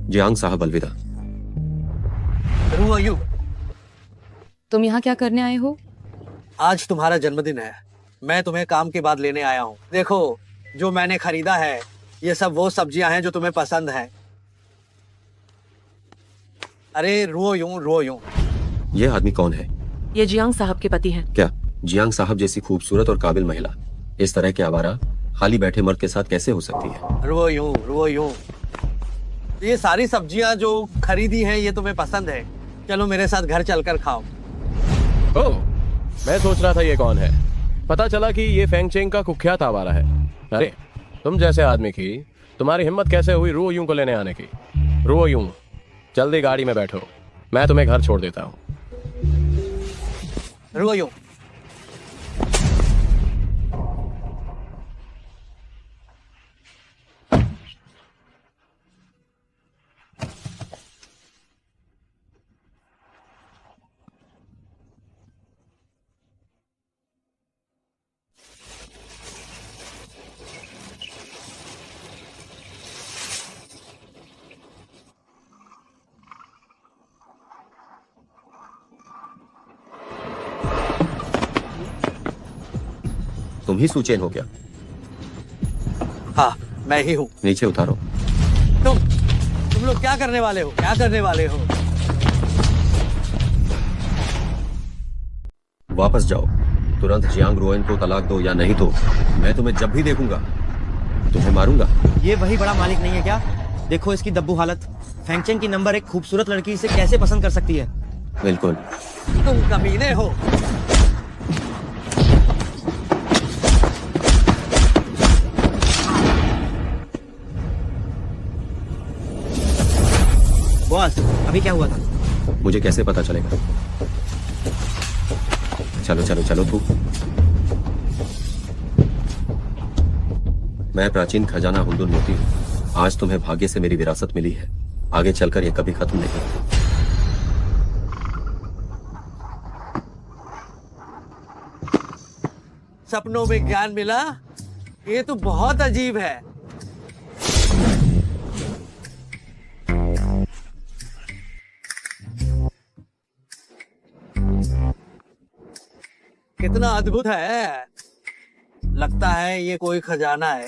Jiang साहब अलविदा। Who are you? तुम यहाँ क्या करने आए हो? आज तुम्हारा जन्मदिन है, मैं तुम्हें काम के बाद लेने आया हूँ। देखो जो मैंने खरीदा है, ये सब वो सब्जियां हैं जो तुम्हें पसंद हैं। अरे रो यूं। ये आदमी कौन है? ये जियांग साहब के पति हैं। क्या जियांग साहब जैसी खूबसूरत और काबिल महिला इस तरह के आवारा खाली बैठे मर्द के साथ कैसे हो सकती है? रो यूं। ये सारी सब्जियां जो खरीदी हैं ये तुम्हें पसंद है, चलो मेरे साथ घर चलकर खाओ। ओह, मैं सोच रहा था ये कौन है। पता चला कि ये फेंगचेंग का कुख्यात आवारा है। अरे तुम जैसे आदमी की तुम्हारी हिम्मत कैसे हुई रो यूं को लेने आने की? रो यूं, जल्दी गाड़ी में बैठो, मैं तुम्हें घर छोड़ देता हूँ। रो यूं। तुम ही सूचेन हो क्या? हाँ मैं ही हूँ। नीचे उतारो। तुम लोग क्या करने वाले हो? वापस जाओ, तुरंत जियांग रोएन को तलाक दो या नहीं तो मैं तुम्हें जब भी देखूंगा तुम्हें मारूंगा। ये वही बड़ा मालिक नहीं है क्या? देखो इसकी दब्बू हालत। फेंगचेंग की नंबर 1 खूबसूरत लड़की इसे कैसे पसंद कर सकती है? बिल्कुल। तुम कमीने हो। बॉस, अभी क्या हुआ था? मुझे कैसे पता चलेगा? चलो तू। मैं प्राचीन खजाना हुंडुन मोती हूँ। आज तुम्हें भाग्य से मेरी विरासत मिली है, आगे चलकर यह कभी खत्म नहीं होगा। सपनों में ज्ञान मिला, ये तो बहुत अजीब है। कितना अद्भुत है, लगता है ये कोई खजाना है।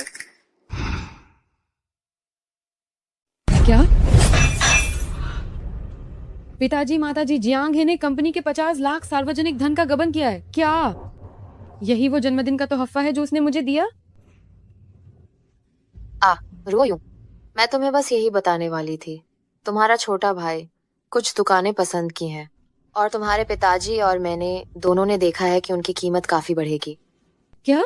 क्या? पिताजी माताजी जियांग हे ने कंपनी के 50 लाख सार्वजनिक धन का गबन किया है। क्या यही वो जन्मदिन का तोहफा है जो उसने मुझे दिया? रोयूं, मैं तुम्हें बस यही बताने वाली थी। तुम्हारा छोटा भाई कुछ दुकानें पसंद की हैं और तुम्हारे पिताजी और मैंने दोनों ने देखा है कि उनकी कीमत काफी बढ़ेगी। क्या?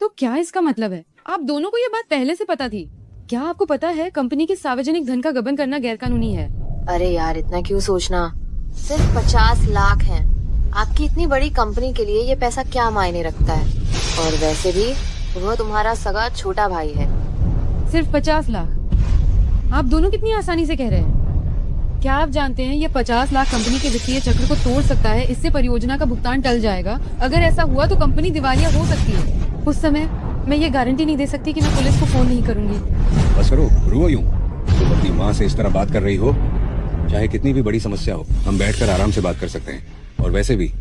तो क्या इसका मतलब है? आप दोनों को ये बात पहले से पता थी? क्या आपको पता है कंपनी के सार्वजनिक धन का गबन करना गैरकानूनी है? अरे यार, इतना क्यों सोचना? सिर्फ 50 लाख हैं। आपकी इतनी बड़ी कंपनी के लिए ये पैसा क्या मायने रखता है? और वैसे भी वो तुम्हारा सगा छोटा भाई है। सिर्फ 50 लाख? आप दोनों कितनी आसानी से कह रहे हैं? क्या आप जानते हैं ये 50 लाख कंपनी के वित्तीय चक्र को तोड़ सकता है। इससे परियोजना का भुगतान टल जाएगा। अगर ऐसा हुआ तो कंपनी दिवालिया हो सकती है। उस समय मैं ये गारंटी नहीं दे सकती कि मैं पुलिस को फोन नहीं करूंगी। बस करो, रो यूं। तुम अपनी माँ से इस तरह बात कर रही हो, चाहे कितनी भी बड़ी समस्या हो, हम बैठकर आराम से बात कर सकते हैं। और वैसे भी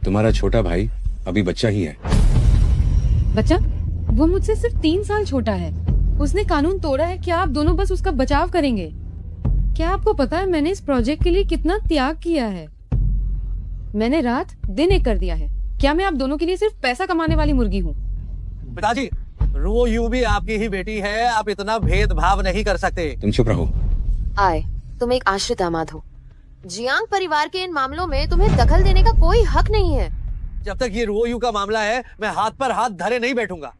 तुम्हारा छोटा भाई अभी बच्चा ही है। बच्चा? वो मुझसे सिर्फ 3 साल छोटा है। उसने कानून तोड़ा है। क्या आप दोनों बस उसका बचाव करेंगे? क्या आपको पता है मैंने इस प्रोजेक्ट के लिए कितना त्याग किया है? मैंने रात दिन एक कर दिया है। क्या मैं आप दोनों के लिए सिर्फ पैसा कमाने वाली मुर्गी हूँ? पिताजी, रो यूं भी आपकी ही बेटी है, आप इतना भेदभाव नहीं कर सकते। तुम चुप रहो। तुम एक आश्रित दामाद हो। जियांग परिवार के इन मामलों में तुम्हें दखल देने का कोई हक नहीं है। जब तक ये रो यूं का मामला है, मैं हाथ पर हाथ धरे नहीं बैठूंगा।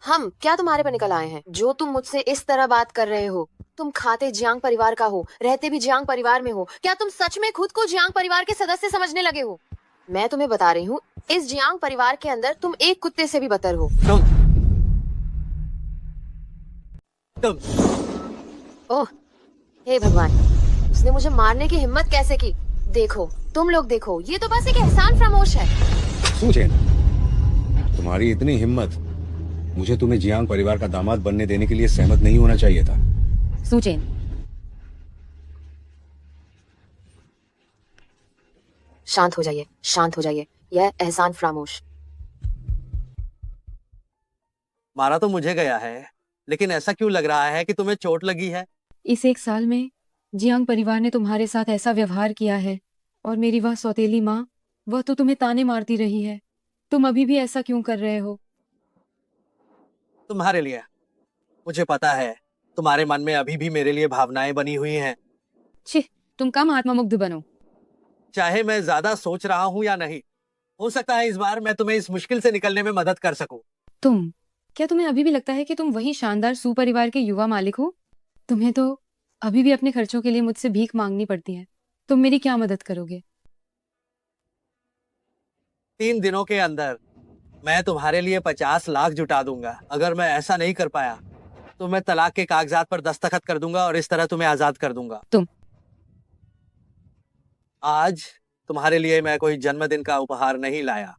हम क्या तुम्हारे पर निकल आए हैं जो तुम मुझसे इस तरह बात कर रहे हो? तुम खाते जियांग परिवार का हो, रहते भी जियांग परिवार में हो। क्या तुम सच में खुद को जियांग परिवार के सदस्य समझने लगे हो? मैं तुम्हें बता रही हूँ, इस जियांग परिवार के अंदर तुम एक कुत्ते से भी बदतर हो। तुम ओह हे भगवान, उसने मुझे मारने की हिम्मत कैसे की? देखो, तुम लोग देखो, ये तो बस एक एहसान फरामोश है। सूचेन, तुम्हारी इतनी हिम्मत, मुझे तुम्हें जियांग परिवार का दामाद बनने देने के लिए सहमत नहीं होना चाहिए था। सुचेन। शांत हो जाइए, शांत हो जाइए। यह एहसान फरामोश। मारा तो मुझे गया है, लेकिन ऐसा क्यों लग रहा है कि तुम्हें चोट लगी है? इस 1 साल में जियांग परिवार ने तुम्हारे साथ ऐसा व्यवहार किया है, और मेरी वह सौतेली माँ, वह तो तुम्हें ताने मारती रही है। तुम अभी भी ऐसा क्यों कर रहे हो? तुम्हारे लिए। मुझे पता है तुम्हारे मन में अभी भी मेरे लिए भावनाएं बनी हुई हैं। छिह, तुम कम आत्ममुग्ध बनो। चाहे मैं ज्यादा सोच रहा हूं या नहीं, हो सकता है इस बार मैं तुम्हें इस मुश्किल से निकलने में मदद कर सकूं। क्या तुम्हें अभी भी लगता है कि तुम वही शानदार सुपरिवार के युवा मालिक हो? तुम्हें तो अभी भी अपने खर्चों के लिए मुझसे भीख मांगनी पड़ती है। तुम मेरी क्या मदद करोगे? 3 दिनों के अंदर मैं तुम्हारे लिए 50 लाख जुटा दूंगा। अगर मैं ऐसा नहीं कर पाया तो मैं तलाक के कागजात पर दस्तखत कर दूंगा और इस तरह तुम्हें आजाद कर दूंगा। तुम आज तुम्हारे लिए मैं कोई जन्मदिन का उपहार नहीं लाया,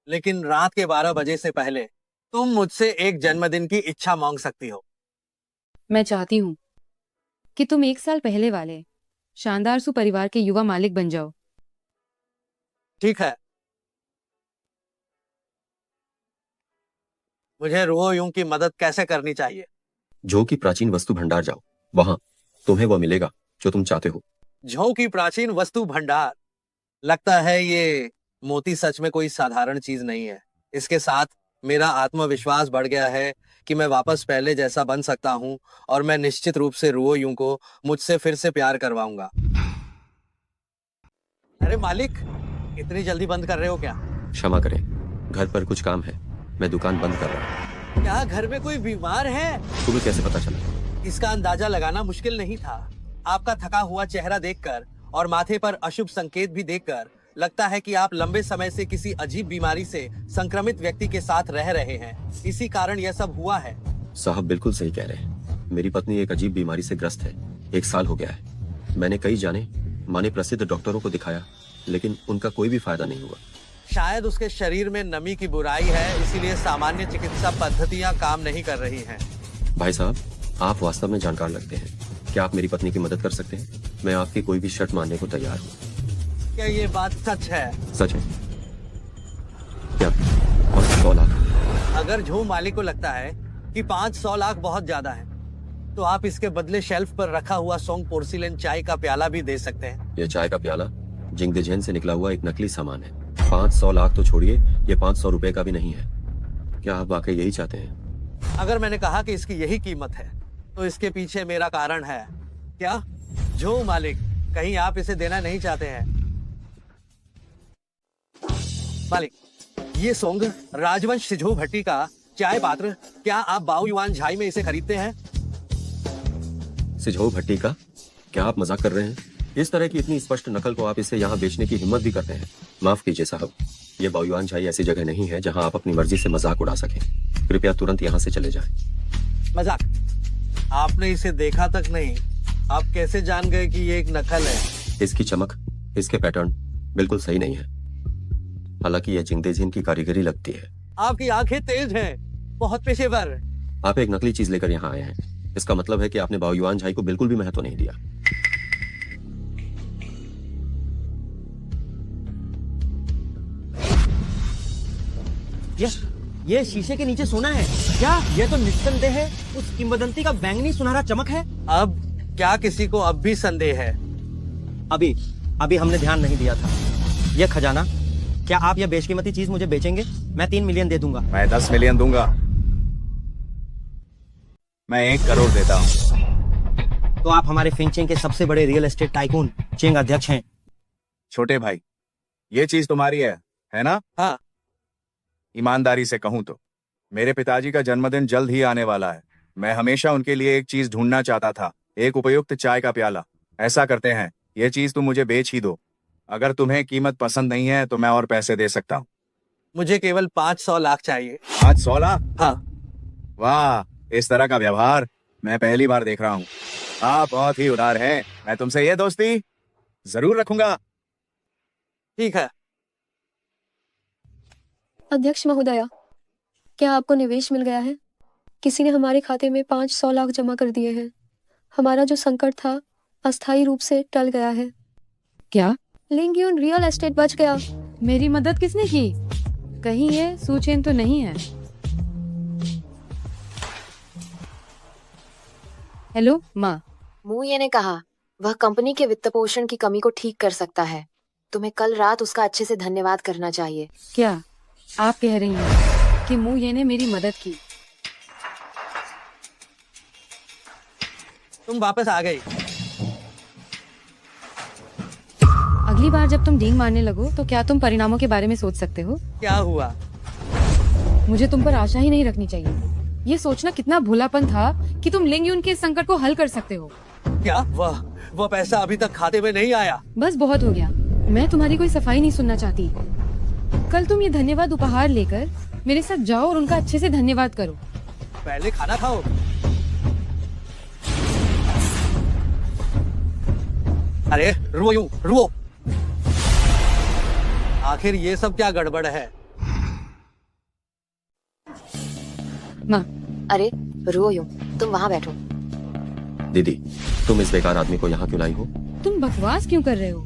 लेकिन रात के 12 बजे से पहले तुम मुझसे एक जन्मदिन की इच्छा मांग सकती हो। मैं चाहती हूँ कि तुम 1 साल पहले वाले शानदार सुपरिवार के युवा मालिक बन जाओ। ठीक है, मुझे रुओ यूं की मदद कैसे करनी चाहिए? जो कि प्राचीन वस्तु भंडार जाओ, वहां तुम्हें वह मिलेगा जो तुम चाहते हो। झों की प्राचीन वस्तु भंडार। लगता है ये मोती सच में कोई साधारण चीज नहीं है। इसके साथ मेरा आत्मविश्वास बढ़ गया है कि मैं वापस पहले जैसा बन सकता हूं, और मैं निश्चित रूप से रुओ यूं को मुझसे फिर से प्यार करवाऊंगा। अरे मालिक, इतनी जल्दी बंद कर रहे हो क्या? क्षमा करें, घर पर कुछ काम है, मैं दुकान बंद कर रहा हूँ। क्या घर में कोई बीमार है? तुम्हें कैसे पता चला? इसका अंदाजा लगाना मुश्किल नहीं था। आपका थका हुआ चेहरा देखकर और माथे पर अशुभ संकेत भी देखकर लगता है कि आप लंबे समय से किसी अजीब बीमारी से संक्रमित व्यक्ति के साथ रह रहे हैं। इसी कारण यह सब हुआ है। साहब बिल्कुल सही कह रहे हैं। मेरी पत्नी एक अजीब बीमारी से ग्रस्त है। 1 साल हो गया है। मैंने कई जाने माने प्रसिद्ध डॉक्टरों को दिखाया, लेकिन उनका कोई भी फायदा नहीं हुआ। शायद उसके शरीर में नमी की बुराई है, इसीलिए सामान्य चिकित्सा पद्धतियां काम नहीं कर रही हैं। भाई साहब, आप वास्तव में जानकार लगते हैं। क्या आप मेरी पत्नी की मदद कर सकते हैं? मैं आपकी कोई भी शर्त मानने को तैयार हूँ। क्या ये बात सच है? सच है। क्या? और 100 लाख? अगर झूम मालिक को लगता है कि 500 लाख बहुत ज्यादा है, तो आप इसके बदले शेल्फ पर रखा हुआ सोंग पोर्सिलेन चाय का प्याला भी दे सकते हैं। यह चाय का प्याला जिंगदेझेन से निकला हुआ एक नकली सामान है। 500 लाख तो छोड़िए, ये 500 रुपए का भी नहीं है। क्या आप वाकई यही चाहते हैं? अगर मैंने कहा कि इसकी यही कीमत है, तो इसके पीछे मेरा कारण है। क्या जो मालिक, कहीं आप इसे देना नहीं चाहते हैं? मालिक, ये सोंग राजवंश सिझो भट्टी का चाय पात्र, क्या आप बाओ युआन झाई में इसे खरीदते हैं? सिझो भट्टी का? क्या आप मजाक कर रहे हैं? इस तरह की इतनी स्पष्ट नकल को आप इसे यहाँ बेचने की हिम्मत भी करते हैं? माफ कीजिए साहब, ये बाओयुआन झाई ऐसी जगह नहीं है जहाँ आप अपनी मर्जी से मजाक उड़ा सकें। कृपया तुरंत यहाँ से चले जाएं। मजाक? आपने इसे देखा तक नहीं, आप कैसे जान गए कि ये एक नकल है? इसकी चमक, इसके पैटर्न बिल्कुल सही नहीं है। हालांकि यह जिंगदेझेन की कारीगरी लगती है। आपकी आंखें तेज हैं, बहुत पेशेवर। आप एक नकली चीज लेकर यहाँ आए हैं। इसका मतलब है कि आपने बाओयुआन झाई को बिल्कुल भी महत्व नहीं दिया। ये शीशे के नीचे सोना है क्या? ये तो निस्संदेह है उस किंवदंती का बैंगनी सुनहरा चमक है। अब क्या किसी को अब भी संदेह है? अभी हमने ध्यान नहीं दिया था। यह खजाना, क्या आप यह बेशकीमती चीज मुझे बेचेंगे? मैं 3 मिलियन दे दूंगा। मैं 10 मिलियन दूंगा। मैं 1 करोड़ देता हूँ। तो आप हमारे फिंचिंग के सबसे बड़े रियल एस्टेट टाइकून चेंग अध्यक्ष हैं। छोटे भाई, ये चीज तुम्हारी है ना? हाँ। ईमानदारी से कहूं तो मेरे पिताजी का जन्मदिन जल्द ही आने वाला है। मैं हमेशा उनके लिए एक चीज ढूंढना चाहता था, एक उपयुक्त चाय का प्याला। ऐसा करते हैं, ये चीज तुम मुझे बेच ही दो। अगर तुम्हें कीमत पसंद नहीं है तो मैं और पैसे दे सकता हूँ। मुझे केवल 500 लाख चाहिए। 500 लाख? हाँ। वाह, इस तरह का व्यवहार मैं पहली बार देख रहा हूँ। आप बहुत ही उदार हैं। मैं तुमसे ये दोस्ती जरूर रखूंगा। ठीक है। अध्यक्ष महोदया, क्या आपको निवेश मिल गया है? किसी ने हमारे खाते में 500 लाख जमा कर दिए हैं। हमारा जो संकट था अस्थायी रूप से टल गया है। क्या? लिंगयून रियल एस्टेट बच गया। मेरी मदद किसने की? कहीं ये सूचेन तो नहीं है? हेलो माँ। मुये ने कहा वह कंपनी के वित्त पोषण की कमी को ठीक कर सकता है। तुम्हें कल रात उसका अच्छे से धन्यवाद करना चाहिए। क्या आप कह रही हैं कि मुये ने मेरी मदद की? तुम वापस आ गई। अगली बार जब तुम डींग मारने लगो तो क्या तुम परिणामों के बारे में सोच सकते हो? क्या हुआ? मुझे तुम पर आशा ही नहीं रखनी चाहिए। ये सोचना कितना भोलापन था कि तुम लिंगयून के इस संकट को हल कर सकते हो। क्या वह पैसा अभी तक खाते में नहीं आया? बस बहुत हो गया। मैं तुम्हारी कोई सफाई नहीं सुनना चाहती। कल तुम ये धन्यवाद उपहार लेकर मेरे साथ जाओ और उनका अच्छे से धन्यवाद करो। पहले खाना खाओ। अरे रुओ। आखिर ये सब क्या गड़बड़ है? माँ। अरे रुओ यूं, तुम वहाँ बैठो। दीदी, तुम इस बेकार आदमी को यहाँ क्यों लाई हो? तुम बकवास क्यों कर रहे हो?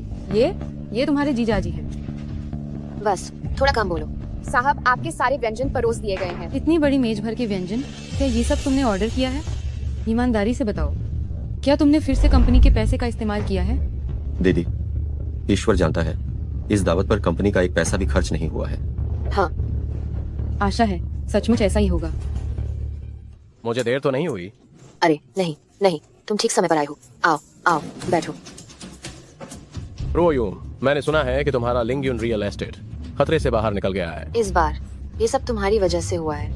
ये तुम्हारे जीजाजी हैं। बस थोड़ा कम बोलो। साहब, आपके सारे व्यंजन परोस दिए गए हैं। इतनी बड़ी मेज भर के व्यंजन, क्या ये सब तुमने ऑर्डर किया है? ईमानदारी से बताओ, क्या तुमने फिर से कंपनी के पैसे का इस्तेमाल किया है? दीदी, ईश्वर जानता है, इस दावत पर कंपनी का एक पैसा भी खर्च नहीं हुआ है। हाँ। आशा है सचमुच ऐसा ही होगा। मुझे देर तो नहीं हुई? अरे नहीं, तुम ठीक समय पर आए हो। आओ बैठो। रोयूं, मैंने सुना है कि तुम्हारा लिंगयून रियल एस्टेट खतरे से बाहर निकल गया है। इस बार ये सब तुम्हारी वजह से हुआ है।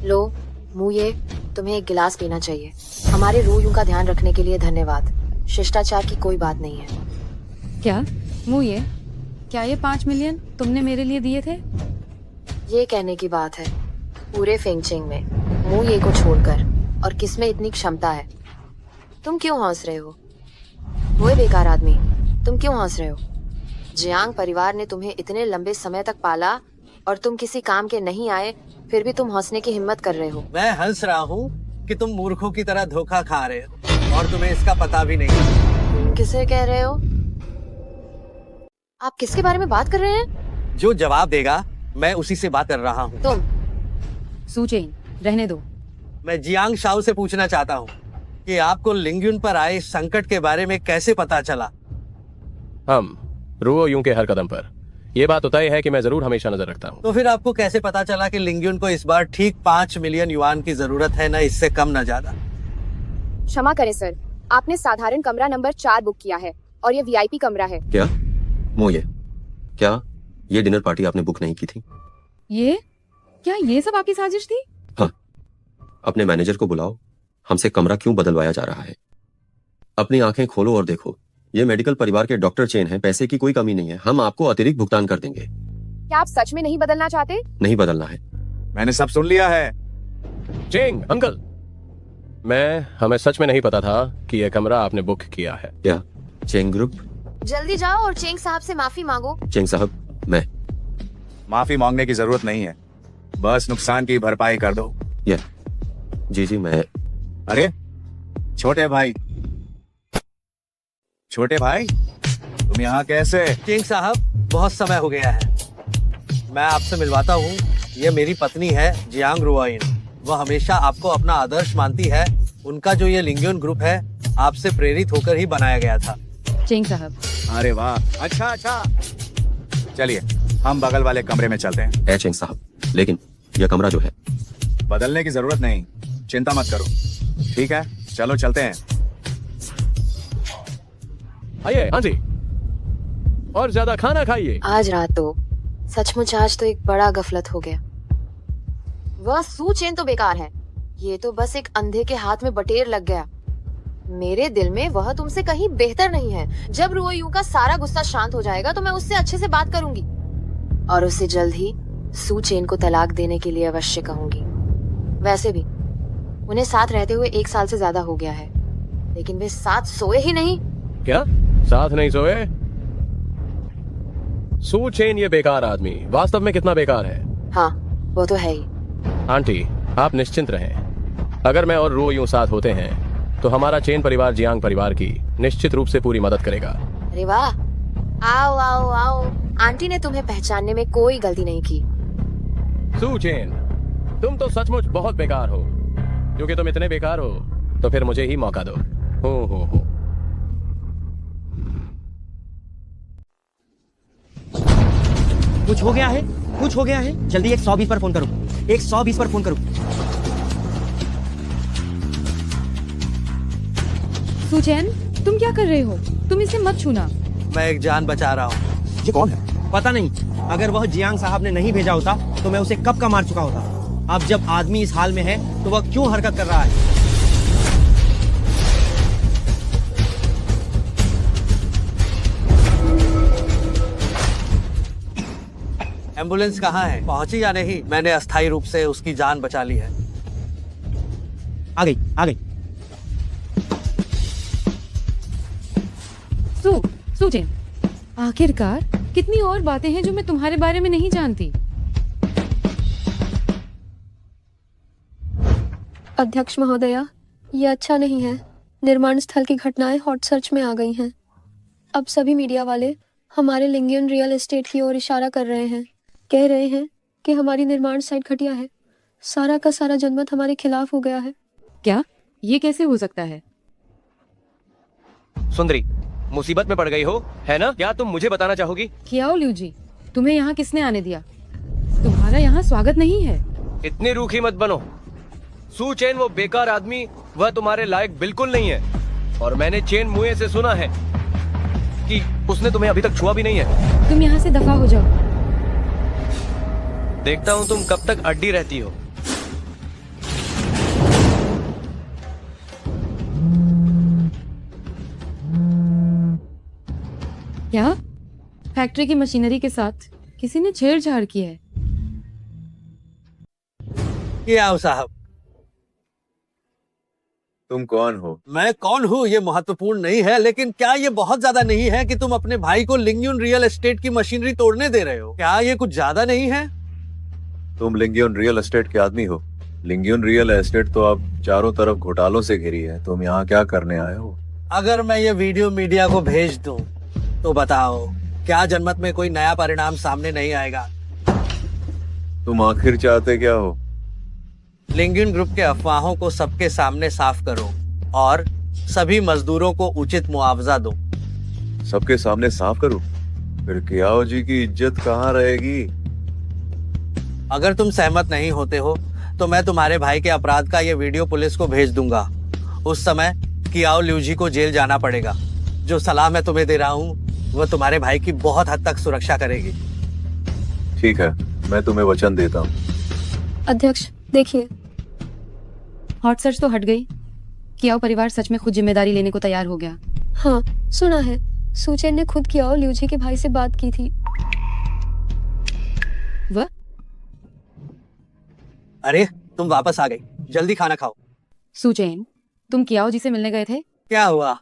लो मुये, तुम्हें एक गिलास पीना चाहिए। हमारे रोयूं का ध्यान रखने के लिए धन्यवाद। शिष्टाचार की कोई बात नहीं है। क्या मुये, क्या ये 5 मिलियन तुमने मेरे लिए दिए थे? ये कहने की बात है, पूरे फेंगचिंग में मुये को छोड़कर और किसमें इतनी क्षमता है? तुम क्यों हंस रहे हो? वो बेकार आदमी, तुम क्यों हंस रहे हो? जियांग परिवार ने तुम्हें इतने लंबे समय तक पाला और तुम किसी काम के नहीं आए, फिर भी तुम हंसने की हिम्मत कर रहे हो। मैं हंस रहा हूँ कि तुम मूर्खों की तरह धोखा खा रहे हो और तुम्हें इसका पता भी नहीं। तुम किसे कह रहे हो? आप किसके बारे में बात कर रहे हैं? जो जवाब देगा मैं उसी से बात कर रहा हूँ। तुम सूचेन, रहने दो। मैं जियांग शाओ से पूछना चाहता हूँ कि आपको लिंगयून पर आए इस संकट के बारे में कैसे पता चला? हम रुओयूं के हर कदम पर यह बात तय है कि मैं जरूर हमेशा नजर रखता हूँ। तो फिर आपको कैसे पता चला कि लिंगयून को इस बार ठीक 5 मिलियन युआन की जरूरत है, न इससे कम न ज्यादा? क्षमा करें सर, आपने साधारण कमरा नंबर 4 बुक किया है और ये वीआईपी कमरा है। क्या मोये, क्या ये डिनर पार्टी आपने बुक नहीं की थी? क्या ये सब आपकी साजिश थी? हाँ, अपने मैनेजर को बुलाओ। हमसे कमरा क्यों बदलवाया जा रहा है? अपनी आंखें खोलो और देखो, ये मेडिकल परिवार के डॉक्टर चेन है। पैसे की कोई कमी नहीं है, हम आपको अतिरिक्त भुगतान कर देंगे। क्या आप सच में नहीं बदलना चाहते? नहीं बदलना है। मैंने सब सुन लिया है। चेंग अंकल, हमें सच में नहीं पता था कि यह कमरा आपने बुक किया है। क्या चेंग ग्रुप? जल्दी जाओ और चेंग साहब से माफी मांगो। चेंग साहब, मैं माफी मांगने की जरूरत नहीं है, बस नुकसान की भरपाई कर दो। जी मैं। अरे छोटे भाई, तुम यहाँ कैसे? चेंग साहब, बहुत समय हो गया है, मैं आपसे मिलवाता हूँ। ये मेरी पत्नी है जियांग रुओयूं। वह हमेशा आपको अपना आदर्श मानती है। उनका जो ये लिंगयून ग्रुप है आपसे प्रेरित होकर ही बनाया गया था। चेंग साहब। अरे वाह, अच्छा। चलिए हम बगल वाले कमरे में चलते हैं। चेंग साहब, लेकिन यह कमरा जो है, बदलने की जरूरत नहीं, चिंता मत करो। ठीक है, चलो चलते हैं। आइए हाँ जी, और ज्यादा खाना खाइए। आज रात तो सचमुच आज तो एक बड़ा गफलत हो गया। वह सूचेन तो बेकार है, ये तो बस एक अंधे के हाथ में बटेर लग गया। मेरे दिल में वह तुमसे कहीं बेहतर नहीं है। जब रुओयूं का सारा गुस्सा शांत हो जाएगा तो मैं उससे अच्छे से बात करूंगी और उसे जल्द ही सूचेन को तलाक देने के लिए अवश्य कहूंगी। वैसे भी उन्हें साथ रहते हुए 1 साल से ज्यादा हो गया है, लेकिन वे साथ सोए ही नहीं। क्या साथ नहीं सोए? सूचेन ये बेकार आदमी वास्तव में कितना बेकार है। हाँ वो तो है ही। आंटी आप निश्चिंत रहें, अगर मैं और रुओयूं साथ होते हैं तो हमारा चेन परिवार जियांग परिवार की निश्चित रूप से पूरी मदद करेगा। अरे वाह, आओ आओ आओ। आंटी ने तुम्हें पहचानने में कोई गलती नहीं की। सू चेन, तुम तो सचमुच बहुत बेकार हो। क्योंकि तुम इतने बेकार हो तो फिर मुझे ही मौका दो। हो। कुछ हो गया है, कुछ हो गया है। जल्दी 120 पर फोन करो, 120 पर फोन करो। सुचैन, तुम क्या कर रहे हो? तुम इसे मत छूना। मैं एक जान बचा रहा हूँ। ये कौन है? पता नहीं। अगर वह जियांग साहब ने नहीं भेजा होता तो मैं उसे कब का मार चुका होता। अब जब आदमी इस हाल में है तो वह क्यों हरकत कर रहा है? एम्बुलेंस कहाँ है? पहुंची या नहीं? मैंने अस्थायी रूप से उसकी जान बचा ली है। आ गई, आ गई। सुचैन, आखिरकार कितनी और बातें हैं जो मैं तुम्हारे बारे में नहीं जानती। अध्यक्ष महोदया, ये अच्छा नहीं है। निर्माण स्थल की घटनाएं हॉट सर्च में आ गई हैं। अब सभी मीडिया वाले हमारे लिंगियन रियल एस्टेट की ओर इशारा कर रहे हैं। कह रहे हैं कि हमारी निर्माण साइट घटिया है। सारा का सारा जनमत हमारे खिलाफ हो गया है। क्या? ये कैसे हो सकता है? सुंदरी, मुसीबत में पड़ गई हो, है ना? क्या तुम मुझे बताना चाहोगी? कियाओ लिू जी, तुम्हें यहाँ किसने आने दिया? तुम्हारा यहाँ स्वागत नहीं है। इतनी रूखी मत बनो। सू चेन वो बेकार आदमी, वह तुम्हारे लायक बिल्कुल नहीं है। और मैंने चेन मुए से सुना है कि उसने तुम्हें अभी तक छुआ भी नहीं है। तुम यहाँ से दफा हो जाओ। देखता हूँ तुम कब तक अड्डी रहती हो। क्या? फैक्ट्री की मशीनरी के साथ किसी ने छेड़छाड़ की है? कियाओ साहब, तुम कौन हो? मैं कौन हूँ ये महत्वपूर्ण नहीं है, लेकिन क्या ये बहुत ज्यादा नहीं है कि तुम अपने भाई को लिंगियन रियल एस्टेट की मशीनरी तोड़ने दे रहे हो? क्या ये कुछ ज्यादा नहीं है? तुम लिंगियन रियल एस्टेट के आदमी हो। लिंगियन रियल एस्टेट तो अब चारों तरफ घोटालों से घिरी है। तुम यहाँ क्या करने आए हो? अगर मैं ये वीडियो मीडिया को भेज दूं तो बताओ, क्या जनमत में कोई नया परिणाम सामने नहीं आएगा? तुम आखिर चाहते क्या हो? लिंगियन ग्रुप के अफवाहों को सबके सामने साफ करो और सभी मजदूरों को उचित मुआवजा दो। सबके सामने साफ करूं? फिर कियाओ जी की इज्जत कहाँ रहेगी? अगर तुम सहमत नहीं होते हो तो मैं तुम्हारे भाई के अपराध का ये वीडियो पुलिस को भेज दूंगा। उस समय कियाओ लिू जी को जेल जाना पड़ेगा। जो सलाह मैं तुम्हें दे रहा हूँ वह तुम्हारे भाई की बहुत हद तक सुरक्षा करेगी। ठीक है, मैं तुम्हें वचन देता हूँ। अध्यक्ष देखिए, हॉट सर्च तो हट गई। कियाओ परिवार सच में खुद जिम्मेदारी लेने को तैयार हो गया। हाँ सुना है। सुचैन ने खुद कियाओ लिू जी के भाई से बात की थी। वह? अरे तुम वापस आ गई, जल्दी खाना खाओ। सुचैन, तुम कियाओ जी से मिलने गए थे? क्या हुआ?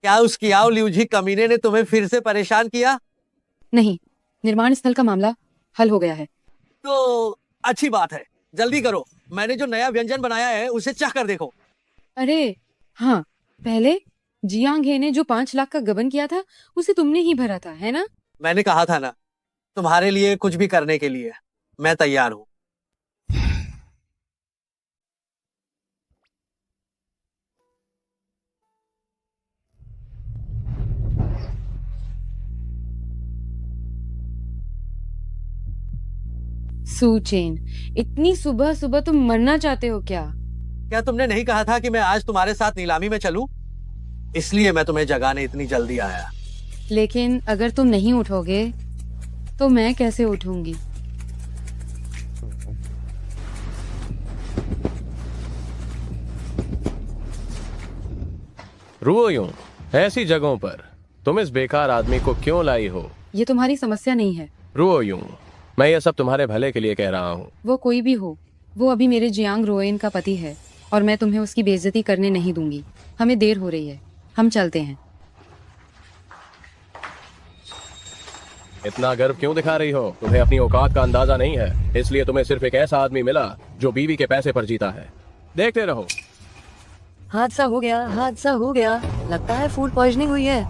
क्या उस कियाओ लिू जी कमीने ने तुम्हें फिर से परेशान किया? नहीं, निर्माण स्थल का मामला हल हो गया है। तो अच्छी बात है, जल्दी करो। मैंने जो नया व्यंजन बनाया है उसे चख कर देखो। अरे हाँ, पहले जियांग हे ने जो 5 लाख का गबन किया था उसे तुमने ही भरा था, है ना? मैंने कहा था ना, तुम्हारे लिए कुछ भी करने के लिए मैं तैयार हूँ। सुचैन, इतनी सुबह सुबह तुम मरना चाहते हो क्या? क्या तुमने नहीं कहा था कि मैं आज तुम्हारे साथ नीलामी में चलूं? इसलिए मैं तुम्हें जगाने इतनी जल्दी आया। लेकिन अगर तुम नहीं उठोगे तो मैं कैसे उठूंगी? रुओयूं, ऐसी जगहों पर तुम इस बेकार आदमी को क्यों लाई हो? ये तुम्हारी समस्या नहीं है। रुओयूं, मैं ये सब तुम्हारे भले के लिए कह रहा हूँ। वो कोई भी हो, वो अभी मेरे जियांग रोएन का पति है और मैं तुम्हें उसकी बेइज्जती करने नहीं दूंगी। हमें देर हो रही है, हम चलते हैं। इतना गर्व क्यों दिखा रही हो? तुम्हें अपनी औकात का अंदाजा नहीं है, इसलिए तुम्हें सिर्फ एक ऐसा आदमी मिला जो बीवी के पैसे पर जीता है। देखते रहो। हादसा हो गया, हादसा हो गया। लगता है फूड पॉइजनिंग हुई है।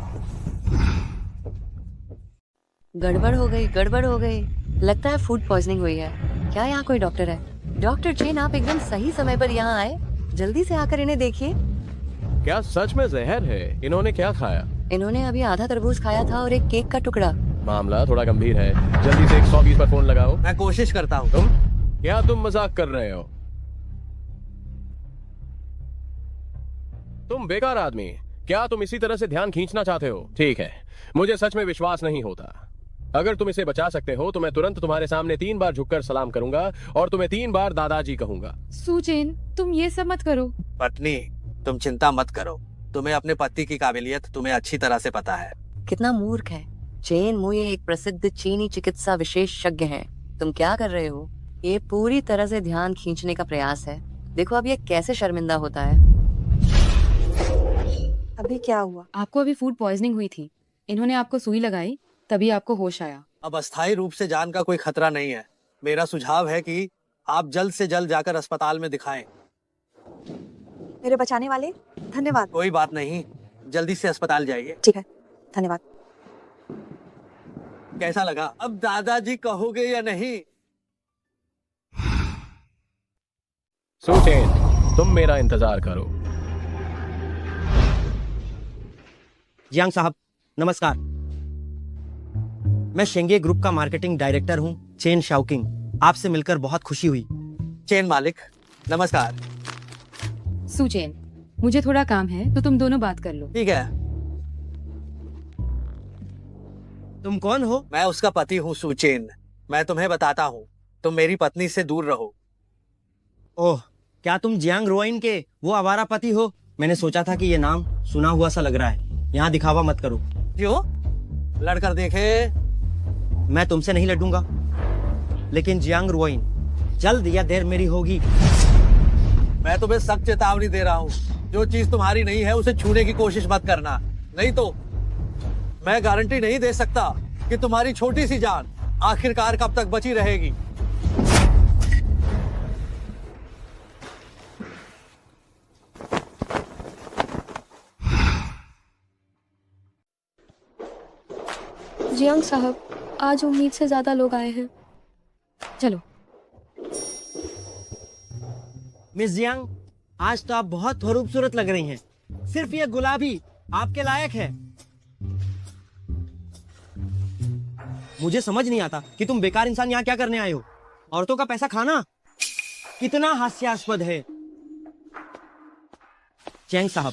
गड़बड़ हो गई, गड़बड़ हो गई। लगता है फूड पॉइजनिंग हुई है। क्या यहाँ कोई डॉक्टर है? डॉक्टर चेन, आप एकदम सही समय पर यहाँ आए। जल्दी से आकर इन्हें देखिए। क्या सच में जहर है? इन्होंने क्या खाया? इन्होंने अभी आधा तरबूज खाया था और एक केक का टुकड़ा। मामला थोड़ा गंभीर है। जल्दी से 120 पर फोन लगाओ। मैं कोशिश करता हूँ। तुम मजाक कर रहे हो? तुम बेकार आदमी, क्या तुम इसी तरह से ध्यान खींचना चाहते हो? ठीक है, मुझे सच में विश्वास नहीं होता। अगर तुम इसे बचा सकते हो तो मैं तुरंत तुम्हारे सामने 3 बार झुककर सलाम करूंगा और तुम्हें 3 बार दादाजी कहूंगा। सुचेन, तुम ये सब मत करो। पत्नी, तुम चिंता मत करो। तुम्हें अपने पति की काबिलियत तुम्हें अच्छी तरह से पता है। कितना मूर्ख है। चेन मुये एक प्रसिद्ध चीनी चिकित्सा विशेषज्ञ हैं। तुम क्या कर रहे हो? ये पूरी तरह से ध्यान खींचने का प्रयास है। देखो अब ये कैसे शर्मिंदा होता है। अभी क्या हुआ? आपको अभी फूड पॉइजनिंग हुई थी। इन्होंने आपको सुई लगाई, तभी आपको होश आया। अब अस्थायी रूप से जान का कोई खतरा नहीं है। मेरा सुझाव है कि आप जल्द से जल्द जाकर अस्पताल में दिखाएं। मेरे बचाने वाले, धन्यवाद। कोई बात नहीं, जल्दी से अस्पताल जाइए। ठीक है, धन्यवाद। कैसा लगा? अब दादाजी कहोगे या नहीं? सुचेन, तुम मेरा इंतजार करो। जियांग साहब, नमस्कार। मैं शेंगे ग्रुप का मार्केटिंग डायरेक्टर हूँ, चेन शाओकिंग। आपसे मिलकर बहुत खुशी हुई। चेन मालिक, नमस्कार। सुचेन, मुझे थोड़ा काम है तो तुम दोनों बात कर लो। ठीक है। तुम कौन हो? मैं उसका पति हूँ सुचेन। मैं तुम्हें बताता हूँ, तुम मेरी पत्नी से दूर रहो। ओह, क्या तुम जियांग रोइन के वो आवारा पति हो? मैंने सोचा था कि ये नाम सुना हुआ सा लग रहा है। यहाँ दिखावा मत करो। क्यों? लड़कर देखे। मैं तुमसे नहीं लड़ूंगा, लेकिन जियांग रोइन, जल्द या देर मेरी होगी। मैं तुम्हें सख्त चेतावनी दे रहा हूँ, जो चीज तुम्हारी नहीं है उसे छूने की कोशिश मत करना। नहीं तो मैं गारंटी नहीं दे सकता कि तुम्हारी छोटी सी जान आखिरकार कब तक बची रहेगी। जियांग साहब, आज उम्मीद से ज्यादा लोग आए हैं। चलो। मिस जियांग, आज तो आप बहुत खूबसूरत लग रही हैं। सिर्फ ये गुलाबी आपके लायक है। मुझे समझ नहीं आता कि तुम बेकार इंसान यहाँ क्या करने आए हो। औरतों का पैसा खाना कितना हास्यास्पद है। चैंग साहब,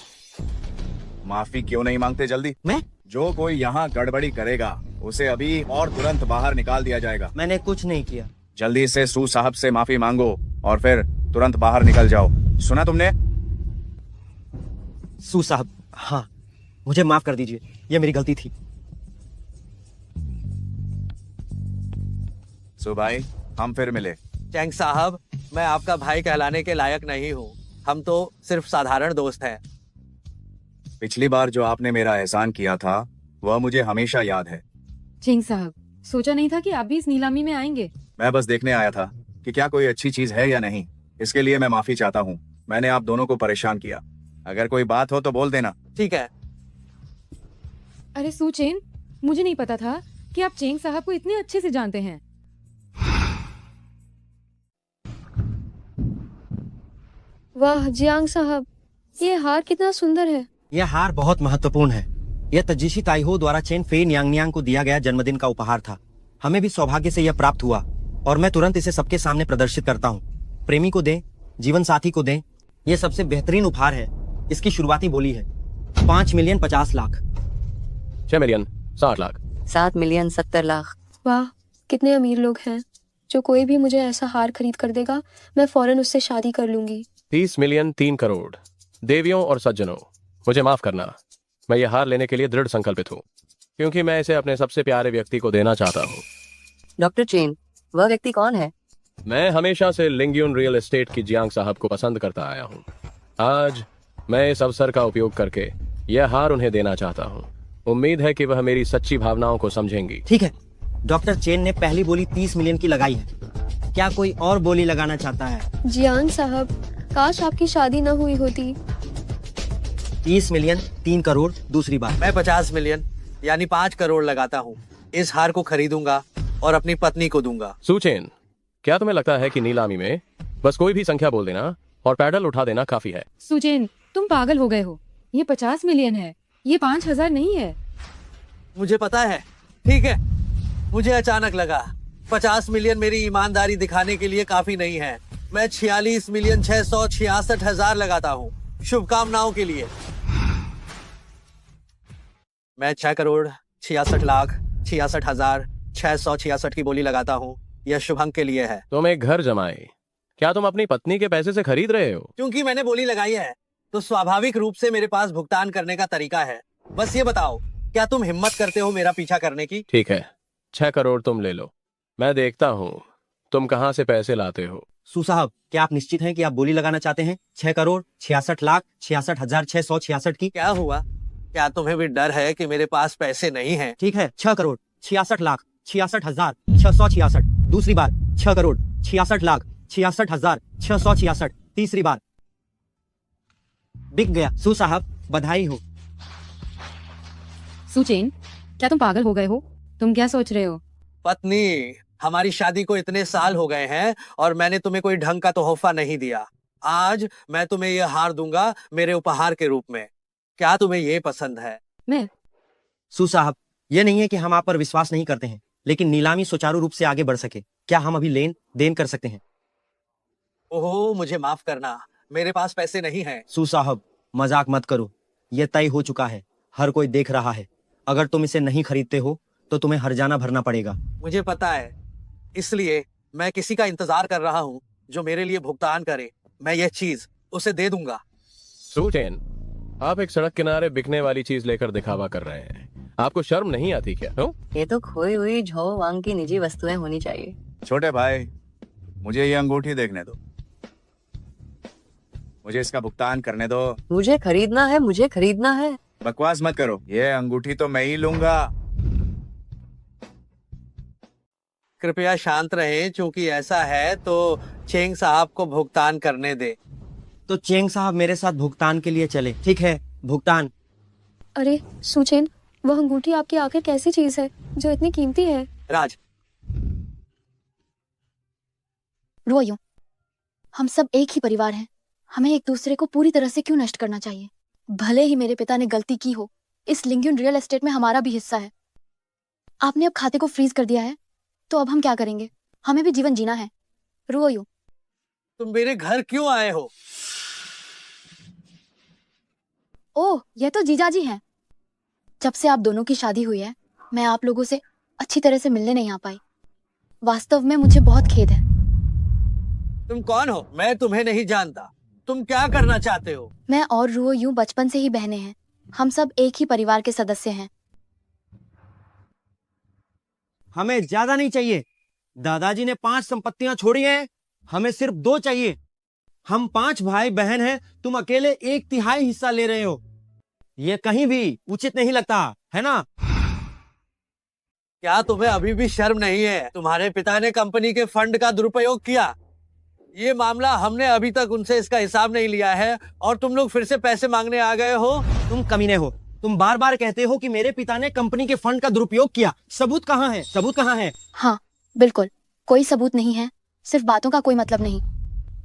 माफी क्यों नहीं मांगते जल्दी? मैं? जो कोई यहाँ गड़बड़ी करेगा उसे अभी और तुरंत बाहर निकाल दिया जाएगा। मैंने कुछ नहीं किया। जल्दी से सू साहब से माफी मांगो और फिर तुरंत बाहर निकल जाओ। सुना तुमने? सू साहब, हाँ, मुझे माफ कर दीजिए, ये मेरी गलती थी। सू भाई, हम फिर मिले। चैंग साहब, मैं आपका भाई कहलाने के लायक नहीं हूँ। हम तो सिर्फ साधारण दोस्त हैं। पिछली बार जो आपने मेरा एहसान किया था वह मुझे हमेशा याद है। चिंग साहब, सोचा नहीं था कि आप भी इस नीलामी में आएंगे। मैं बस देखने आया था कि क्या कोई अच्छी चीज है या नहीं। इसके लिए मैं माफी चाहता हूँ। मैंने आप दोनों को परेशान किया। अगर कोई बात हो तो बोल देना। ठीक है। अरे सुचेन, मुझे नहीं पता था कि आप चेंग साहब को इतने अच्छे से जानते हैं। वाह जियांग साहब, ये हार कितना सुंदर है। यह हार बहुत महत्वपूर्ण है। यह तजिशी ताइहो द्वारा चेन फे न्यांगन्यांग को दिया गया जन्मदिन का उपहार था। हमें भी सौभाग्य से यह प्राप्त हुआ और मैं तुरंत इसे सबके सामने प्रदर्शित करता हूँ। प्रेमी को दें, जीवन साथी को दें, यह सबसे बेहतरीन उपहार है। इसकी शुरुआती बोली है 5 million 50 lakh. 6 million 60 lakh. 7 million 70 lakh. वाह, कितने अमीर लोग हैं। जो कोई भी मुझे ऐसा हार खरीद कर देगा, मैं फौरन उससे शादी कर लूंगी। 30 मिलियन 3 करोड़। देवियों और सज्जनों, मुझे माफ करना, मैं यह हार लेने के लिए दृढ़ संकल्पित हूँ, क्योंकि मैं इसे अपने सबसे प्यारे व्यक्ति को देना चाहता हूँ। डॉक्टर चेन, वह व्यक्ति कौन है? मैं हमेशा से लिंगयुन रियल एस्टेट की जियांग साहब को पसंद करता आया हूँ। आज मैं इस अवसर का उपयोग करके यह हार उन्हें देना चाहता हूँ। उम्मीद है कि वह मेरी सच्ची भावनाओं को समझेंगी। ठीक है, डॉक्टर चेन ने पहली बोली 30 मिलियन की लगाई है। क्या कोई और बोली लगाना चाहता है? जियांग साहब, काश आपकी शादी न हुई होती। 30 मिलियन, 3 करोड़ दूसरी बार। मैं 50 मिलियन यानी 5 करोड़ लगाता हूँ। इस हार को खरीदूंगा और अपनी पत्नी को दूंगा। सुचेन, क्या तुम्हें लगता है कि नीलामी में बस कोई भी संख्या बोल देना और पैडल उठा देना काफी है? सुचेन, तुम पागल हो गए हो। ये 50 मिलियन है, ये 5,000 नहीं है। मुझे पता है, ठीक है। मुझे अचानक लगा 50 मिलियन मेरी ईमानदारी दिखाने के लिए काफी नहीं है। मैं 46,666,000 लगाता हूँ शुभकामनाओं के लिए। मैं 6,66,66,666 की बोली लगाता हूँ। यह शुभ अंक के लिए है। तुम एक घर जमाए, क्या तुम अपनी पत्नी के पैसे से खरीद रहे हो? क्योंकि मैंने बोली लगाई है तो स्वाभाविक रूप से मेरे पास भुगतान करने का तरीका है। बस ये बताओ, क्या तुम हिम्मत करते हो मेरा पीछा करने की? ठीक है, 6 करोड़ तुम ले लो, मैं देखता हूँ तुम कहाँ से पैसे लाते हो। सू साहब, क्या आप निश्चित हैं कि आप बोली लगाना चाहते हैं 6 करोड़ 66,66,666 की? क्या हुआ? क्या तुम्हें भी डर है कि मेरे पास पैसे नहीं हैं? ठीक है, 6 करोड़ 66,66,666 दूसरी बार। 6 करोड़ 66,66,666 तीसरी बार। बिक गया। सू साहब, बधाई हो। सुचेन, क्या तुम पागल हो गए हो? तुम क्या सोच रहे हो? पत्नी, हमारी शादी को इतने साल हो गए हैं और मैंने तुम्हें कोई ढंग का तोहफा नहीं दिया। आज मैं तुम्हें यह हार दूंगा मेरे उपहार के रूप में। क्या तुम्हें ये पसंद है? मैं सू साहब, ये नहीं है कि हम आप पर विश्वास नहीं करते हैं, लेकिन नीलामी सुचारू रूप से आगे बढ़ सके, क्या हम अभी लेन देन कर सकते हैं? ओहो, मुझे माफ करना, मेरे पास पैसे नहीं हैं। सू साहब, मजाक मत करो। ये तय हो चुका है, हर कोई देख रहा है। अगर तुम इसे नहीं खरीदते हो तो तुम्हें हर्जाना भरना पड़ेगा। मुझे पता है, इसलिए मैं किसी का इंतजार कर रहा हूँ जो मेरे लिए भुगतान करे। मैं यह चीज उसे दे दूंगा। सुचेन, आप एक सड़क किनारे बिकने वाली चीज लेकर दिखावा कर रहे हैं, आपको शर्म नहीं आती क्या? ये तो खोई हुई झो वांग की निजी वस्तुएं होनी चाहिए। छोटे भाई, मुझे ये अंगूठी देखने दो, मुझे इसका भुगतान करने दो। मुझे खरीदना है, मुझे खरीदना है। बकवास मत करो, ये अंगूठी तो मैं ही लूंगा। कृपया शांत रहें, क्योंकि ऐसा है तो चेंग साहब को भुगतान करने दे। तो चेंग साहब मेरे साथ भुगतान के लिए चले। ठीक है, भुगतान। अरे सुचेन, वह अंगूठी आपकी आखिर कैसी चीज है जो इतनी कीमती है? राज, रो यूं, हम सब एक ही परिवार हैं। हमें एक दूसरे को पूरी तरह से क्यों नष्ट करना चाहिए? भले ही मेरे पिता ने गलती की हो, इस लिंग्यून रियल एस्टेट में हमारा भी हिस्सा है। आपने अब खाते को फ्रीज कर दिया है, तो अब हम क्या करेंगे? हमें भी जीवन जीना है। रो यूं। तुम मेरे घर क्यों आए हो? ओह, यह तो जीजाजी हैं। जब से आप दोनों की शादी हुई है, मैं आप लोगों से अच्छी तरह से मिलने नहीं आ पाई। वास्तव में मुझे बहुत खेद है। तुम कौन हो? मैं तुम्हें नहीं जानता। तुम क्या करना चाहते हो? मैं और रूहो यूं बचपन से ही बहनें हैं। हम सब एक ही परिवार के सदस्य हैं। हमें ज्यादा नहीं चाहिए। दादाजी ने 5 संपत्तियां छोड़ी हैं, हमें सिर्फ 2 चाहिए। हम 5 भाई बहन हैं, तुम अकेले 1/3 हिस्सा ले रहे हो। ये कहीं भी उचित नहीं लगता, है ना? क्या तुम्हें अभी भी शर्म नहीं है? तुम्हारे पिता ने कंपनी के फंड का दुरुपयोग किया। ये मामला हमने अभी तक उनसे इसका हिसाब नहीं लिया है और तुम लोग फिर से पैसे मांगने आ गए हो। तुम कमीने हो। तुम बार बार कहते हो कि मेरे पिता ने कंपनी के फंड का दुरुपयोग किया। सबूत कहाँ है? सबूत कहाँ है? हाँ, बिल्कुल, कोई सबूत नहीं है। सिर्फ बातों का कोई मतलब नहीं।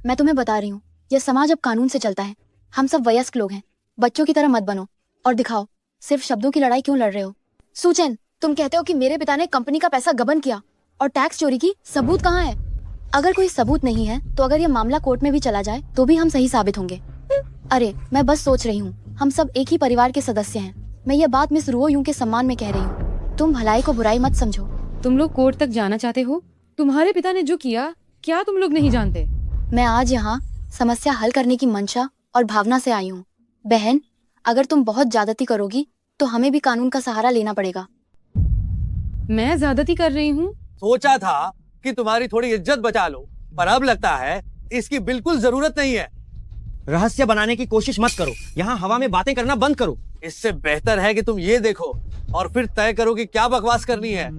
मैं तुम्हें बता रही हूँ, यह समाज अब कानून से चलता है। हम सब वयस्क लोग हैं। बच्चों की तरह मत बनो और दिखाओ सिर्फ शब्दों की लड़ाई क्यों लड़ रहे हो। सुचेन, तुम कहते हो कि मेरे पिता ने कंपनी का पैसा गबन किया और टैक्स चोरी की। सबूत कहाँ है? अगर कोई सबूत नहीं है तो अगर ये मामला कोर्ट में भी चला जाए तो भी हम सही साबित होंगे। अरे, मैं बस सोच रही हूँ, हम सब एक ही परिवार के सदस्य हैं। मैं ये बात मिस रूहो यूं के सम्मान में कह रही हूँ। तुम भलाई को बुराई मत समझो। तुम लोग कोर्ट तक जाना चाहते हो? तुम्हारे पिता ने जो किया, क्या तुम लोग नहीं जानते? मैं आज यहाँ समस्या हल करने की मंशा और भावना से आई हूँ। बहन, अगर तुम बहुत ज्यादती करोगी तो हमें भी कानून का सहारा लेना पड़ेगा। मैं ज्यादती कर रही हूँ? सोचा था कि तुम्हारी थोड़ी इज्जत बचा लो, पर अब लगता है इसकी बिल्कुल जरूरत नहीं है। रहस्य बनाने की कोशिश मत करो। यहाँ हवा में बातें करना बंद करो। इससे बेहतर है कि तुम ये देखो और फिर तय करो कि क्या बकवास करनी है।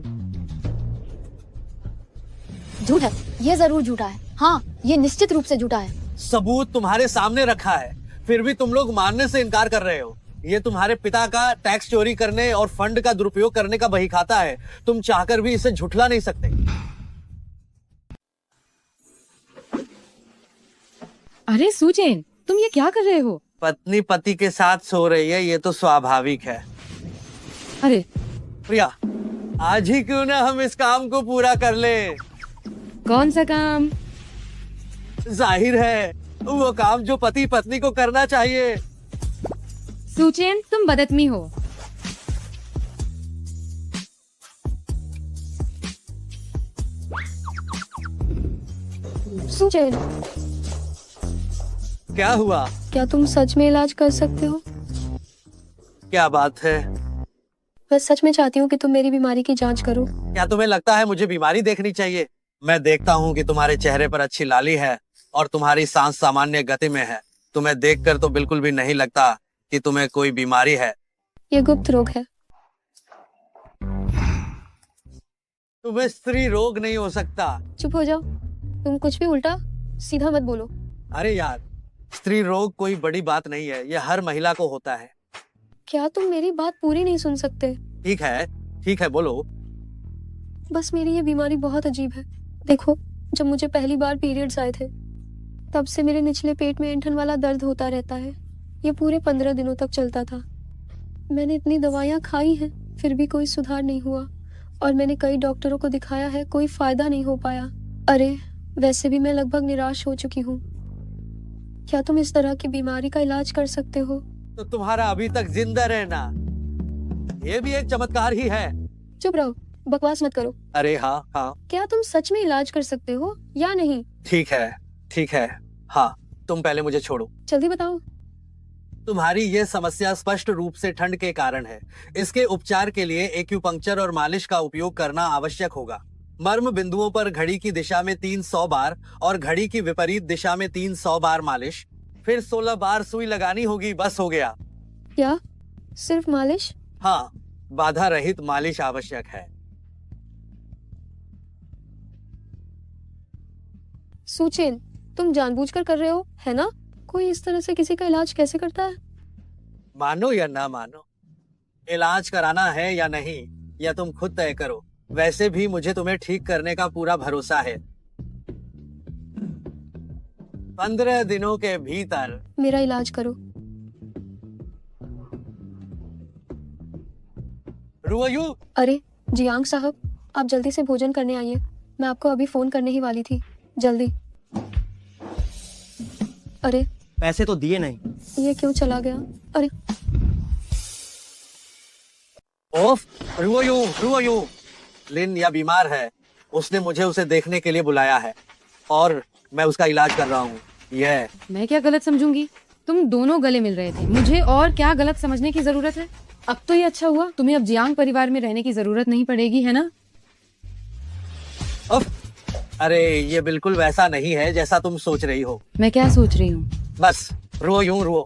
झूठ है, ये जरूर झूठा है। हाँ, ये निश्चित रूप से झूठा है। सबूत तुम्हारे सामने रखा है। फिर भी तुम लोग मानने से इनकार कर रहे हो। ये तुम्हारे पिता का टैक्स चोरी करने और फंड का दुरुपयोग करने का बहीखाता है। तुम चाहकर भी इसे झुठला नहीं सकते। अरे सुचेन, तुम ये क्या कर रहे हो? पत्नी पति के साथ सो रही है, ये तो स्वाभाविक है। अरे प्रिया, आज ही क्यों ना हम इस काम को पूरा कर लें? कौन सा काम? जाहिर है वो काम जो पति पत्नी को करना चाहिए। सुचेन, तुम बदतमी हो। सुचेन, क्या हुआ? क्या तुम सच में इलाज कर सकते हो? क्या बात है? मैं सच में चाहती हूँ कि तुम मेरी बीमारी की जांच करो। क्या तुम्हें लगता है मुझे बीमारी देखनी चाहिए? मैं देखता हूँ कि तुम्हारे चेहरे पर अच्छी लाली है और तुम्हारी सांस सामान्य गति में है। तुम्हें देखकर तो बिल्कुल भी नहीं लगता कि तुम्हें कोई बीमारी है। ये गुप्त रोग है। तुम्हें स्त्री रोग नहीं हो सकता। चुप हो जाओ। तुम कुछ भी उल्टा सीधा मत बोलो। अरे यार, स्त्री रोग कोई बड़ी बात नहीं है, यह हर महिला को होता है। क्या तुम मेरी बात पूरी नहीं सुन सकते? ठीक है, बोलो। बस मेरी ये बीमारी बहुत अजीब है। देखो, जब मुझे पहली बार पीरियड्स आए थे, तब से मेरे निचले पेट में ऐंठन वाला दर्द होता रहता है। ये पूरे 15 दिनों तक चलता था। मैंने इतनी दवाइयाँ खाई हैं, फिर भी कोई सुधार नहीं हुआ और मैंने कई डॉक्टरों को दिखाया है, कोई फायदा नहीं हो पाया। अरे, वैसे भी मैं लगभग निराश हो चुकी हूँ। क्या तुम इस तरह की बीमारी का इलाज कर सकते हो? तो तुम्हारा अभी तक जिंदा रहना, ये भी एक चमत्कार ही है। चुप रहो, बकवास मत करो। अरे हाँ। क्या तुम सच में इलाज कर सकते हो या नहीं? ठीक है। हाँ, तुम पहले मुझे छोड़ो। जल्दी बताओ। तुम्हारी ये समस्या स्पष्ट रूप से ठंड के कारण है। इसके उपचार के लिए एक्यूपंक्चर और मालिश का उपयोग करना आवश्यक होगा। मर्म बिंदुओं पर घड़ी की दिशा में 300 बार और घड़ी की विपरीत दिशा में 300 बार मालिश, फिर 16 बार सुई लगानी होगी। बस हो गया। क्या सिर्फ मालिश? हाँ, बाधा रहित मालिश आवश्यक है। सुचेन, तुम जानबूझकर कर रहे हो, है ना? कोई इस तरह से किसी का इलाज कैसे करता है? मानो या ना मानो, इलाज कराना है या नहीं, या तुम खुद तय करो। वैसे भी मुझे तुम्हें ठीक करने का पूरा भरोसा है। 15 दिनों के भीतर मेरा इलाज करो। रुओयू। अरे जियांग साहब, आप जल्दी से भोजन करने आइए। मैं आपको अभी फोन करने ही वाली थी। जल्दी। अरे, पैसे तो दिए नहीं। ये क्यों चला गया? अरे ओफ, रुओयू। लिन या बीमार है। उसने मुझे उसे देखने के लिए बुलाया है और मैं उसका इलाज कर रहा हूँ। मैं क्या गलत समझूंगी? तुम दोनों गले मिल रहे थे, मुझे और क्या गलत समझने की जरूरत है? अब तो ये अच्छा हुआ, तुम्हें अब जियांग परिवार में रहने की जरूरत नहीं पड़ेगी, है ना? अरे, ये बिल्कुल वैसा नहीं है जैसा तुम सोच रही हो। मैं क्या सोच रही हूँ? बस रुओ।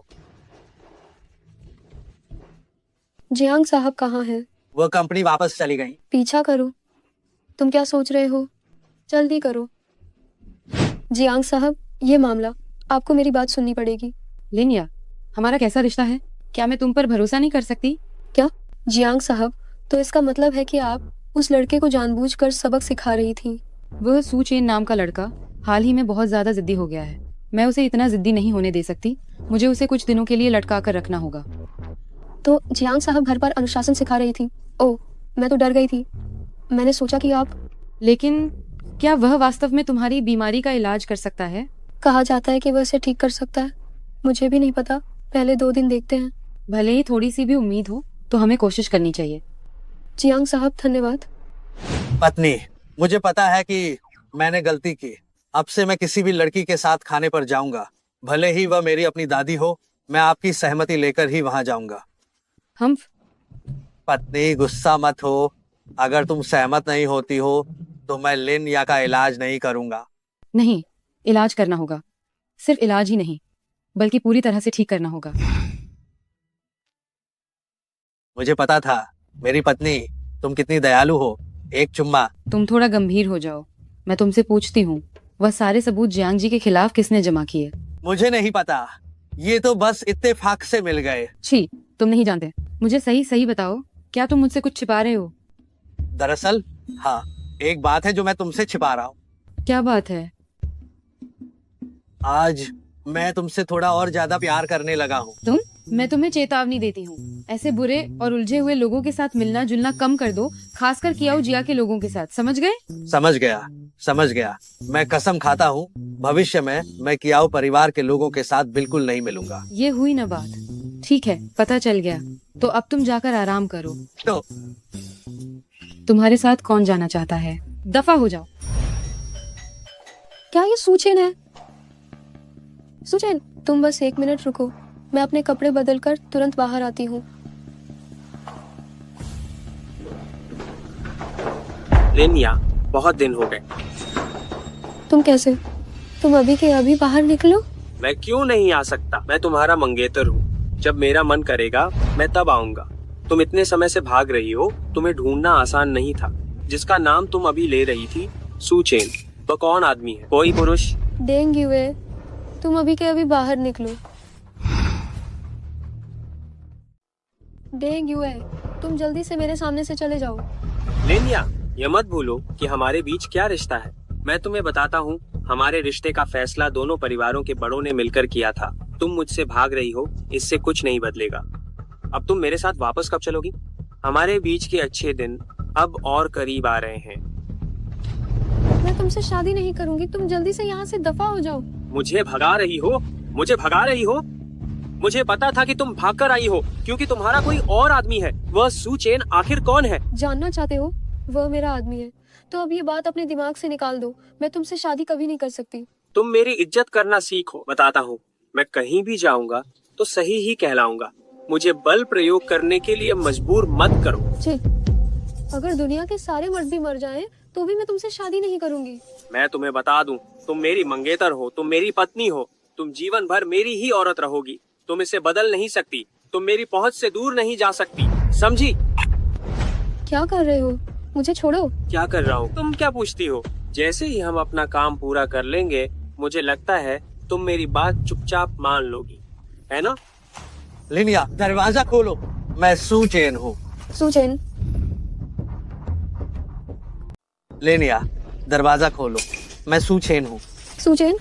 जियांग साहब कहाँ हैं? वो कंपनी वापस चली गई। पीछा करो। तुम क्या सोच रहे हो? जल्दी करो। जियांग साहब, ये मामला, आपको मेरी बात सुननी पड़ेगी। लिनिया, हमारा कैसा रिश्ता है? क्या मैं तुम पर भरोसा नहीं कर सकती? क्या? जियांग साहब, तो इसका मतलब है कि आप उस लड़के को जानबूझकर सबक सिखा रही थी? वह सुचेन नाम का लड़का हाल ही में बहुत ज्यादा जिद्दी हो गया है। मैं उसे इतना जिद्दी नहीं होने दे सकती। मुझे उसे कुछ दिनों के लिए लटका कर रखना होगा। तो जियांग साहब घर पर अनुशासन सिखा रही थी। ओह, मैं तो डर गई थी। मैंने सोचा कि आप। लेकिन क्या वह वास्तव में तुम्हारी बीमारी का इलाज कर सकता है? कहा जाता है कि वह इसे ठीक कर सकता है। मुझे भी नहीं पता, पहले 2 दिन देखते हैं। भले ही थोड़ी सी भी उम्मीद हो तो हमें कोशिश करनी चाहिए। जियांग साहब, धन्यवाद। पत्नी, मुझे पता है कि मैंने गलती की। अब से मैं किसी भी लड़की के साथ खाने पर जाऊंगा, भले ही वह मेरी अपनी दादी हो। मैं आपकी सहमति लेकर ही वहां जाऊंगा। हम पत्नी, गुस्सा मत हो। अगर तुम सहमत नहीं होती हो तो मैं लिन या का इलाज नहीं करूंगा। नहीं, इलाज करना होगा। सिर्फ इलाज ही नहीं, बल्कि पूरी तरह से ठीक करना होगा। मुझे पता था मेरी पत्नी, तुम कितनी दयालु हो। एक चुम्मा। तुम थोड़ा गंभीर हो जाओ। मैं तुमसे पूछती हूँ, वह सारे सबूत जियांग जी के खिलाफ किसने जमा किए? मुझे नहीं पता। ये तो बस इत्तेफाक से मिल गए। छी, तुम नहीं जानते। मुझे सही सही बताओ, क्या तुम मुझसे कुछ छिपा रहे हो? दरअसल हाँ, एक बात है जो मैं तुमसे छिपा रहा हूँ। क्या बात है? आज मैं तुमसे थोड़ा और ज्यादा प्यार करने लगा हूँ। मैं तुम्हें चेतावनी देती हूँ, ऐसे बुरे और उलझे हुए लोगों के साथ मिलना जुलना कम कर दो, खासकर कियाओ जिया के लोगों के साथ। समझ गए? समझ गया। मैं कसम खाता हूँ, भविष्य में मैं कियाओ परिवार के लोगों के साथ बिल्कुल नहीं मिलूंगा। ये हुई ना बात। ठीक है, पता चल गया। तो अब तुम जाकर आराम करो। तो तुम्हारे साथ कौन जाना चाहता है? दफा हो जाओ। क्या ये सुचेन है? सुचेन, तुम बस 1 मिनट रुको, मैं अपने कपड़े बदलकर तुरंत बाहर आती हूँ। लिनिया, बहुत दिन हो गए। तुम कैसे? तुम अभी के अभी बाहर निकलो। मैं क्यों नहीं आ सकता? मैं तुम्हारा मंगेतर हूँ। जब मेरा मन करेगा मैं तब आऊंगा। तुम इतने समय से भाग रही हो, तुम्हें ढूंढना आसान नहीं था। जिसका नाम तुम अभी ले रही थी, सुचेन, वो कौन आदमी है? कोई पुरुष? डेंगू है। तुम अभी के अभी बाहर निकलो। डेंगू है, तुम जल्दी से मेरे सामने से चले जाओ। लिनिया, ये मत भूलो कि हमारे बीच क्या रिश्ता है। मैं तुम्हें बताता हूँ, हमारे रिश्ते का फैसला दोनों परिवारों के बड़ों ने मिलकर किया था। तुम मुझसे भाग रही हो, इससे कुछ नहीं बदलेगा। अब तुम मेरे साथ वापस कब चलोगी? हमारे बीच के अच्छे दिन अब और करीब आ रहे हैं। मैं तुमसे शादी नहीं करूंगी, तुम जल्दी से यहाँ से दफा हो जाओ। मुझे भगा रही हो? मुझे भगा रही हो? मुझे पता था कि तुम भागकर आई हो, क्योंकि तुम्हारा कोई और आदमी है। वह सुचेन आखिर कौन है? जानना चाहते हो? वह मेरा आदमी है। तो अब ये बात अपने दिमाग से निकाल दो। मैं तुमसे शादी कभी नहीं कर सकती। तुम मेरी इज्जत करना सीखो। बताता हूँ, मैं कहीं भी जाऊंगा तो सही ही कहलाऊंगा। मुझे बल प्रयोग करने के लिए मजबूर मत करो। जी, अगर दुनिया के सारे मर्द भी मर जाएं, तो भी मैं तुमसे शादी नहीं करूंगी। मैं तुम्हें बता दूं, तुम मेरी मंगेतर हो, तुम मेरी पत्नी हो, तुम जीवन भर मेरी ही औरत रहोगी। तुम इसे बदल नहीं सकती, तुम मेरी पहुंच से दूर नहीं जा सकती, समझी? क्या कर रहे हो? मुझे छोड़ो। क्या कर रहा हूँ? तुम क्या पूछती हो? जैसे ही हम अपना काम पूरा कर लेंगे, मुझे लगता है तुम मेरी बात चुपचाप मान लोगी, है ना? लिनिया, दरवाजा खोलो, मैं सुचेन हूँ। सुचेन। लिनिया, दरवाजा खोलो, मैं सुचेन हूँ। सुचेन,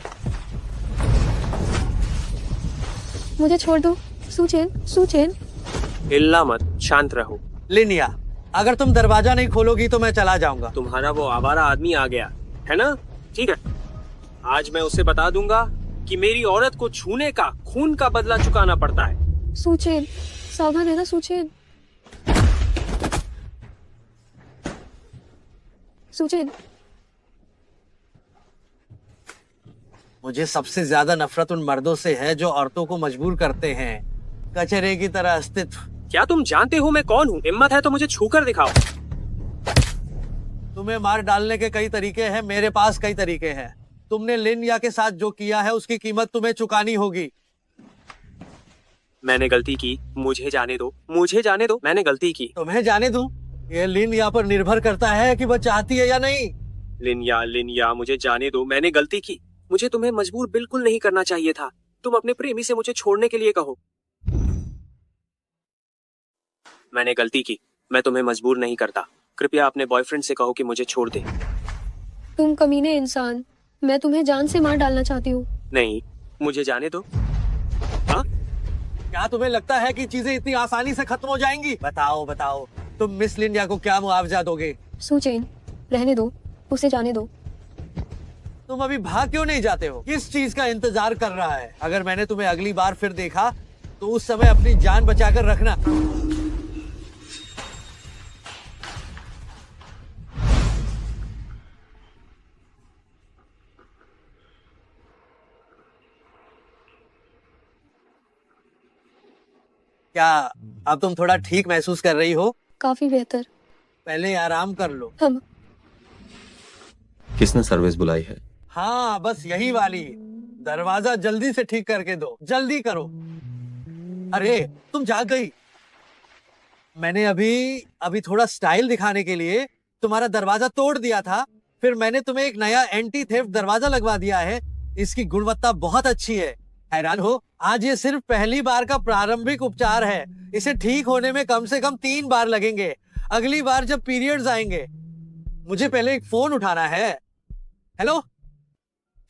मुझे छोड़ दो। सुचेन, सुचेन। हिलना मत, शांत रहो। लिनिया, अगर तुम दरवाजा नहीं खोलोगी तो मैं चला जाऊंगा। तुम्हारा वो आवारा आदमी आ गया है ना? ठीक है, आज मैं उसे बता दूंगा कि मेरी औरत को छूने का खून का बदला चुकाना पड़ता है। सुचेन, सावधान है ना सुचेन? सुचेन, मुझे सबसे ज्यादा नफरत उन मर्दों से है जो औरतों को मजबूर करते हैं, कचरे की तरह अस्तित्व। क्या तुम जानते हो मैं कौन हूँ? हिम्मत है तो मुझे छूकर दिखाओ। तुम्हें मार डालने के कई तरीके हैं, मेरे पास कई तरीके हैं। तुमने लिनिया के साथ जो किया है उसकी कीमत तुम्हें चुकानी होगी। मैंने गलती की, मुझे जाने दो, मुझे जाने दो, मैंने गलती की। तुम्हें जाने दूं? ये लिनिया पर निर्भर करता है कि वह चाहती है या नहीं। लिनिया, लिनिया, मुझे जाने दो, मैंने गलती की। मुझे तुम्हें मजबूर बिल्कुल नहीं करना चाहिए था। तुम अपने प्रेमी से मुझे छोड़ने के लिए कहो। मैंने गलती की, मैं तुम्हें मजबूर नहीं करता। कृपया अपने बॉयफ्रेंड से कहो कि मुझे छोड़ दे। तुम कमीने इंसान, मैं तुम्हें जान से मार डालना चाहती हूँ। नहीं, मुझे जाने दो। हाँ? क्या तुम्हें लगता है कि चीजें इतनी आसानी से खत्म हो जाएंगी? बताओ बताओ, तुम मिस लिनिया को क्या मुआवजा दोगे? सुचेन, रहने दो, उसे जाने दो। तुम अभी भाग क्यों नहीं जाते हो? किस चीज का इंतजार कर रहा है? अगर मैंने तुम्हें अगली बार फिर देखा तो उस समय अपनी जान बचाकर रखना। क्या अब तुम थोड़ा ठीक महसूस कर रही हो? काफी बेहतर। पहले आराम कर लो। हम किसने सर्विस बुलाई है? हाँ, बस यही वाली। दरवाजा जल्दी से ठीक करके दो, जल्दी करो। अरे तुम जाग गई। मैंने अभी थोड़ा स्टाइल दिखाने के लिए तुम्हारा दरवाजा तोड़ दिया था, फिर मैंने तुम्हें एक नया एंटी थेफ्ट दरवाजा लगवा दिया है। इसकी गुणवत्ता बहुत अच्छी है। हैरान हो? आज ये सिर्फ पहली बार का प्रारंभिक उपचार है। इसे ठीक होने में कम से कम 3 बार लगेंगे। अगली बार जब पीरियड्स आएंगे, मुझे पहले एक फोन उठाना है। हेलो,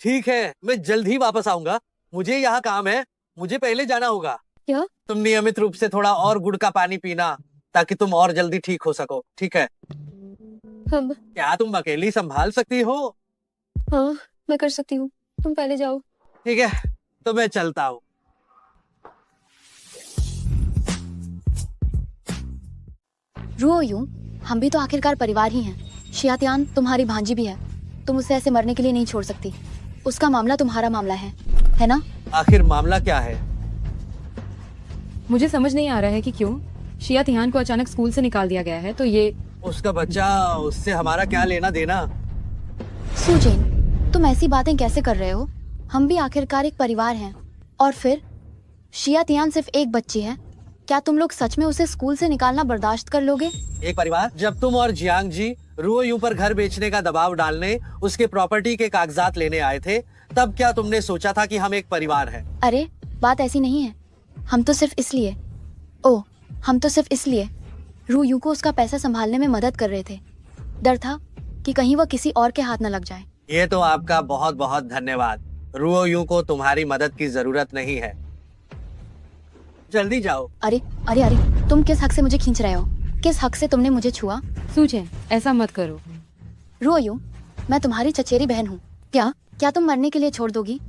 ठीक है, मैं जल्द ही वापस आऊंगा। मुझे यहाँ काम है, मुझे पहले जाना होगा। क्या? तुम नियमित रूप से थोड़ा और गुड़ का पानी पीना, ताकि तुम और जल्दी ठीक हो सको, ठीक है? हम क्या तुम अकेली संभाल सकती हो? हाँ, मैं कर सकती हूँ, तुम पहले जाओ। ठीक है, तो मैं चलता हूँ। रुओ यूं, हम भी तो आखिरकार परिवार ही हैं। शियातियान तुम्हारी भांजी भी है, तुम उसे ऐसे मरने के लिए नहीं छोड़ सकती। उसका मामला तुम्हारा मामला है ना? आखिर मामला क्या है? मुझे समझ नहीं आ रहा है कि क्यों शिया तिहान को अचानक स्कूल से निकाल दिया गया है। तो ये उसका बच्चा, उससे हमारा क्या लेना देना? सुजेन, तुम ऐसी बातें कैसे कर रहे हो? हम भी आखिरकार एक परिवार हैं। और फिर शियातियान सिर्फ एक बच्ची है, क्या तुम लोग सच में उसे स्कूल से निकालना बर्दाश्त कर लोगे? एक परिवार? जब तुम और जियांग जी रुओ यूं पर घर बेचने का दबाव डालने, उसके प्रॉपर्टी के कागजात लेने आए थे, तब क्या तुमने सोचा था कि हम एक परिवार हैं? अरे बात ऐसी नहीं है। हम तो सिर्फ इसलिए रू यू को उसका पैसा संभालने में मदद कर रहे थे। डर था कि कहीं वह किसी और के हाथ न लग जाए। ये तो आपका बहुत बहुत धन्यवाद। रुओ यूं को तुम्हारी मदद की जरूरत नहीं है। जल्दी जाओ। अरे अरे अरे, तुम किस हक से मुझे खींच रहे हो? किस हक से तुमने मुझे छुआ? सूझे, ऐसा मत करो। रुओ यू, मैं तुम्हारी चचेरी बहन हूँ। क्या तुम मरने के लिए छोड़ दोगी?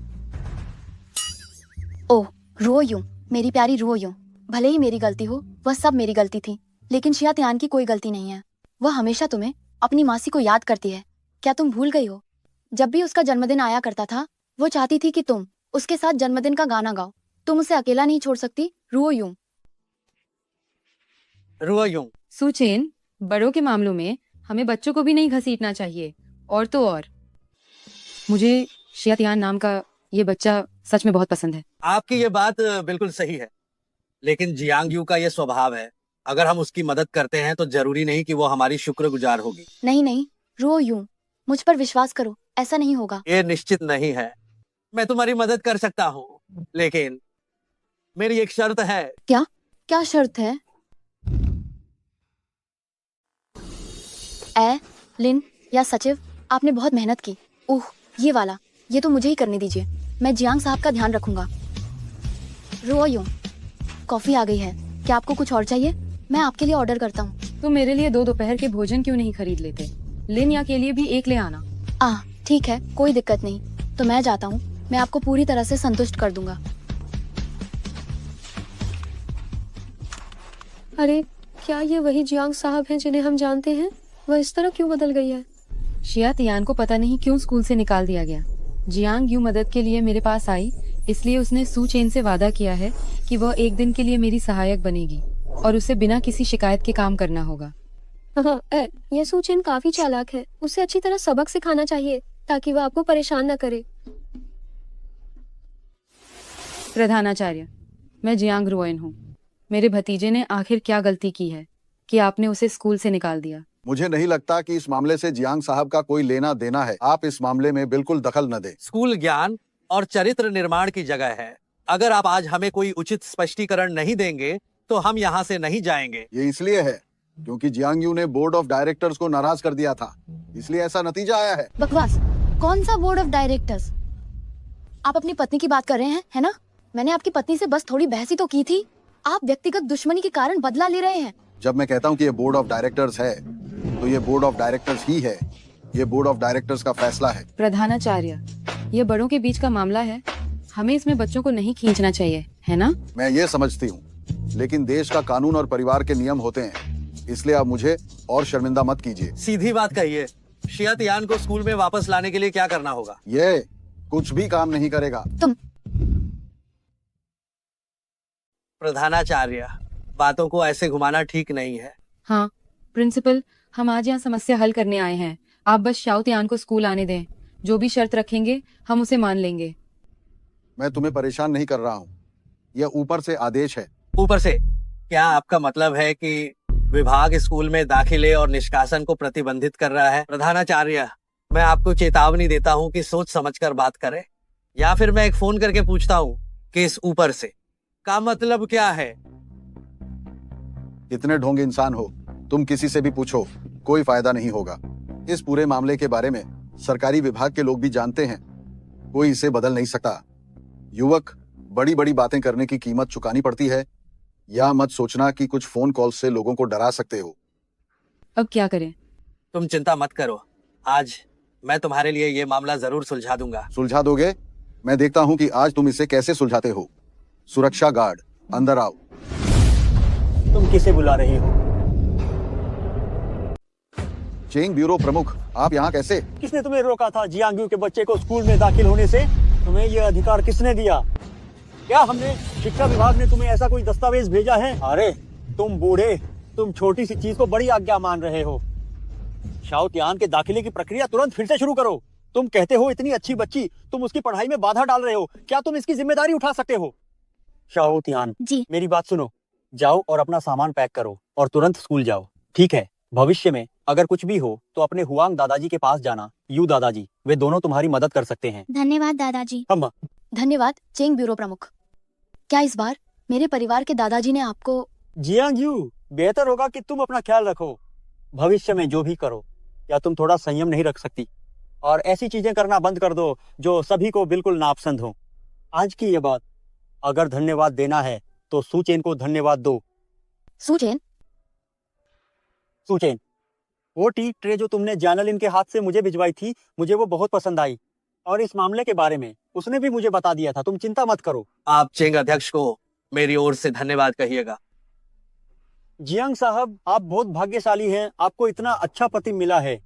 ओह रुओ यू, मेरी प्यारी रुओ यू, भले ही मेरी गलती हो, वह सब मेरी गलती थी, लेकिन शियातियान की कोई गलती नहीं है। वह हमेशा तुम्हें, अपनी मासी को याद करती है। क्या तुम भूल गई हो? जब भी उसका जन्मदिन आया करता था, वो चाहती थी कि तुम उसके साथ जन्मदिन का गाना गाओ। तुम उसे अकेला नहीं छोड़ सकती, रुओ यूं। रुओ यूं। सुचेन, बड़ों के मामलों में हमें बच्चों को भी नहीं घसीटना चाहिए। और तो और, मुझे शियातियान नाम का ये बच्चा सच में बहुत पसंद है। आपकी ये बात बिल्कुल सही है, लेकिन जियांग यू का ये स्वभाव है। अगर हम उसकी मदद करते हैं तो जरूरी नहीं कि वो हमारी शुक्रगुजार होगी। नहीं, रुओ यूं, मुझ पर विश्वास करो, ऐसा नहीं होगा। ये निश्चित नहीं है। मैं तुम्हारी मदद कर सकता हूँ, लेकिन मेरी एक शर्त है। क्या शर्त है? लिन या सचिव, आपने बहुत मेहनत की। ये वाला, ये तो मुझे ही करने दीजिए। मैं जियांग साहब का ध्यान रखूंगा। रुओ यूं, कॉफी आ गई है, क्या आपको कुछ और चाहिए? मैं आपके लिए ऑर्डर करता हूँ। तो मेरे लिए 2 दोपहर के भोजन क्यों नहीं खरीद लेते? लिन या के लिए भी एक ले आना। ठीक है, कोई दिक्कत नहीं। तो मैं जाता हूँ, मैं आपको पूरी तरह से संतुष्ट कर दूंगा। अरे क्या ये वही जियांग साहब हैं जिन्हें हम जानते हैं? वह इस तरह क्यों बदल गई है? शिया तियान को पता नहीं क्यों स्कूल से निकाल दिया गया। जियांग यू मदद के लिए मेरे पास आई, इसलिए उसने सू चेन से वादा किया है कि वह एक दिन के लिए मेरी सहायक बनेगी और उसे बिना किसी शिकायत के काम करना होगा। ये सू चेन काफी चालाक है, उसे अच्छी तरह सबक सिखाना चाहिए ताकि वह आपको परेशान न करे। प्रधानाचार्य, मैं जियांग रुओइन हूँ। मेरे भतीजे ने आखिर क्या गलती की है कि आपने उसे स्कूल से निकाल दिया? मुझे नहीं लगता कि इस मामले से जियांग साहब का कोई लेना देना है। आप इस मामले में बिल्कुल दखल न दें। स्कूल ज्ञान और चरित्र निर्माण की जगह है। अगर आप आज हमें कोई उचित स्पष्टीकरण नहीं देंगे तो हम यहाँ से नहीं जाएंगे। ये इसलिए है क्योंकि जियांग यू ने बोर्ड ऑफ डायरेक्टर्स को नाराज कर दिया था, इसलिए ऐसा नतीजा आया है। बकवास। कौन सा बोर्ड ऑफ डायरेक्टर्स? आप अपनी पत्नी की बात कर रहे हैं, है ना? मैंने आपकी पत्नी से बस थोड़ी बहस ही तो की थी। आप व्यक्तिगत दुश्मनी के कारण बदला ले रहे हैं। जब मैं कहता हूँ कि ये बोर्ड ऑफ डायरेक्टर्स है, तो ये बोर्ड ऑफ डायरेक्टर्स ही है। ये बोर्ड ऑफ डायरेक्टर्स का फैसला है। प्रधानाचार्य, ये बड़ों के बीच का मामला है, हमें इसमें बच्चों को नहीं खींचना चाहिए, है ना? मैं ये समझती हूँ, लेकिन देश का कानून और परिवार के नियम होते हैं, इसलिए आप मुझे और शर्मिंदा मत कीजिए। सीधी बात कहिए, शियातियान को स्कूल में वापस लाने के लिए क्या करना होगा? ये कुछ भी काम नहीं करेगा। प्रधानाचार्य, बातों को ऐसे घुमाना ठीक नहीं है। हाँ प्रिंसिपल, हम आज यहाँ समस्या हल करने आए हैं। आप बस शाओ तियान को स्कूल आने दें। जो भी शर्त रखेंगे हम उसे मान लेंगे। मैं तुम्हें परेशान नहीं कर रहा हूँ, यह ऊपर से आदेश है। ऊपर से? क्या आपका मतलब है कि विभाग स्कूल में दाखिले और निष्कासन को प्रतिबंधित कर रहा है? प्रधानाचार्य, मैं आपको चेतावनी देता हूँ कि सोच समझकर बात करें, या फिर मैं एक फोन करके पूछता हूँ केस ऊपर से का मतलब क्या है? इतने ढोंगे इंसान हो, तुम किसी से भी पूछो, कोई फायदा नहीं होगा। इस पूरे मामले के बारे में सरकारी विभाग के लोग भी जानते हैं, कोई इसे बदल नहीं सकता। युवक, बड़ी बड़ी बातें करने की कीमत चुकानी पड़ती है। या मत सोचना कि कुछ फोन कॉल से लोगों को डरा सकते हो। अब क्या करें? तुम चिंता मत करो, आज मैं तुम्हारे लिए ये मामला जरूर सुलझा दूंगा। सुलझा दोगे? मैं देखता हूं कि आज तुम इसे कैसे सुलझाते हो। सुरक्षा गार्ड, अंदर आओ। तुम किसे बुला रही हो? चेंग ब्यूरो प्रमुख, आप यहाँ कैसे? किसने तुम्हें रोका था जियांगयू के बच्चे को स्कूल में दाखिल होने से? तुम्हें यह अधिकार किसने दिया? क्या हमने, शिक्षा विभाग ने तुम्हें ऐसा कोई दस्तावेज भेजा है? अरे तुम बूढ़े, तुम छोटी सी चीज को बड़ी आज्ञा मान रहे हो। शाओतियान के दाखिले की प्रक्रिया तुरंत फिर से शुरू करो। तुम कहते हो इतनी अच्छी बच्ची, तुम उसकी पढ़ाई में बाधा डाल रहे हो। क्या तुम इसकी जिम्मेदारी उठा सकते हो? शाओतियान जी, मेरी बात सुनो, जाओ और अपना सामान पैक करो और तुरंत स्कूल जाओ, ठीक है? भविष्य में अगर कुछ भी हो तो अपने हुआंग दादाजी के पास जाना। यू दादाजी, वे दोनों तुम्हारी मदद कर सकते हैं। धन्यवाद दादाजी। अम्मा। धन्यवाद चेंग ब्यूरो प्रमुख। क्या इस बार मेरे परिवार के दादाजी ने आपको? जियांगयू, बेहतर होगा कि तुम अपना ख्याल रखो। भविष्य में जो भी करो, या तुम थोड़ा संयम नहीं रख सकती और ऐसी चीजें करना बंद कर दो जो सभी को बिल्कुल नापसंद हो। आज की ये बात, अगर धन्यवाद देना है तो सुचेन को धन्यवाद दो। सुचेन? सुचेन, वो टी ट्रे जो तुमने जानलिन के हाथ से मुझे भिजवाई थी, मुझे वो बहुत पसंद आई और इस मामले के बारे में उसने भी मुझे बता दिया था। तुम चिंता मत करो। आप चेंग अध्यक्ष को मेरी ओर से धन्यवाद कहिएगा। जियांग साहब, आप बहुत भाग्यशाली हैं, आपको इतना अच्छा पति मिला है।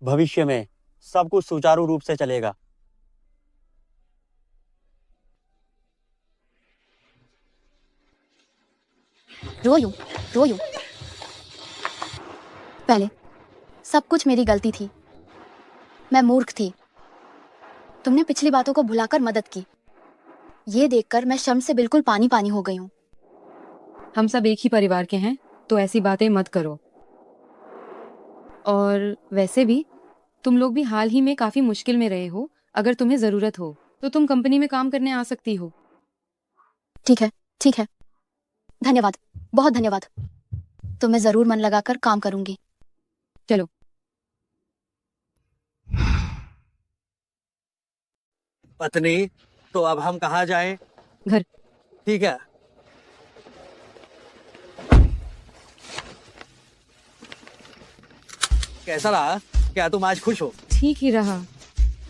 भविष्य में सब कुछ सुचारू रूप से चलेगा। रोयूं, रोयूं। पहले सब कुछ मेरी गलती थी, मैं मूर्ख थी। तुमने पिछली बातों को भुलाकर मदद की। ये देखकर मैं शर्म से बिल्कुल पानी पानी हो गई हूँ। हम सब एक ही परिवार के हैं, तो ऐसी बातें मत करो। और वैसे भी तुम लोग भी हाल ही में काफी मुश्किल में रहे हो। अगर तुम्हें जरूरत हो तो तुम कंपनी में काम करने आ सकती हो। ठीक है, ठीक है। धन्यवाद, बहुत धन्यवाद। तो मैं जरूर मन लगाकर काम करूंगी। चलो। पत्नी, तो अब हम कहाँ जाएं? घर। ठीक है। कैसा रहा? क्या तुम आज खुश हो? ठीक ही रहा।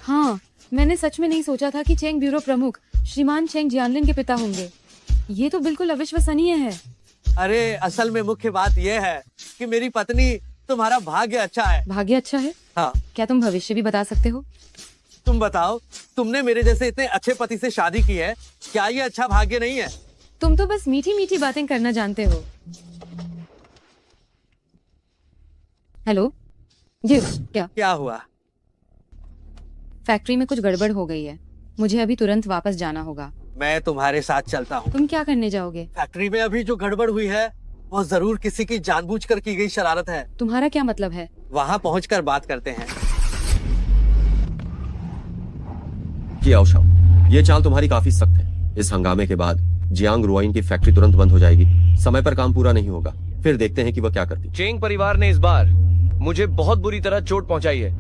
हाँ, मैंने सच में नहीं सोचा था कि चेंग ब्यूरो प्रमुख श्रीमान चेंग जियानलिन के पिता होंगे। ये तो बिल्कुल अविश्वसनीय है। अरे असल में मुख्य बात यह है कि मेरी पत्नी, तुम्हारा भाग्य अच्छा है। भाग्य अच्छा है? हाँ। क्या तुम भविष्य भी बता सकते हो? तुम बताओ, तुमने मेरे जैसे इतने अच्छे पति से शादी की है, क्या ये अच्छा भाग्य नहीं है? तुम तो बस मीठी मीठी बातें करना जानते हो। हेलो जी, क्या हुआ? फैक्ट्री में कुछ गड़बड़ हो गई है, मुझे अभी तुरंत वापस जाना होगा। मैं तुम्हारे साथ चलता हूँ। तुम क्या करने जाओगे? फैक्ट्री में अभी जो गड़बड़ हुई है वो जरूर किसी की जानबूझकर की गई शरारत है। तुम्हारा क्या मतलब है? वहाँ पहुँचकर बात करते हैं। आओ शाओ, ये चाल तुम्हारी काफी सख्त है। इस हंगामे के बाद जियांग रुआइन की फैक्ट्री तुरंत बंद हो जाएगी। समय पर काम पूरा नहीं होगा, फिर देखते हैं कि वह क्या करती। चेंग परिवार ने इस बार मुझे बहुत बुरी तरह चोट पहुंचाई है।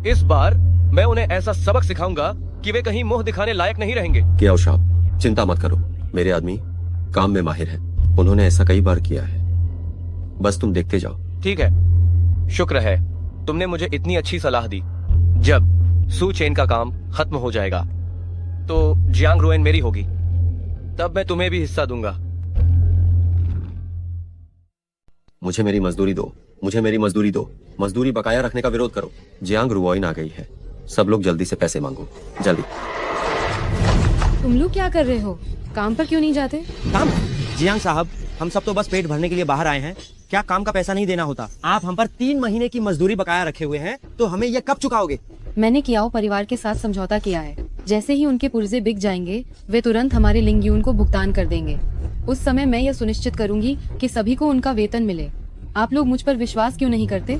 इस बार मैं उन्हें ऐसा सबक सिखाऊंगा कि वे कहीं मुंह दिखाने लायक नहीं रहेंगे। क्या शाओ, चिंता मत करो, मेरे आदमी काम में माहिर हैं। उन्होंने ऐसा कई बार किया है, बस तुम देखते जाओ। ठीक है, शुक्र है तुमने मुझे इतनी अच्छी सलाह दी। जब सू चेन का काम खत्म हो जाएगा तो जियांग रुआइन मेरी होगी, तब मैं तुम्हें भी हिस्सा दूंगा। मुझे मेरी मजदूरी दो, मुझे मेरी मजदूरी दो। मजदूरी बकाया रखने का विरोध करो। जियांग रुआइन आ गई है, सब लोग जल्दी से पैसे मांगो, जल्दी। तुम लोग क्या कर रहे हो? काम पर क्यों नहीं जाते? काम? जियांग साहब, हम सब तो बस पेट भरने के लिए बाहर आए हैं। क्या काम का पैसा नहीं देना होता? आप हम पर 3 महीने की मजदूरी बकाया रखे हुए हैं, तो हमें ये कब चुकाओगे? मैंने कियाओ परिवार के साथ समझौता किया है। जैसे ही उनके पुर्जे बिक जाएंगे, वे तुरंत हमारे लिंगयून को भुगतान कर देंगे। उस समय मैं यह सुनिश्चित करूंगी कि सभी को उनका वेतन मिले। आप लोग मुझ पर विश्वास क्यों नहीं करते?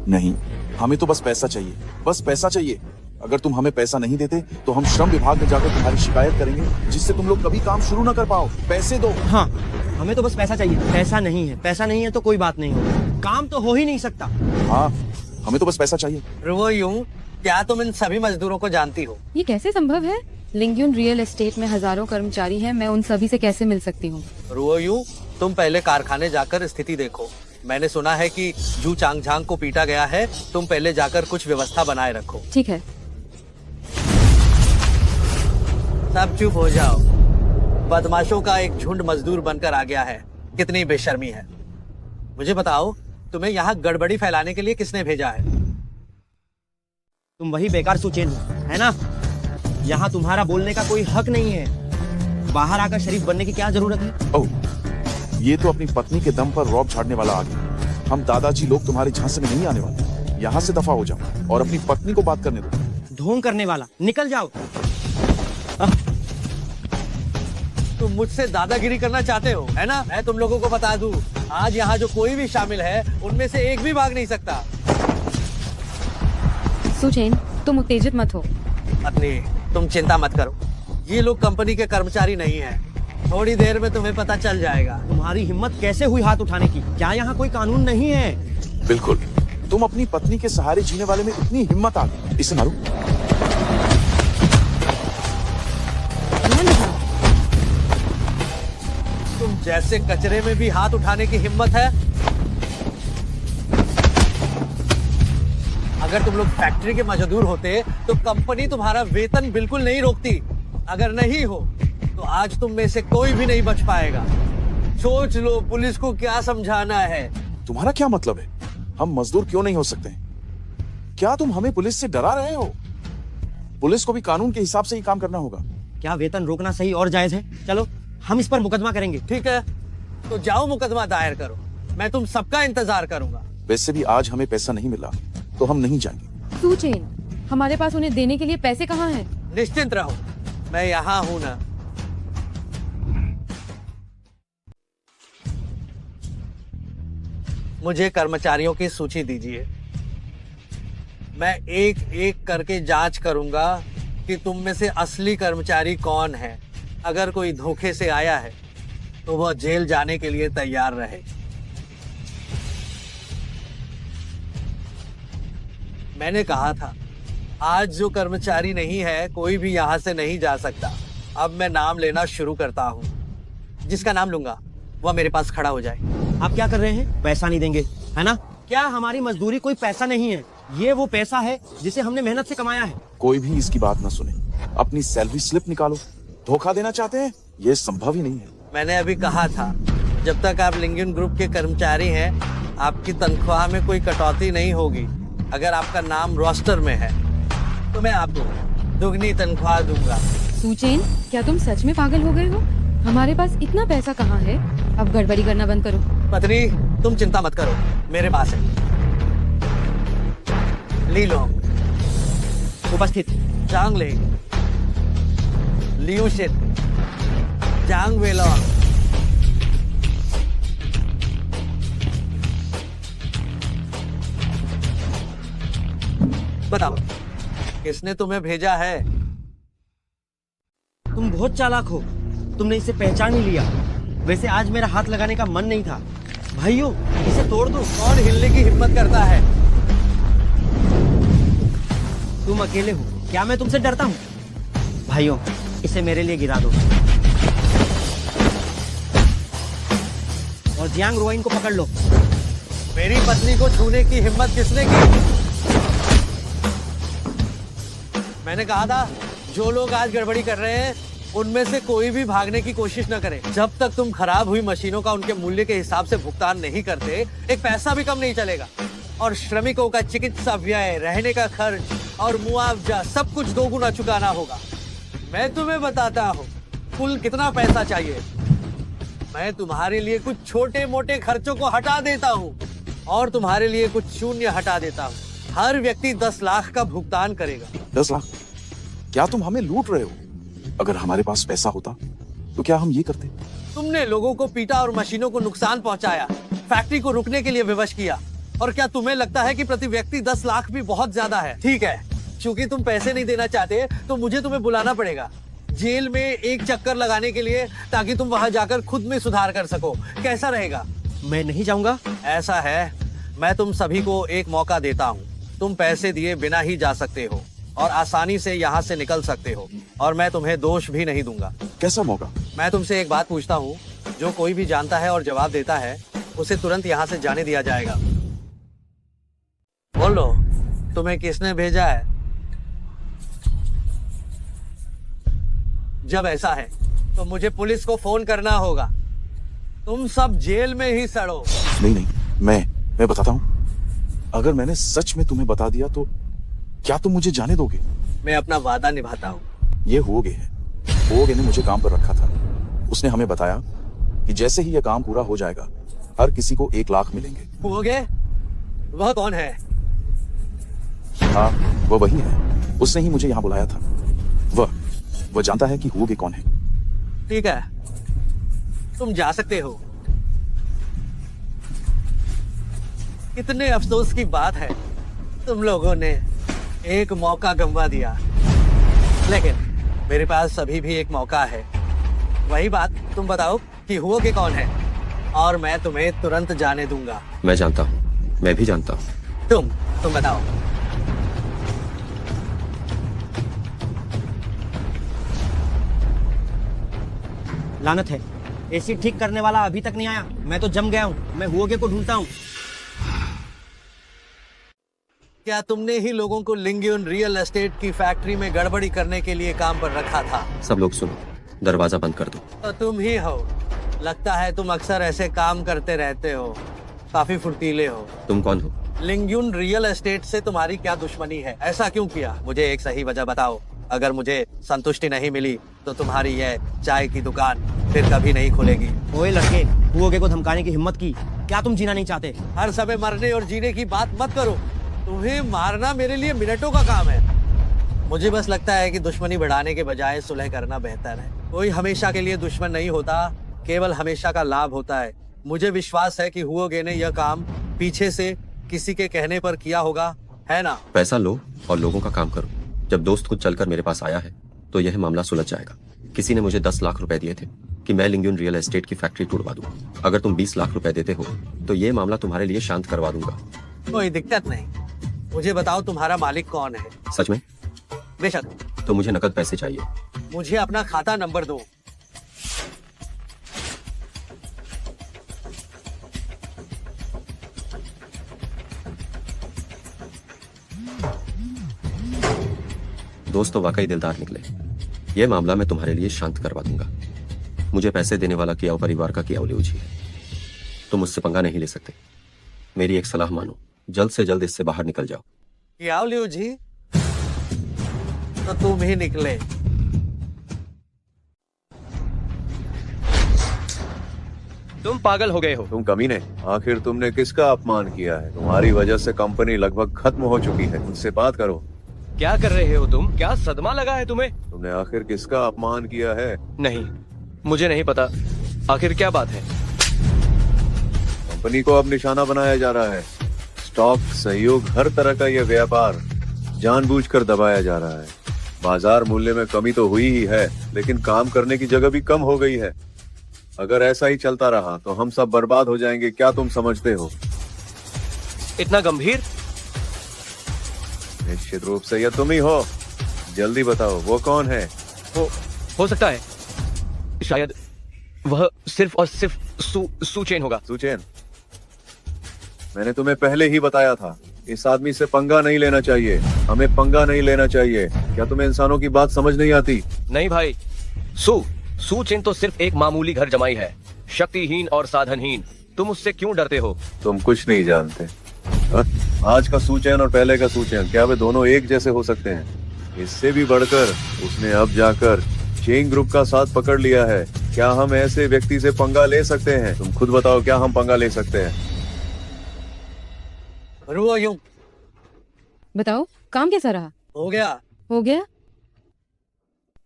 नहीं, हमें तो बस पैसा चाहिए, बस पैसा चाहिए। अगर तुम हमें पैसा नहीं देते तो हम श्रम विभाग में जाकर तुम्हारी शिकायत करेंगे, जिससे तुम लोग कभी काम शुरू न कर पाओ। पैसे दो। हाँ, हमें तो बस पैसा चाहिए। पैसा नहीं है तो कोई बात नहीं होगी, काम तो हो ही नहीं सकता। हाँ, हमें तो बस पैसा चाहिए। रुओ यूं, क्या तुम इन सभी मजदूरों को जानती हो? ये कैसे संभव है? लिंग्यून रियल एस्टेट में हजारों कर्मचारी हैं, मैं उन सभी से कैसे मिल सकती हूँ? रुओ यूं, तुम पहले कारखाने जाकर स्थिति देखो। मैंने सुना है कि जू चांगझांग को पीटा गया है, तुम पहले जाकर कुछ व्यवस्था बनाए रखो। ठीक है। सब चुप हो जाओ। बदमाशों का एक झुंड मजदूर बनकर आ गया है। कितनी बेशर्मी है। मुझे बताओ, तुम्हें यहाँ गड़बड़ी फैलाने के लिए किसने भेजा है? तुम वही बेकार सुचेन हो, है ना? यहाँ तुम्हारा बोलने का कोई हक नहीं है। बाहर आकर शरीफ बनने की क्या जरूरत है? ओह, ये तो अपनी पत्नी के दम पर रौब झाड़ने वाला आ गया। हम दादाजी लोग तुम्हारे झांसे में नहीं आने वाले। यहाँ से दफा हो जाओ और अपनी पत्नी को बात करने दो। ढोंग करने वाला, निकल जाओ। तुम मुझसे दादागिरी करना चाहते हो, है ना? मैं तुम लोगों को बता दूं, आज यहाँ जो कोई भी शामिल है, उनमें से एक भी भाग नहीं सकता। सुचेन, तुम उत्तेजित मत हो। पत्नी, तुम चिंता मत करो। ये लोग कंपनी के कर्मचारी नहीं हैं। थोड़ी देर में तुम्हें पता चल जाएगा। तुम्हारी हिम्मत कैसे हुई हाथ उठाने की? क्या यहाँ कोई कानून नहीं है? बिल्कुल, तुम अपनी पत्नी के सहारे जीने वाले में इतनी हिम्मत आ गई। इसे मारो। तुम जैसे कचरे में भी हाथ उठाने की हिम्मत है? अगर तुम लोग फैक्ट्री के मजदूर होते तो कंपनी तुम्हारा वेतन बिल्कुल नहीं रोकती। अगर नहीं हो तो आज तुम में से कोई भी नहीं बच पाएगा। सोच लो, पुलिस को क्या समझाना है? तुम्हारा क्या मतलब है? हम मजदूर क्यों नहीं हो सकते? क्या तुम हमें पुलिस से डरा रहे हो? पुलिस को भी कानून के हिसाब से ही काम करना होगा। क्या वेतन रोकना सही और जायज है? चलो, हम इस पर मुकदमा करेंगे। ठीक है, तो जाओ मुकदमा दायर करो। मैं तुम सबका इंतजार करूंगा। वैसे भी आज हमें पैसा नहीं मिला तो हम नहीं जाएंगे। सुचेन, हमारे पास उन्हें देने के लिए पैसे कहाँ हैं? निश्चिंत रहो, मैं यहाँ हूँ ना। मुझे कर्मचारियों की सूची दीजिए। मैं एक एक करके जांच करूंगा कि तुम में से असली कर्मचारी कौन है। अगर कोई धोखे से आया है तो वह जेल जाने के लिए तैयार रहे। मैंने कहा था, आज जो कर्मचारी नहीं है, कोई भी यहाँ से नहीं जा सकता। अब मैं नाम लेना शुरू करता हूँ। जिसका नाम लूंगा वह मेरे पास खड़ा हो जाए। आप क्या कर रहे हैं? पैसा नहीं देंगे, है ना? क्या हमारी मजदूरी कोई पैसा नहीं है? ये वो पैसा है जिसे हमने मेहनत से कमाया है। कोई भी इसकी बात न सुने। अपनी सैलरी स्लिप निकालो। धोखा देना चाहते हैं? ये संभव ही नहीं है। मैंने अभी कहा था, जब तक आप लिंगियन ग्रुप के कर्मचारी हैं, आपकी तनख्वाह में कोई कटौती नहीं होगी। अगर आपका नाम रोस्टर में है तो मैं आपको दुगनी तनख्वाह दूंगा। सुचेन, क्या तुम सच में पागल हो गए हो? हमारे पास इतना पैसा कहाँ है? अब गड़बड़ी करना बंद करो। पत्नी, तुम चिंता मत करो, मेरे पास है। ली लोंग उपस्थित। जांग ले, लियू शिन, जांग वेलोंग। बताओ, किसने तुम्हें भेजा है? तुम बहुत चालाक हो। तुमने इसे पहचान ही लिया। वैसे आज मेरा हाथ लगाने का मन नहीं था। भाइयों, इसे तोड़ दो। कौन हिलने की हिम्मत करता है? तुम अकेले हो, क्या मैं तुमसे डरता हूँ? भाइयों, इसे मेरे लिए गिरा दो। और जियांग रोइन को पकड़ लो। मेरी पत्नी को छूने की हिम्मत किसने की? मैंने कहा था, जो लोग आज गड़बड़ी कर रहे हैं उनमें से कोई भी भागने की कोशिश न करे। जब तक तुम खराब हुई मशीनों का उनके मूल्य के हिसाब से भुगतान नहीं करते, एक पैसा भी कम नहीं चलेगा। और श्रमिकों का चिकित्सा व्यय, रहने का खर्च और मुआवजा सब कुछ दोगुना चुकाना होगा। मैं तुम्हें बताता हूँ कुल कितना पैसा चाहिए। मैं तुम्हारे लिए कुछ छोटे मोटे खर्चों को हटा देता हूँ और तुम्हारे लिए कुछ शून्य हटा देता हूँ। हर व्यक्ति 10 लाख का भुगतान करेगा। 10 लाख? क्या तुम हमें लूट रहे हो? अगर हमारे पास पैसा होता तो क्या हम ये करते? तुमने लोगों को पीटा और मशीनों को नुकसान पहुंचाया, फैक्ट्री को रुकने के लिए विवश किया। और क्या तुम्हें लगता है कि प्रति व्यक्ति 10 लाख भी बहुत ज्यादा है? ठीक है, चूंकि तुम पैसे नहीं देना चाहते तो मुझे तुम्हें बुलाना पड़ेगा जेल में एक चक्कर लगाने के लिए, ताकि तुम वहां जाकर खुद में सुधार कर सको। कैसा रहेगा? मैं नहीं जाऊंगा। ऐसा है, मैं तुम सभी को एक मौका देता हूँ। तुम पैसे दिए बिना ही जा सकते हो और आसानी से यहाँ से निकल सकते हो, और मैं तुम्हें दोष भी नहीं दूंगा। कैसा मौका? मैं तुमसे एक बात पूछता हूँ, जो कोई भी जानता है और जवाब देता है उसे तुरंत यहाँ से जाने दिया जाएगा। बोलो, तुम्हें किसने भेजा है? जब ऐसा है तो मुझे पुलिस को फोन करना होगा। तुम सब जेल में ही सड़ो। नहीं, मैं बताता हूँ। अगर मैंने सच में तुम्हें बता दिया तो क्या तुम मुझे जाने दोगे? मैं अपना वादा निभाता हूँ। ये हुओगे है। हुओगे ने मुझे काम पर रखा था। उसने हमें बताया कि जैसे ही यह काम पूरा हो जाएगा हर किसी को 1 लाख मिलेंगे। हुओगे? वह कौन है? हाँ, वो वही है। उसने ही मुझे यहाँ बुलाया था। वह जानता है कि हुओगे कौन है। ठीक है, तुम जा सकते हो। कितने अफसोस की बात है, तुम लोगों ने एक मौका गंवा दिया, लेकिन मेरे पास अभी भी एक मौका है। वही बात, तुम बताओ कि हुओगे कौन है और मैं तुम्हें तुरंत जाने दूंगा। मैं जानता हूँ, मैं भी जानता हूँ। तुम बताओ। लानत है, एसी ठीक करने वाला अभी तक नहीं आया। मैं तो जम गया हूँ। मैं हुओगे को ढूंढता हूँ। क्या तुमने ही लोगों को लिंगियन रियल एस्टेट की फैक्ट्री में गड़बड़ी करने के लिए काम पर रखा था? सब लोग सुनो, दरवाजा बंद कर दो। तो तुम ही हो। लगता है तुम अक्सर ऐसे काम करते रहते हो। काफी फुर्तीले हो। तुम कौन हो? लिंगियन रियल एस्टेट से तुम्हारी क्या दुश्मनी है? ऐसा क्यों किया? मुझे एक सही वजह बताओ। अगर मुझे संतुष्टि नहीं मिली तो तुम्हारी यह चाय की दुकान फिर कभी नहीं खुलेगी। ओए लड़के, हुओगे को धमकाने की हिम्मत की। क्या तुम जीना नहीं चाहते? हर समय मरने और जीने की बात मत करो। तुम्हें मारना मेरे लिए मिनटों का काम है। मुझे बस लगता है कि दुश्मनी बढ़ाने के बजाय सुलह करना बेहतर है। कोई हमेशा के लिए दुश्मन नहीं होता, केवल हमेशा का लाभ होता है। मुझे विश्वास है कि हुओगे ने यह काम पीछे से किसी के कहने पर किया होगा, है ना? पैसा लो और लोगों का काम करो। जब दोस्त खुद चलकर मेरे पास आया है तो यह मामला सुलझ जाएगा। किसी ने मुझे 10 लाख रुपए दिए थे कि मैं लिंगियन रियल एस्टेट की फैक्ट्री तोड़वा दूं। अगर तुम 20 लाख रुपए देते हो तो ये मामला तुम्हारे लिए शांत करवा दूंगा। कोई दिक्कत नहीं। मुझे बताओ, तुम्हारा मालिक कौन है? सच में? बेशक। तो मुझे नकद पैसे चाहिए। मुझे अपना खाता नंबर दो। दोस्त तो वाकई दिलदार निकले। यह मामला मैं तुम्हारे लिए शांत करवा दूंगा। मुझे पैसे देने वाला कियाओ परिवार का कियाओ लिऊ जी है। तुम मुझसे पंगा नहीं ले सकते। मेरी एक सलाह मानो, जल्द से जल्द इससे बाहर निकल जाओ। कियाओ लिऊ जी? तो तुम ही निकले। तुम पागल हो गए हो। तुम कमीने, आखिर तुमने किसका अपमान किया है? तुम्हारी वजह से कंपनी लगभग खत्म हो चुकी है। मुझसे बात करो। क्या कर रहे हो तुम? क्या सदमा लगा है तुम्हें? तुमने आखिर किसका अपमान किया है? नहीं, मुझे नहीं पता। आखिर क्या बात है? कंपनी को अब निशाना बनाया जा रहा है। स्टॉक, सहयोग, हर तरह का यह व्यापार जानबूझकर दबाया जा रहा है। बाजार मूल्य में कमी तो हुई ही है, लेकिन काम करने की जगह भी कम हो गई है। अगर ऐसा ही चलता रहा तो हम सब बर्बाद हो जाएंगे। क्या तुम समझते हो? इतना गंभीर? निश्चित रूप से यह तुम ही हो। जल्दी बताओ, वो कौन है? हो सकता है शायद वह सिर्फ और सिर्फ सुचेन होगा। सुचेन? मैंने तुम्हें पहले ही बताया था, इस आदमी से पंगा नहीं लेना चाहिए। हमें पंगा नहीं लेना चाहिए। क्या तुम्हें इंसानों की बात समझ नहीं आती? नहीं भाई, सुचेन तो सिर्फ एक मामूली घर जमाई है, शक्तिहीन और साधनहीन। तुम उससे क्यों डरते हो? तुम कुछ नहीं जानते। आज का सुचैन और पहले का सुचैन, क्या वे दोनों एक जैसे हो सकते हैं? इससे भी बढ़कर उसने अब जाकर चेन ग्रुप का साथ पकड़ लिया है। क्या हम ऐसे व्यक्ति से पंगा ले सकते हैं? तुम खुद बताओ, क्या हम पंगा ले सकते हैं? रुओ यूं। बताओ, काम कैसा रहा? हो गया। हो गया?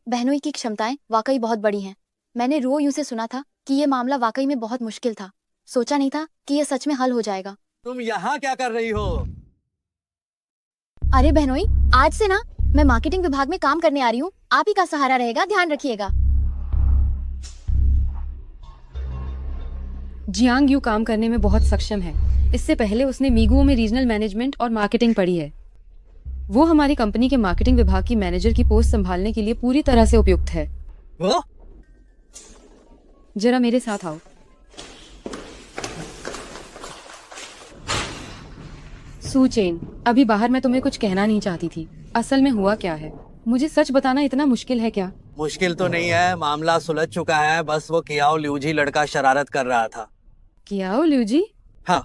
बहनोई की क्षमताएं वाकई बहुत बड़ी हैं। मैंने रुओ यूं से सुना था कि ये मामला वाकई में बहुत मुश्किल था। सोचा नहीं था कि ये सच में हल हो जाएगा। तुम यहाँ क्या कर रही हो? अरे बहनोई, आज से ना मैं मार्केटिंग विभाग में काम करने आ रही हूँ। आप ही का सहारा रहेगा, ध्यान रखिएगा। जियांग यू काम करने में बहुत सक्षम है। इससे पहले उसने मीगुओ में रीजनल मैनेजमेंट और मार्केटिंग पढ़ी है। वो हमारी कंपनी के मार्केटिंग विभाग की मैनेजर की पोस्ट संभालने के लिए पूरी तरह से उपयुक्त है। वो जरा मेरे साथ आओ। सुचेन, अभी बाहर मैं तुम्हें कुछ कहना नहीं चाहती थी। असल में हुआ क्या है, मुझे सच बताना इतना मुश्किल है क्या? मुश्किल तो नहीं है, मामला सुलझ चुका है। बस वो कियाओ लियूजी लड़का शरारत कर रहा था। कियाओ लियूजी? हाँ।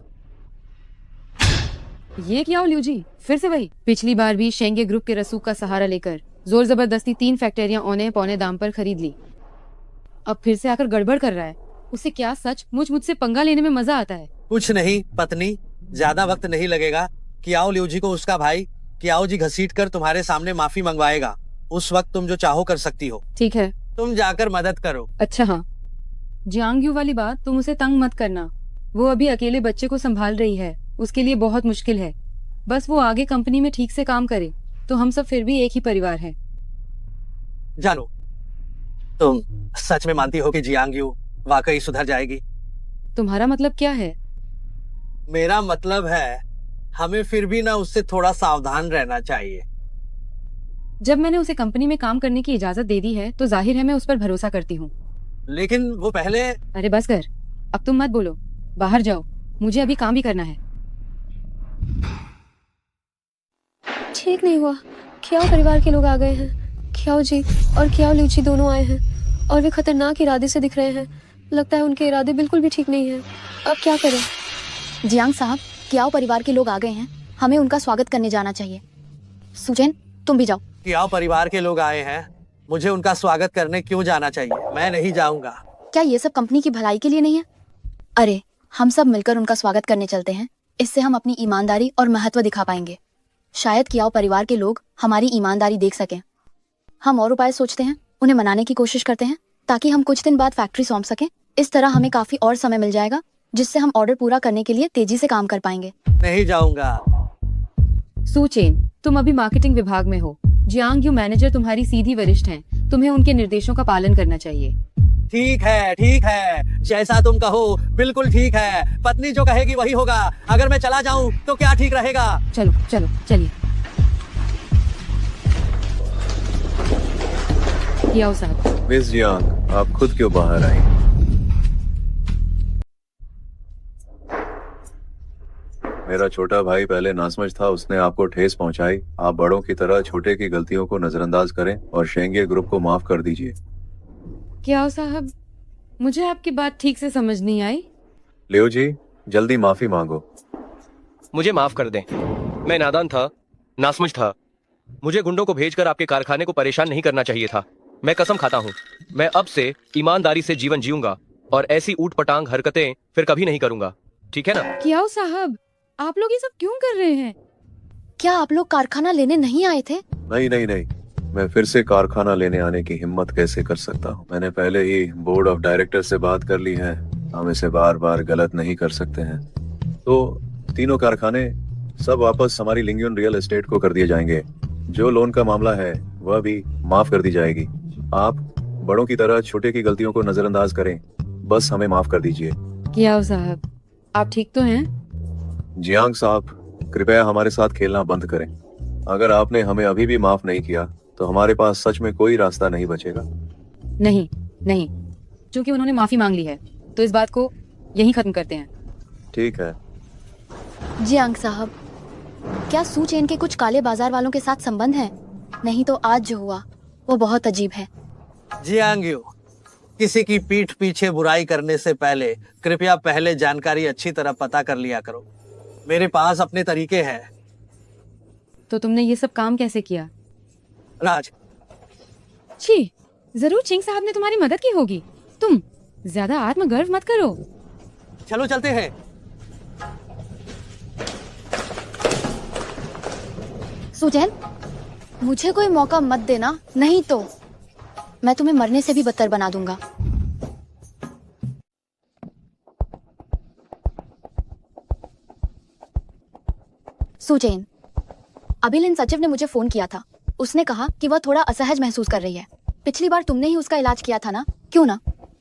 ये कियाओ लियूजी फिर से वही। पिछली बार भी शेंगे ग्रुप के रसूख का सहारा लेकर जोर जबरदस्ती 3 फैक्ट्रियां औने पौने दाम पर खरीद ली। अब फिर से आकर गड़बड़ कर रहा है। उसे क्या सच मुझसे पंगा लेने में मजा आता है? कुछ नहीं पत्नी, ज्यादा वक्त नहीं लगेगा। कियाओ लियूजी को उसका भाई कियाओ जी घसीट कर तुम्हारे सामने माफी मंगवाएगा। उस वक्त तुम जो चाहो कर सकती हो। ठीक है, तुम जाकर मदद करो। अच्छा हाँ, जियांग यू वाली बात तुम उसे तंग मत करना। वो अभी अकेले बच्चे को संभाल रही है, उसके लिए बहुत मुश्किल है। बस वो आगे कंपनी में ठीक से काम करे तो हम सब फिर भी एक ही परिवार हैं। जानो, तुम सच में मानती हो कि जियांग यू वाकई सुधर जाएगी? तुम्हारा मतलब क्या है? मेरा मतलब है हमें फिर भी ना उससे थोड़ा सावधान रहना चाहिए। जब मैंने उसे कंपनी में काम करने की इजाजत दे दी है तो जाहिर है मैं उस पर भरोसा करती हूँ। लेकिन वो पहले। अरे बस कर, अब तुम मत बोलो, बाहर जाओ, मुझे अभी काम भी करना है। ठीक नहीं हुआ। कियाओ परिवार के लोग आ गए हैं। कियाओ जी और कियाओ लियूजी दोनों आए हैं और वे खतरनाक इरादे से दिख रहे हैं। लगता है उनके इरादे बिल्कुल भी ठीक नहीं हैं। अब क्या करें? जियांग साहब, कियाओ परिवार के लोग आ गए हैं, हमें उनका स्वागत करने जाना चाहिए। सुजैन, तुम भी जाओ। कियाओ परिवार के लोग आए हैं, मुझे उनका स्वागत करने क्यों जाना चाहिए? मैं नहीं जाऊंगा। क्या ये सब कंपनी की भलाई के लिए नहीं है? अरे, हम सब मिलकर उनका स्वागत करने चलते हैं। इससे हम अपनी ईमानदारी और महत्व दिखा पाएंगे। शायद कियाओ परिवार के लोग हमारी ईमानदारी देख सकें। हम और उपाय सोचते हैं, उन्हें मनाने की कोशिश करते हैं ताकि हम कुछ दिन बाद फैक्ट्री सौंप सकें। इस तरह हमें काफी और समय मिल जाएगा जिससे हम ऑर्डर पूरा करने के लिए तेजी से काम कर पाएंगे। नहीं जाऊंगा। सुचेन, तुम अभी मार्केटिंग विभाग में हो। जियांग यू मैनेजर तुम्हारी सीधी वरिष्ठ हैं। तुम्हें उनके निर्देशों का पालन करना चाहिए। ठीक है, जैसा तुम कहो बिल्कुल ठीक है। पत्नी जो कहेगी वही होगा। अगर मैं चला जाऊं तो क्या ठीक रहेगा? चलो चलो चलिए। कियाओ साहब। मिस जियांग, आप खुद क्यों बाहर आई? मेरा छोटा भाई पहले नासमझ था, उसने आपको ठेस पहुंचाई। आप बड़ों की तरह छोटे की गलतियों को नजरअंदाज करें और शेंगे ग्रुप को माफ कर दीजिए। कियाओ साहब, मुझे आपकी बात ठीक से समझ नहीं आई। लियो जी, जल्दी माफी मांगो। मुझे माफ कर दें, मैं नादान था, नासमझ था। मुझे गुंडों को भेजकर आपके कारखाने को परेशान नहीं करना चाहिए था। मैं कसम खाता हूँ, मैं अब से ईमानदारी से जीवन जीऊंगा और ऐसी ऊट पटांग हरकतें फिर कभी नहीं करूंगा। ठीक है ना? कियाओ साहब, आप लोग ये सब क्यों कर रहे हैं? क्या आप लोग कारखाना लेने नहीं आए थे? नहीं, मैं फिर से कारखाना लेने आने की हिम्मत कैसे कर सकता हूँ? मैंने पहले ही बोर्ड ऑफ डायरेक्टर से बात कर ली है। हम इसे बार बार गलत नहीं कर सकते हैं। तो तीनों कारखाने सब वापस हमारी लिंगियन रियल एस्टेट को कर दिए जाएंगे। जो लोन का मामला है वह भी माफ कर दी जाएगी। आप बड़ों की तरह छोटे की गलतियों को नजरअंदाज करें, बस हमें माफ कर दीजिए। कियाओ साहब, आप ठीक तो हैं? जियांग साहब, कृपया हमारे साथ खेलना बंद करें। अगर आपने हमें अभी भी माफ नहीं किया तो हमारे पास सच में कोई रास्ता नहीं बचेगा। नहीं, क्योंकि उन्होंने माफी मांग ली है तो इस बात को यहीं खत्म करते हैं। ठीक है। जियांग साहब, क्या सुचेन के कुछ काले बाजार वालों के साथ संबंध है? नहीं तो आज जो हुआ वो बहुत अजीब है। जियांग यू, किसी की पीठ पीछे बुराई करने से पहले कृपया पहले जानकारी अच्छी तरह पता कर लिया करो। मेरे पास अपने तरीके हैं। तो तुमने ये सब काम कैसे किया? राज, छी, जरूर चिंग साहब ने तुम्हारी मदद की होगी। तुम ज्यादा आत्मगर्व मत करो। चलो चलते हैं। सुजैन, मुझे कोई मौका मत देना, नहीं तो मैं तुम्हें मरने से भी बदतर बना दूंगा। सुजैन, अभिलिन सचिव ने मुझे फोन किया था। उसने कहा कि वह थोड़ा असहज महसूस कर रही है। पिछली बार तुमने ही उसका इलाज किया था ना, क्यों ना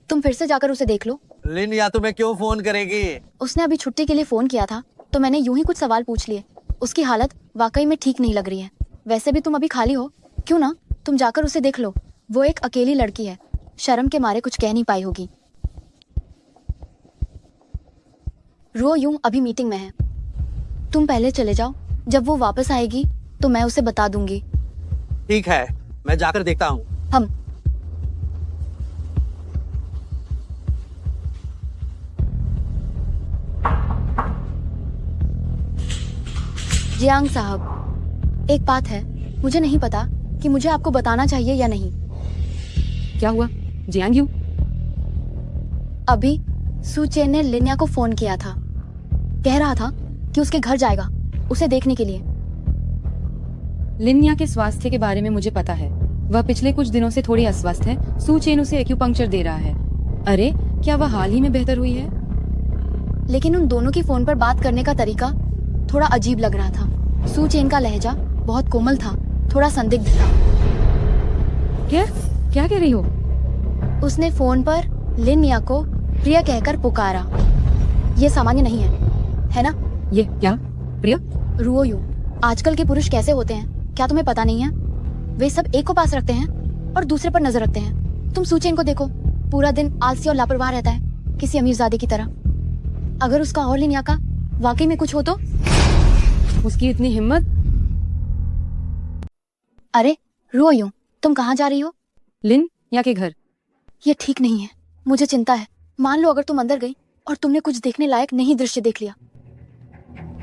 तुम फिर से जाकर उसे देख लो। लिन या तुम्हें क्यों फोन करेगी? उसने अभी छुट्टी के लिए फोन किया था तो मैंने यूं ही कुछ सवाल पूछ लिए। उसकी हालत वाकई में ठीक नहीं लग रही है। वैसे भी तुम अभी खाली हो, क्यों ना तुम जाकर उसे देख लो। वो एक अकेली लड़की है, शर्म के मारे कुछ कह नहीं पाई होगी। रो यूं अभी मीटिंग में है, तुम पहले चले जाओ। जब वो वापस आएगी तो मैं उसे बता दूंगी। ठीक है, मैं जाकर देखता हूँ। हम जियांग साहब, एक बात है, मुझे नहीं पता कि मुझे आपको बताना चाहिए या नहीं। क्या हुआ जियांग यू? अभी सुचेन ने लिन्या को फोन किया था। कह रहा था कि उसके घर जाएगा उसे देखने के लिए। लिन्या के स्वास्थ्य के बारे में मुझे पता है। वह पिछले कुछ दिनों से थोड़ी अस्वस्थ है। सुचेन उसे एक्यूपंक्चर दे रहा है। अरे क्या वह हाल ही में बेहतर हुई है? लेकिन उन दोनों की फोन पर बात करने का तरीका थोड़ा अजीब लग रहा था। सुचेन का लहजा बहुत कोमल था, थोड़ा संदिग्ध था। क्या क्या कह रही हो? उसने फोन पर लिन्या को प्रिया कहकर पुकारा। ये सामान्य नहीं है ना? ये क्या प्रिया? रुओ यूं, आजकल के पुरुष कैसे होते हैं क्या तुम्हें पता नहीं है? वे सब एक को पास रखते हैं और दूसरे पर नजर रखते हैं। तुम सुचेन को देखो, पूरा दिन आलसी और लापरवाह रहता है, किसी अमीरजादे की तरह। अगर उसका और लिन्या का वाकई में कुछ हो तो? उसकी इतनी हिम्मत? अरे रुओ यूं, तुम कहाँ जा रही हो? लिन्या के घर। ये ठीक नहीं है, मुझे चिंता है। मान लो अगर तुम अंदर गई और तुमने कुछ देखने लायक नहीं दृश्य देख लिया।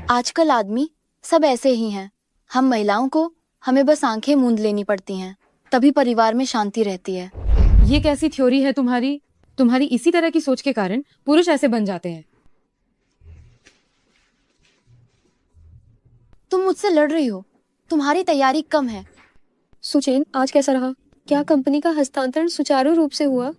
आजकल आदमी सब ऐसे ही हैं। हम महिलाओं को हमें बस आंखें मूंद लेनी पड़ती हैं, तभी परिवार में शांति रहती है। ये कैसी थ्योरी है तुम्हारी? तुम्हारी इसी तरह की सोच के कारण पुरुष ऐसे बन जाते हैं। तुम मुझसे लड़ रही हो, तुम्हारी तैयारी कम है। सुचेन, आज कैसा रहा? क्या कंपनी का हस्तांतरण सुचारू रूप से हुआ?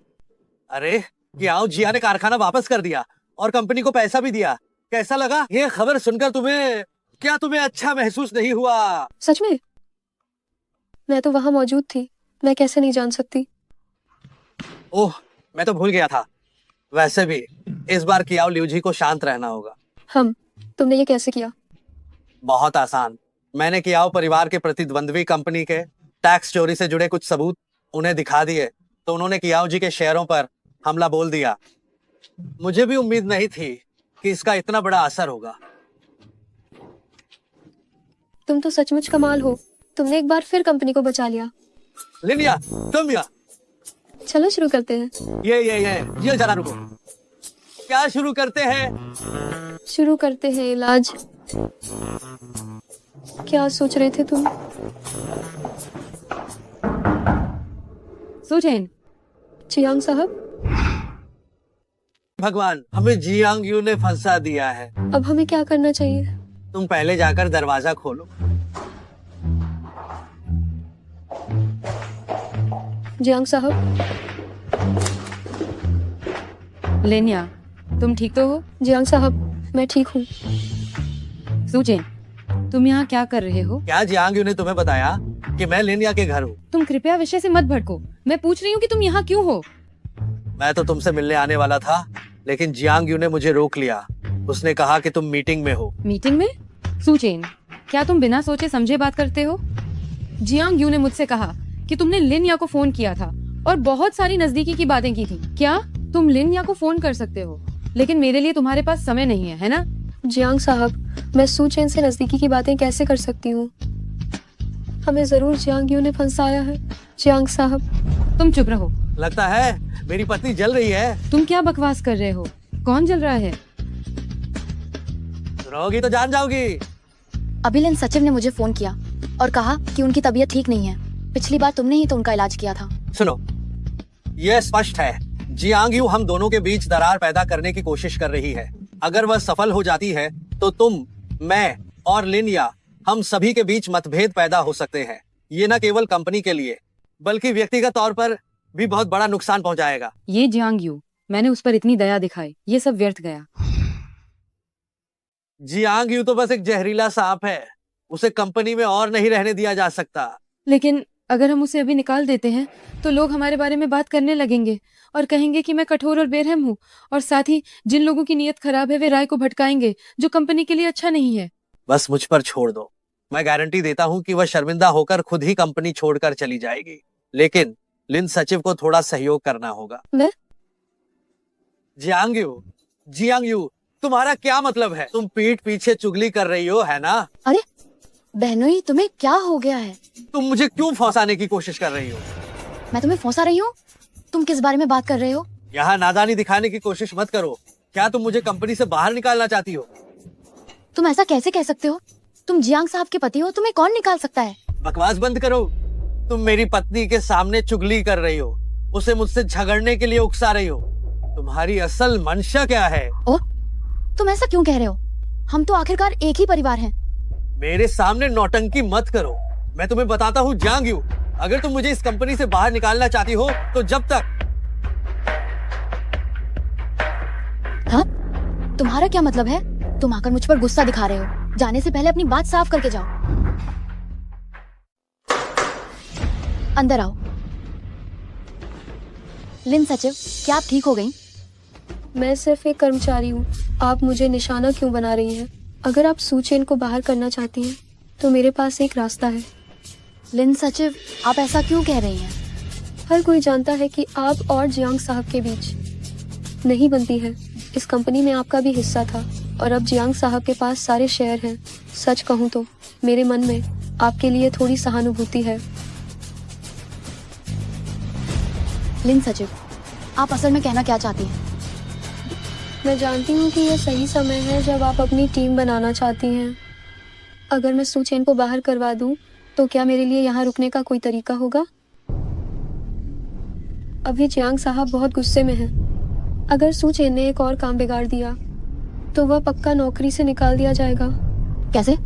अरे क्या जिया ने कारखाना वापस कर दिया और कंपनी को पैसा भी दिया। कैसा लगा ये खबर सुनकर तुम्हें? क्या तुम्हें अच्छा महसूस नहीं हुआ? सच में? मैं तो वहां मौजूद थी, मैं कैसे नहीं जान सकती। ओह, मैं तो भूल गया था। वैसे भी इस बार कियाओ लियूजी को शांत रहना होगा। तुमने ये कैसे किया? बहुत आसान। मैंने कियाओ परिवार के प्रतिद्वंद्वी कंपनी के टैक्स चोरी से जुड़े कुछ सबूत उन्हें दिखा दिए तो उन्होंने कियाओ जी के शेयरों पर हमला बोल दिया। मुझे भी उम्मीद नहीं थी कि इसका इतना बड़ा असर होगा। तुम तो सचमुच कमाल हो, तुमने एक बार फिर कंपनी को बचा लिया। लिनिया, तुम या चलो शुरू करते हैं। ये जरा रुको। क्या शुरू करते हैं? शुरू करते हैं इलाज। क्या सोच रहे थे तुम? सुचेन। जियांग साहब, भगवान, हमें जियांग यू ने फंसा दिया है। अब हमें क्या करना चाहिए? तुम पहले जाकर दरवाजा खोलो। जियांग साहब। लिन्या, तुम ठीक तो हो? जियांग साहब, मैं ठीक हूँ। सुचेन, तुम यहाँ क्या कर रहे हो? क्या जियांग यू ने तुम्हें बताया कि मैं लिनिया के घर हूँ? तुम कृपया विषय से मत भटको। मैं पूछ रही हूँ कि तुम यहाँ क्यों हो? मैं तो तुमसे मिलने आने वाला था, लेकिन जियांग यू ने मुझे रोक लिया। उसने कहा कि तुम मीटिंग में हो। मीटिंग में? सुचेन, क्या तुम बिना सोचे समझे बात करते हो? जियांग यू ने मुझसे कहा कि तुमने लिन्या को फोन किया था और बहुत सारी नजदीकी की बातें की थी। क्या तुम लिन्या को फोन कर सकते हो, लेकिन मेरे लिए तुम्हारे पास समय नहीं है ना? जियांग साहब, मैं सुचेन से नजदीकी की बातें कैसे कर सकती हूँ? हमें जरूर जियांग यू ने फंसाया है। जियांग साहब, तुम चुप रहो। लगता है मेरी पत्नी जल रही है। तुम क्या बकवास कर रहे हो? कौन जल रहा है? रहोगी तो जान जाओगी। अभिलिन सचिव ने मुझे फोन किया और कहा कि उनकी तबीयत ठीक नहीं है। पिछली बार तुमने ही तो उनका इलाज किया था। सुनो, यह स्पष्ट है जियांग यू हम दोनों के बीच दरार पैदा करने की कोशिश कर रही है। अगर वह सफल हो जाती है तो तुम, मैं और लिनिया, हम सभी के बीच मतभेद पैदा हो सकते हैं। ये न केवल कंपनी के लिए बल्कि व्यक्तिगत तौर पर भी बहुत बड़ा नुकसान पहुंचाएगा। ये जियांग यू, मैंने उस पर इतनी दया दिखाई, ये सब व्यर्थ गया। जियांग यू तो बस एक जहरीला सांप है। उसे कंपनी में और नहीं रहने दिया जा सकता। लेकिन अगर हम उसे अभी निकाल देते हैं तो लोग हमारे बारे में बात करने लगेंगे और कहेंगे कि मैं कठोर और बेरहम हूँ, और साथ ही जिन लोगों की नीयत खराब है वे राय को भटकाएंगे जो कंपनी के लिए अच्छा नहीं है। बस मुझ पर छोड़ दो, मैं गारंटी देता हूँ कि वह शर्मिंदा होकर खुद ही कंपनी छोड़कर चली जाएगी। लेकिन लिन सचिव को थोड़ा सहयोग करना होगा। मैं? जियांग यू, तुम्हारा क्या मतलब है? तुम पीठ पीछे चुगली कर रही हो, है ना? अरे बहनोई, तुम्हें क्या हो गया है? तुम मुझे क्यों फंसाने की कोशिश कर रही हो? मैं तुम्हें फंसा रही हूँ? तुम किस बारे में बात कर रहे हो? यहाँ नादानी दिखाने की कोशिश मत करो। क्या तुम मुझे कंपनी से बाहर निकालना चाहती हो? तुम ऐसा कैसे कह सकते हो? तुम जियांग साहब के पति हो, तुम्हें कौन निकाल सकता है? बकवास बंद करो। तुम मेरी पत्नी के सामने चुगली कर रही हो, उसे मुझसे झगड़ने के लिए उकसा रही हो। तुम्हारी असल मंशा क्या है? ओ, तुम ऐसा क्यों कह रहे हो? हम तो आखिरकार एक ही परिवार हैं। मेरे सामने नौटंकी मत करो। मैं तुम्हें बताता हूँ जियांग यू, अगर तुम मुझे इस कंपनी से बाहर निकालना चाहती हो तो जब तक। हाँ? तुम्हारा क्या मतलब है? तुम आकर मुझ पर गुस्सा दिखा रहे हो। जाने से पहले अपनी बात साफ करके जाओ। अंदर आओ। लिन सचिव, क्या आप ठीक हो गई? मैं सिर्फ एक कर्मचारी हूँ, आप मुझे निशाना क्यों बना रही हैं? अगर आप सूचेन को बाहर करना चाहती हैं तो मेरे पास एक रास्ता है। लिन सचिव, आप ऐसा क्यों कह रही हैं? हर कोई जानता है कि आप और जियांग साहब के बीच नहीं बनती है। इस कंपनी में आपका भी हिस्सा था और अब जियांग साहब के पास सारे शेयर हैं। सच कहूँ तो मेरे मन में आपके लिए थोड़ी सहानुभूति है। लिन सचिव, आप असल में कहना क्या चाहती हैं? मैं जानती हूँ कि यह सही समय है जब आप अपनी टीम बनाना चाहती हैं। अगर मैं सूचेन को बाहर करवा दूँ तो क्या मेरे लिए यहाँ रुकने का कोई तरीका होगा? अभी जियांग साहब बहुत गुस्से में हैं। अगर सूचेन ने एक और काम बिगाड़ दिया तो वह पक्का नौकरी से निकाल दिया जाएगा। कैसे?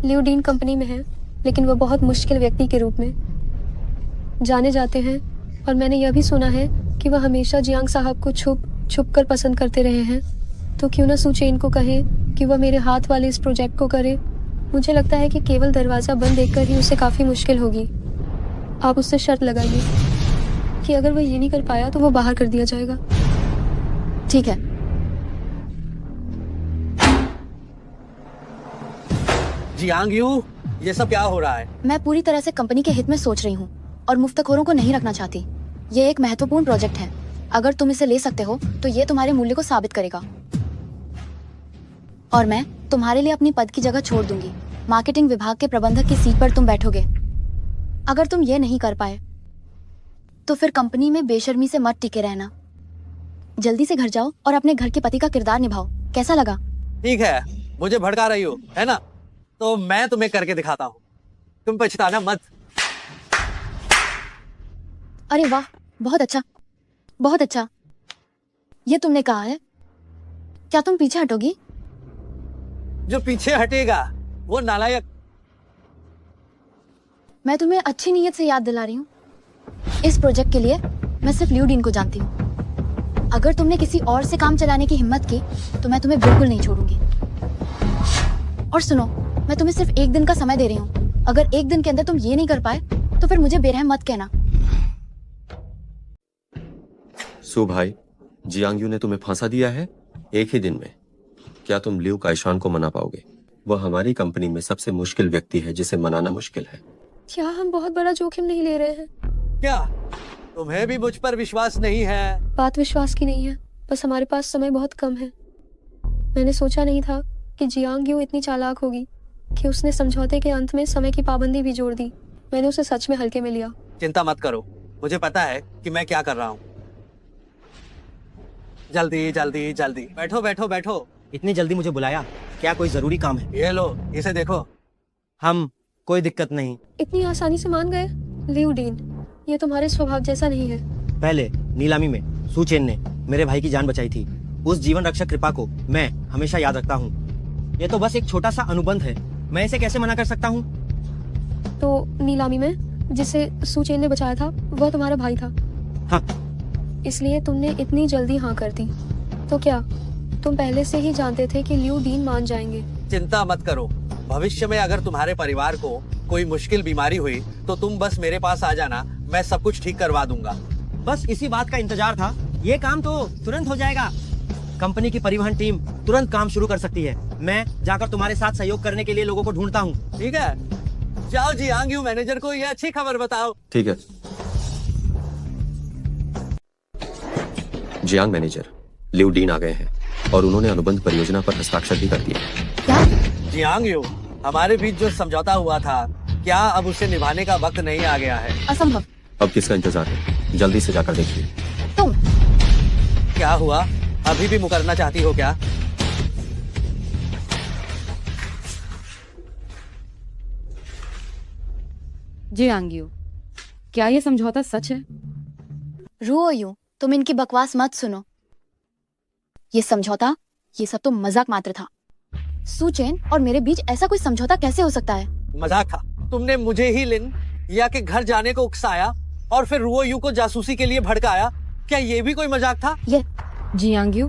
लियोडीन कंपनी में है, लेकिन वह बहुत मुश्किल व्यक्ति के रूप में जाने जाते हैं, और मैंने यह भी सुना है कि वह हमेशा जियांग साहब को छुप कर पसंद करते रहे हैं। तो क्यों ना सूचेन को कहें कि वह मेरे हाथ वाले इस प्रोजेक्ट को करे। मुझे लगता है कि केवल दरवाज़ा बंद देखकर ही उसे काफ़ी मुश्किल होगी। आप उससे शर्त लगाइए कि अगर वह ये नहीं कर पाया तो वह बाहर कर दिया जाएगा। ठीक है। जियांग यू, ये सब क्या हो रहा है? मैं पूरी तरह से कंपनी के हित में सोच रही हूँ और मुफ्तखोरों को नहीं रखना चाहती। ये एक महत्वपूर्ण प्रोजेक्ट है। अगर तुम इसे ले सकते हो तो ये तुम्हारे मूल्य को साबित करेगा, और मैं तुम्हारे लिए अपनी पद की जगह छोड़ दूंगी। मार्केटिंग विभाग के प्रबंधक की सीट पर तुम बैठोगे। अगर तुम ये नहीं कर पाए तो फिर कंपनी में बेशर्मी से मत टिके रहना। जल्दी से घर जाओ और अपने घर के पति का किरदार निभाओ। कैसा लगा? ठीक है, मुझे भड़का रही हो, है ना? तो मैं तुम्हें करके दिखाता हूँ, तुम पछताना मत। अरे वाह, बहुत अच्छा, बहुत अच्छा। ये तुमने कहा है। क्या तुम पीछे हटोगी? जो पीछे हटेगा वो नालायक। मैं तुम्हें अच्छी नीयत से याद दिला रही हूँ। इस प्रोजेक्ट के लिए मैं सिर्फ लियोडीन को जानती हूँ। अगर तुमने किसी और से काम चलाने की हिम्मत की तो मैं तुम्हें बिल्कुल नहीं छोड़ूंगी। और सुनो, मैं तुम्हें सिर्फ एक दिन का समय दे रही हूँ। अगर एक दिन के अंदर तुम ये नहीं कर पाए तो फिर मुझे बेरहम मत कहना। सु भाई, जियांग यू ने तुम्हें फांसा दिया है एक ही दिन में। क्या तुम लियू काइशान को मना पाओगे? वह हमारी कंपनी में सबसे मुश्किल व्यक्ति है जिसे मनाना मुश्किल है। क्या हम बहुत बड़ा जोखिम नहीं ले रहे हैं? क्या तुम्हें भी मुझ पर विश्वास नहीं है? बात विश्वास की नहीं है, बस हमारे पास समय बहुत कम है। मैंने सोचा नहीं था कि जियांग यू इतनी चालाक होगी कि उसने समझौते के अंत में समय की पाबंदी भी जोड़ दी। मैंने उसे सच में हल्के में लिया। चिंता मत करो, मुझे पता है कि मैं क्या कर रहा हूँ। जल्दी जल्दी जल्दी, बैठो बैठो बैठो। इतनी जल्दी मुझे बुलाया? क्या कोई जरूरी काम है? ये लो, इसे देखो। हम, कोई दिक्कत नहीं। इतनी आसानी से मान गए? लियोडीन, ये तुम्हारे स्वभाव जैसा नहीं है। पहले नीलामी में सूचेन ने मेरे भाई की जान बचाई थी। उस जीवन रक्षक कृपा को मैं हमेशा याद रखता हूँ। ये तो बस एक छोटा सा अनुबंध है, मैं इसे कैसे मना कर सकता हूँ? तो नीलामी में जिसे सूचेन ने बचाया था वह तुम्हारा भाई था? हाँ। इसलिए तुमने इतनी जल्दी हाँ कर दी। तो क्या तुम पहले से ही जानते थे कि लियोडीन मान जाएंगे? चिंता मत करो, भविष्य में अगर तुम्हारे परिवार को कोई मुश्किल बीमारी हुई तो तुम बस मेरे पास आ जाना, मैं सब कुछ ठीक करवा दूंगा। बस इसी बात का इंतजार था। ये काम तो तुरंत हो जाएगा। कंपनी की परिवहन टीम तुरंत काम शुरू कर सकती है। मैं जाकर तुम्हारे साथ सहयोग करने के लिए लोगों को ढूंढता हूँ। ठीक है, जाओ जियांग यू मैनेजर को ये अच्छी खबर बताओ। ठीक है। जियांग मैनेजर लिउ डीन आ गए हैं और उन्होंने अनुबंध परियोजना पर हस्ताक्षर भी कर दिए। जियांग यू, हमारे बीच जो समझौता हुआ था, क्या अब उसे निभाने का वक्त नहीं आ गया है? असंभव। अब किसका इंतजार है? जल्दी से जाकर देखिए। तुम क्या हुआ? अभी भी मुकरना चाहती हो क्या? जियांग यू, क्या ये समझौता सच है? रुओ यूं, तुम इनकी बकवास मत सुनो। ये समझौता, ये सब तो मजाक मात्र था। सू चेन और मेरे बीच ऐसा कोई समझौता कैसे हो सकता है? मजाक था? तुमने मुझे ही लिन या के घर जाने को उकसाया और फिर रुओ यू को जासूसी के लिए भड़काया। क्या ये भी कोई मजाक था? ये जियांग यू,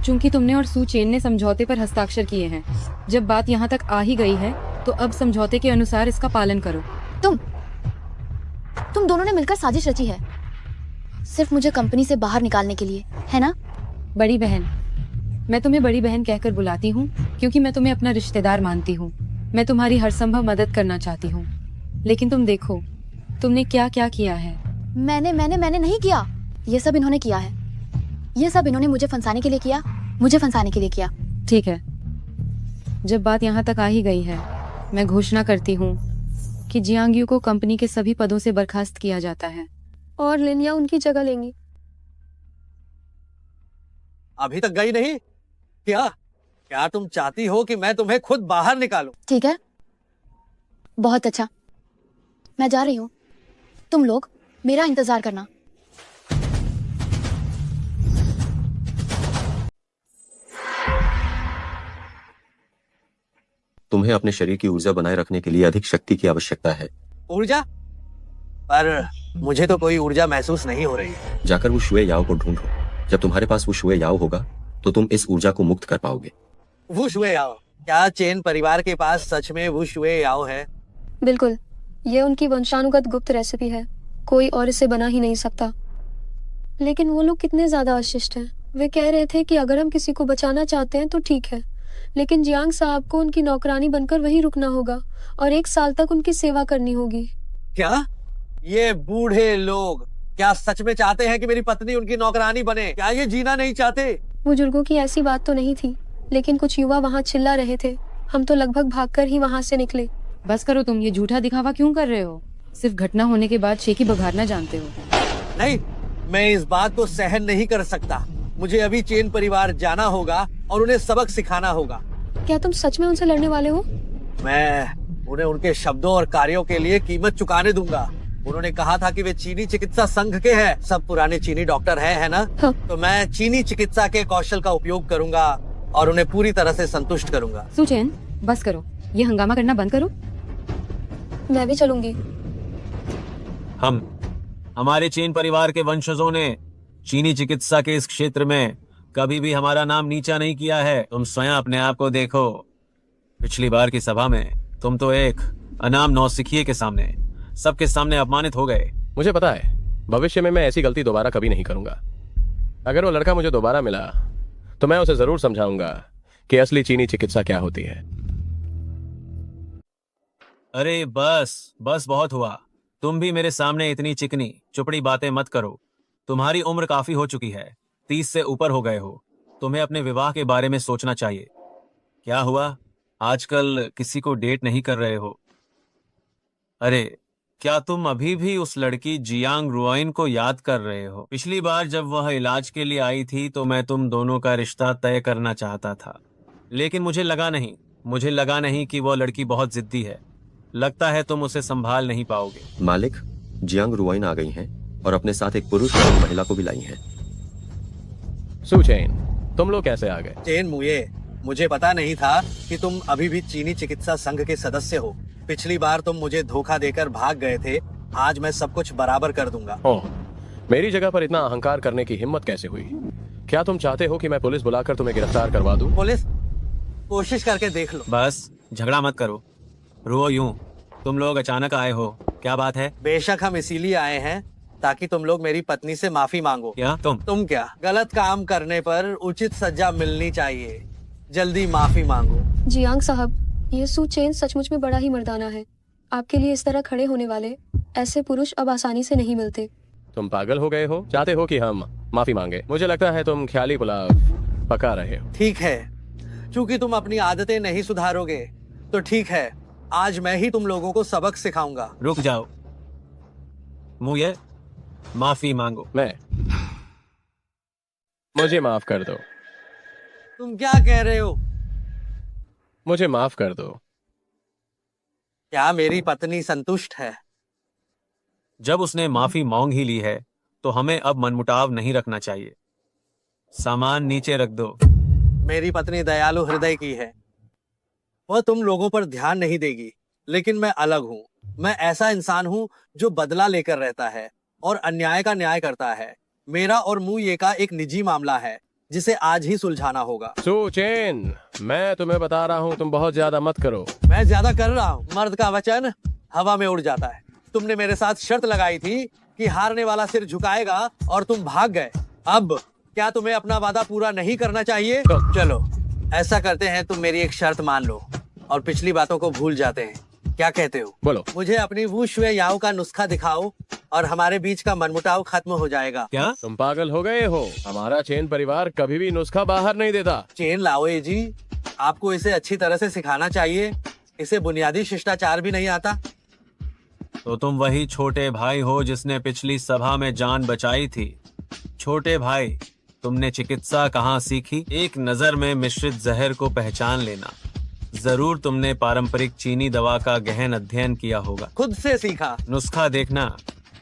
चूंकि तुमने और सू चेन ने समझौते पर हस्ताक्षर किए हैं, जब बात यहाँ तक आ ही गई है तो अब समझौते के अनुसार इसका पालन करो। तुम दोनों ने मिलकर साजिश रची है, सिर्फ मुझे कंपनी से बाहर निकालने के लिए, है ना? बड़ी बहन, मैं तुम्हें बड़ी बहन कहकर बुलाती हूँ क्योंकि मैं तुम्हें अपना रिश्तेदार मानती हूँ। मैं तुम्हारी हर संभव मदद करना चाहती हूँ, लेकिन तुम देखो तुमने क्या क्या किया है। मैंने नहीं किया। ये सब इन्होंने किया है। ये सब इन्होंने मुझे फंसाने के लिए किया, मुझे फंसाने के लिए किया। ठीक है, जब बात यहाँ तक आ ही गई है, मैं घोषणा करती हूँ कि जियांग यू को कंपनी के सभी पदों से बर्खास्त किया जाता है और लिनिया उनकी जगह लेंगी। अभी तक गई नहीं क्या? क्या तुम चाहती हो कि मैं तुम्हें खुद बाहर निकालूं? ठीक है, बहुत अच्छा, मैं जा रही हूँ। तुम लोग मेरा इंतजार करना। तुम्हें अपने शरीर की ऊर्जा बनाए रखने के लिए अधिक शक्ति की आवश्यकता है। ऊर्जा? पर मुझे तो कोई ऊर्जा महसूस नहीं हो रही। जाकर वो शुए याओ को ढूंढो। जब तुम्हारे पास वो शुए याओ होगा तो तुम इस ऊर्जा को मुक्त कर पाओगे। वो शुए याओ? क्या चेन परिवार के पास सच में वो शुए याओ है? बिल्कुल, ये उनकी वंशानुगत गुप्त रेसिपी है, कोई और इसे बना ही नहीं सकता। लेकिन वो लोग कितने ज्यादा अशिष्ट हैं। वे कह रहे थे कि अगर हम किसी को बचाना चाहते हैं तो ठीक है, लेकिन जियांग साहब को उनकी नौकरानी बनकर वहीं रुकना होगा और 1 साल तक उनकी सेवा करनी होगी। क्या ये बूढ़े लोग क्या सच में चाहते हैं कि मेरी पत्नी उनकी नौकरानी बने? क्या ये जीना नहीं चाहते? बुजुर्गों की ऐसी बात तो नहीं थी, लेकिन कुछ युवा वहाँ चिल्ला रहे थे। हम तो लगभग भागकर ही वहाँ से निकले। बस करो, तुम ये झूठा दिखावा क्यों कर रहे हो? सिर्फ घटना होने के बाद शेखी बघारना जानते हो। नहीं, मैं इस बात को सहन नहीं कर सकता। मुझे अभी चेन परिवार जाना होगा और उन्हें सबक सिखाना होगा। क्या तुम सच में उनसे लड़ने वाले हो? मैं उन्हें उनके शब्दों और कार्यों के लिए कीमत चुकाने दूंगा। उन्होंने कहा था कि वे चीनी चिकित्सा संघ के हैं। सब पुराने चीनी डॉक्टर है ना? हाँ। तो मैं चीनी चिकित्सा के कौशल का उपयोग करूंगा और उन्हें पूरी तरह से संतुष्ट करूंगा। सू चेन, बस करो, ये हंगामा करना बंद करो। मैं भी चलूंगी। हमारे चेन परिवार के वंशजों ने चीनी चिकित्सा के इस क्षेत्र में कभी भी हमारा नाम नीचा नहीं किया है। तुम स्वयं अपने आप को देखो। पिछली बार की सभा में तुम तो एक अनाम नौसिखिए के सामने, सबके सामने अपमानित हो गए। मुझे पता है, भविष्य में मैं ऐसी गलती दोबारा कभी नहीं करूंगा। अगर वो लड़का मुझे दोबारा मिला तो मैं उसे जरूर समझाऊंगा कि असली चीनी चिकित्सा क्या होती है। अरे बस बहुत हुआ। तुम भी मेरे सामने इतनी चिकनी चुपड़ी बातें मत करो। तुम्हारी उम्र काफी हो चुकी है, 30 से ऊपर हो गए हो। तुम्हें अपने विवाह के बारे में सोचना चाहिए। क्या हुआ, आजकल किसी को डेट नहीं कर रहे हो? अरे क्या तुम अभी भी उस लड़की जियांग रुओइन को याद कर रहे हो? पिछली बार जब वह इलाज के लिए आई थी तो मैं तुम दोनों का रिश्ता तय करना चाहता था, लेकिन मुझे लगा नहीं कि वह लड़की बहुत जिद्दी है। लगता है तुम उसे संभाल नहीं पाओगे। मालिक, जियांग रुओइन आ गई हैं और अपने साथ एक पुरुष और महिला को भी लाई हैं। सू चेन, तुम लोग कैसे आ गए? चेन मुये, मुझे पता नहीं था कि तुम अभी भी चीनी चिकित्सा संघ के सदस्य हो। पिछली बार तुम मुझे धोखा देकर भाग गए थे। आज मैं सब कुछ बराबर कर दूंगा। ओह, मेरी जगह पर इतना अहंकार करने की हिम्मत कैसे हुई? क्या तुम चाहते हो कि मैं पुलिस बुलाकर तुम्हें गिरफ्तार करवा दूं? पुलिस? कोशिश करके देख लो। बस झगड़ा मत करो। रो यूं। तुम लोग अचानक आए हो, क्या बात है? बेशक हम इसीलिए आए हैं ताकि तुम लोग मेरी पत्नी से माफी मांगो। क्या तुम क्या? गलत काम करने पर उचित सजा मिलनी चाहिए। जल्दी माफी मांगो। जियांग साहब, ये सू चेन सचमुच में बड़ा ही मर्दाना है। आपके लिए इस तरह खड़े होने वाले ऐसे पुरुष अब आसानी से नहीं मिलते। तुम पागल हो गए हो? चाहते हो कि हम माफी मांगे? मुझे लगता है तुम ख्याली पुलाव पका रहे हो। ठीक है, क्योंकि तुम अपनी आदतें नहीं सुधारोगे तो ठीक है, आज मैं ही तुम लोगों को सबक सिखाऊंगा। रुक जाओ, मुझे माफी मांगो। मुझे माफ कर दो। तुम क्या कह रहे हो? मुझे माफ कर दो। क्या मेरी पत्नी संतुष्ट है? जब उसने माफी मांग ही ली है तो हमें अब मनमुटाव नहीं रखना चाहिए। सामान नीचे रख दो। मेरी पत्नी दयालु हृदय की है। वह तुम लोगों पर ध्यान नहीं देगी, लेकिन मैं अलग हूँ। मैं ऐसा इंसान हूँ जो बदला लेकर रहता है और अन्याय का न्याय करता है। मेरा और मुये का एक निजी मामला है जिसे आज ही सुलझाना होगा। सू चेन, मैं तुम्हें बता रहा हूँ, तुम बहुत ज्यादा मत करो। मैं ज्यादा कर रहा हूँ? मर्द का वचन हवा में उड़ जाता है। तुमने मेरे साथ शर्त लगाई थी कि हारने वाला सिर झुकाएगा और तुम भाग गए। अब क्या तुम्हें अपना वादा पूरा नहीं करना चाहिए? चलो ऐसा करते हैं, तुम मेरी एक शर्त मान लो और पिछली बातों को भूल जाते हैं। क्या कहते हो? बोलो। मुझे अपनी वू शुए याओ का नुस्खा दिखाओ और हमारे बीच का मनमुटाव खत्म हो जाएगा। क्या तुम पागल हो गए हो? हमारा चेन परिवार कभी भी नुस्खा बाहर नहीं देता। चेन लाओए जी, आपको इसे अच्छी तरह से सिखाना चाहिए। इसे बुनियादी शिष्टाचार भी नहीं आता। तो तुम वही छोटे भाई हो जिसने पिछली सभा में जान बचाई थी। छोटे भाई, तुमने चिकित्सा कहाँ सीखी? एक नजर में मिश्रित जहर को पहचान लेना। जरूर तुमने पारंपरिक चीनी दवा का गहन अध्ययन किया होगा। खुद से सीखा। नुस्खा देखना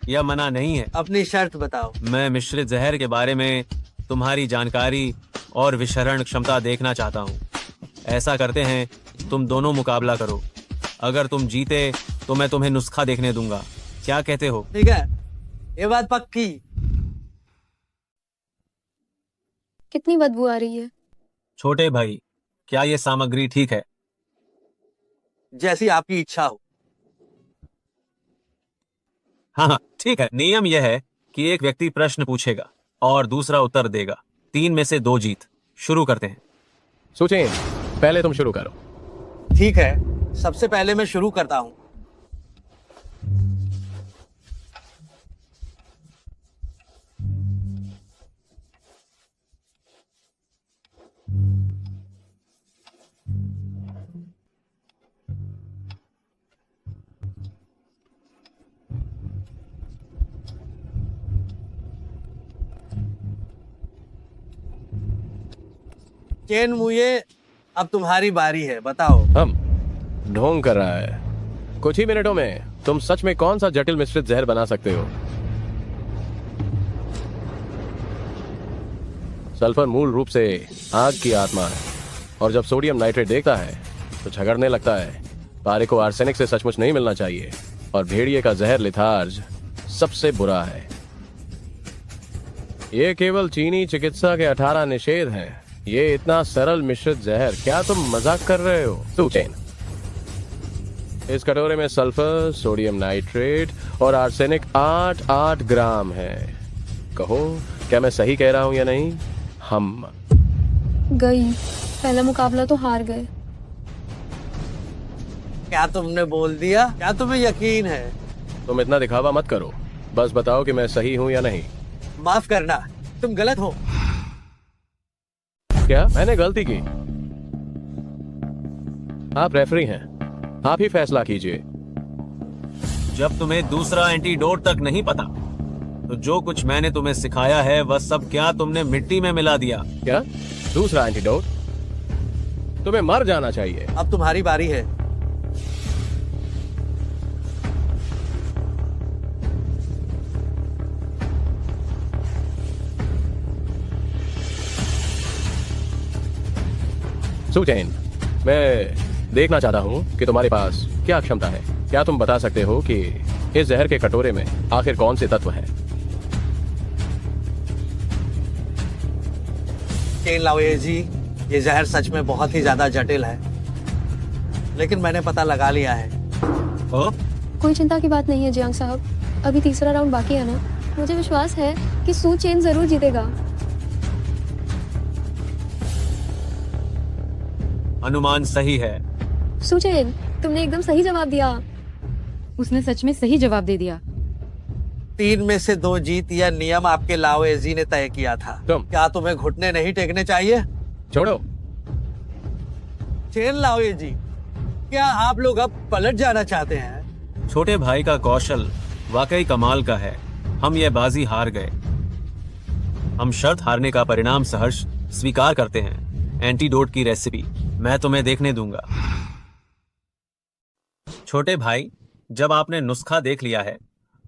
यह मना नहीं है। अपनी शर्त बताओ। मैं मिश्रित जहर के बारे में तुम्हारी जानकारी और विशरण क्षमता देखना चाहता हूँ। ऐसा करते हैं, तुम दोनों मुकाबला करो। अगर तुम जीते तो मैं तुम्हें नुस्खा देखने दूंगा। क्या कहते हो? ठीक है, ये बात पक्की। कितनी बदबू आ रही है। छोटे भाई, क्या ये सामग्री ठीक है? जैसी आपकी इच्छा हो। हाँ, ठीक है। नियम यह है कि एक व्यक्ति प्रश्न पूछेगा और दूसरा उत्तर देगा। 3 में से 2 जीत। शुरू करते हैं। सोचें, पहले तुम शुरू करो। ठीक है, सबसे पहले मैं शुरू करता हूँ। चेन मुये, अब तुम्हारी बारी है, बताओ। हम ढोंग कर रहा है। कुछ ही मिनटों में तुम सच में कौन सा जटिल मिश्रित जहर बना सकते हो? सल्फर मूल रूप से आग की आत्मा है और जब सोडियम नाइट्रेट देखता है तो झगड़ने लगता है। पारे को आर्सेनिक से सचमुच नहीं मिलना चाहिए और भेड़िए का जहर लिथार्ज सबसे बुरा है। ये केवल चीनी चिकित्सा के 18 निषेध हैं। ये इतना सरल मिश्रित जहर, क्या तुम मजाक कर रहे हो? सूचेन, इस कटोरे में सल्फर, सोडियम नाइट्रेट और आर्सेनिक 8-8 ग्राम है। कहो, क्या मैं सही कह रहा हूं या नहीं? हम गई। पहला मुकाबला तो हार गए। क्या तुमने बोल दिया? क्या तुम्हें यकीन है? तुम इतना दिखावा मत करो, बस बताओ कि मैं सही हूं या नहीं। माफ करना, तुम गलत हो। क्या मैंने गलती की? आप रेफरी हैं, आप ही फैसला कीजिए। जब तुम्हें दूसरा एंटीडोट तक नहीं पता तो जो कुछ मैंने तुम्हें सिखाया है वह सब क्या तुमने मिट्टी में मिला दिया? क्या दूसरा एंटीडोट? तुम्हें मर जाना चाहिए। अब तुम्हारी बारी है। सुचैन, मैं देखना चाहता हूँ कि तुम्हारे पास क्या क्षमता है। क्या तुम बता सकते हो कि इस जहर के कटोरे में आखिर कौन से तत्व हैं? चेन लाओये जी, ये जहर सच में बहुत ही ज्यादा जटिल है। लेकिन मैंने पता लगा लिया है। कोई चिंता की बात नहीं है जियांग साहब, अभी तीसरा राउंड बाकी है ना। मुझे विश्वास है कि सू चेन जरूर जीतेगा। अनुमान सही है। सू चेन, तुमने एकदम सही जवाब दिया। उसने सच में सही जवाब दे दिया। 3 में से 2 जीत यह नियम आपके लाओएजी ने तय किया था। क्या तुम्हें घुटने नहीं टेकने चाहिए? छोड़ो। चेन लाओएजी, क्या आप लोग अब पलट जाना चाहते हैं? छोटे भाई का कौशल वाकई कमाल का है। हम ये बाजी हार गए। हम शर्त हारने का परिणाम सहर्ष स्वीकार करते हैं। एंटीडोट की रेसिपी मैं तुम्हें देखने दूंगा। छोटे भाई, जब आपने नुस्खा देख लिया है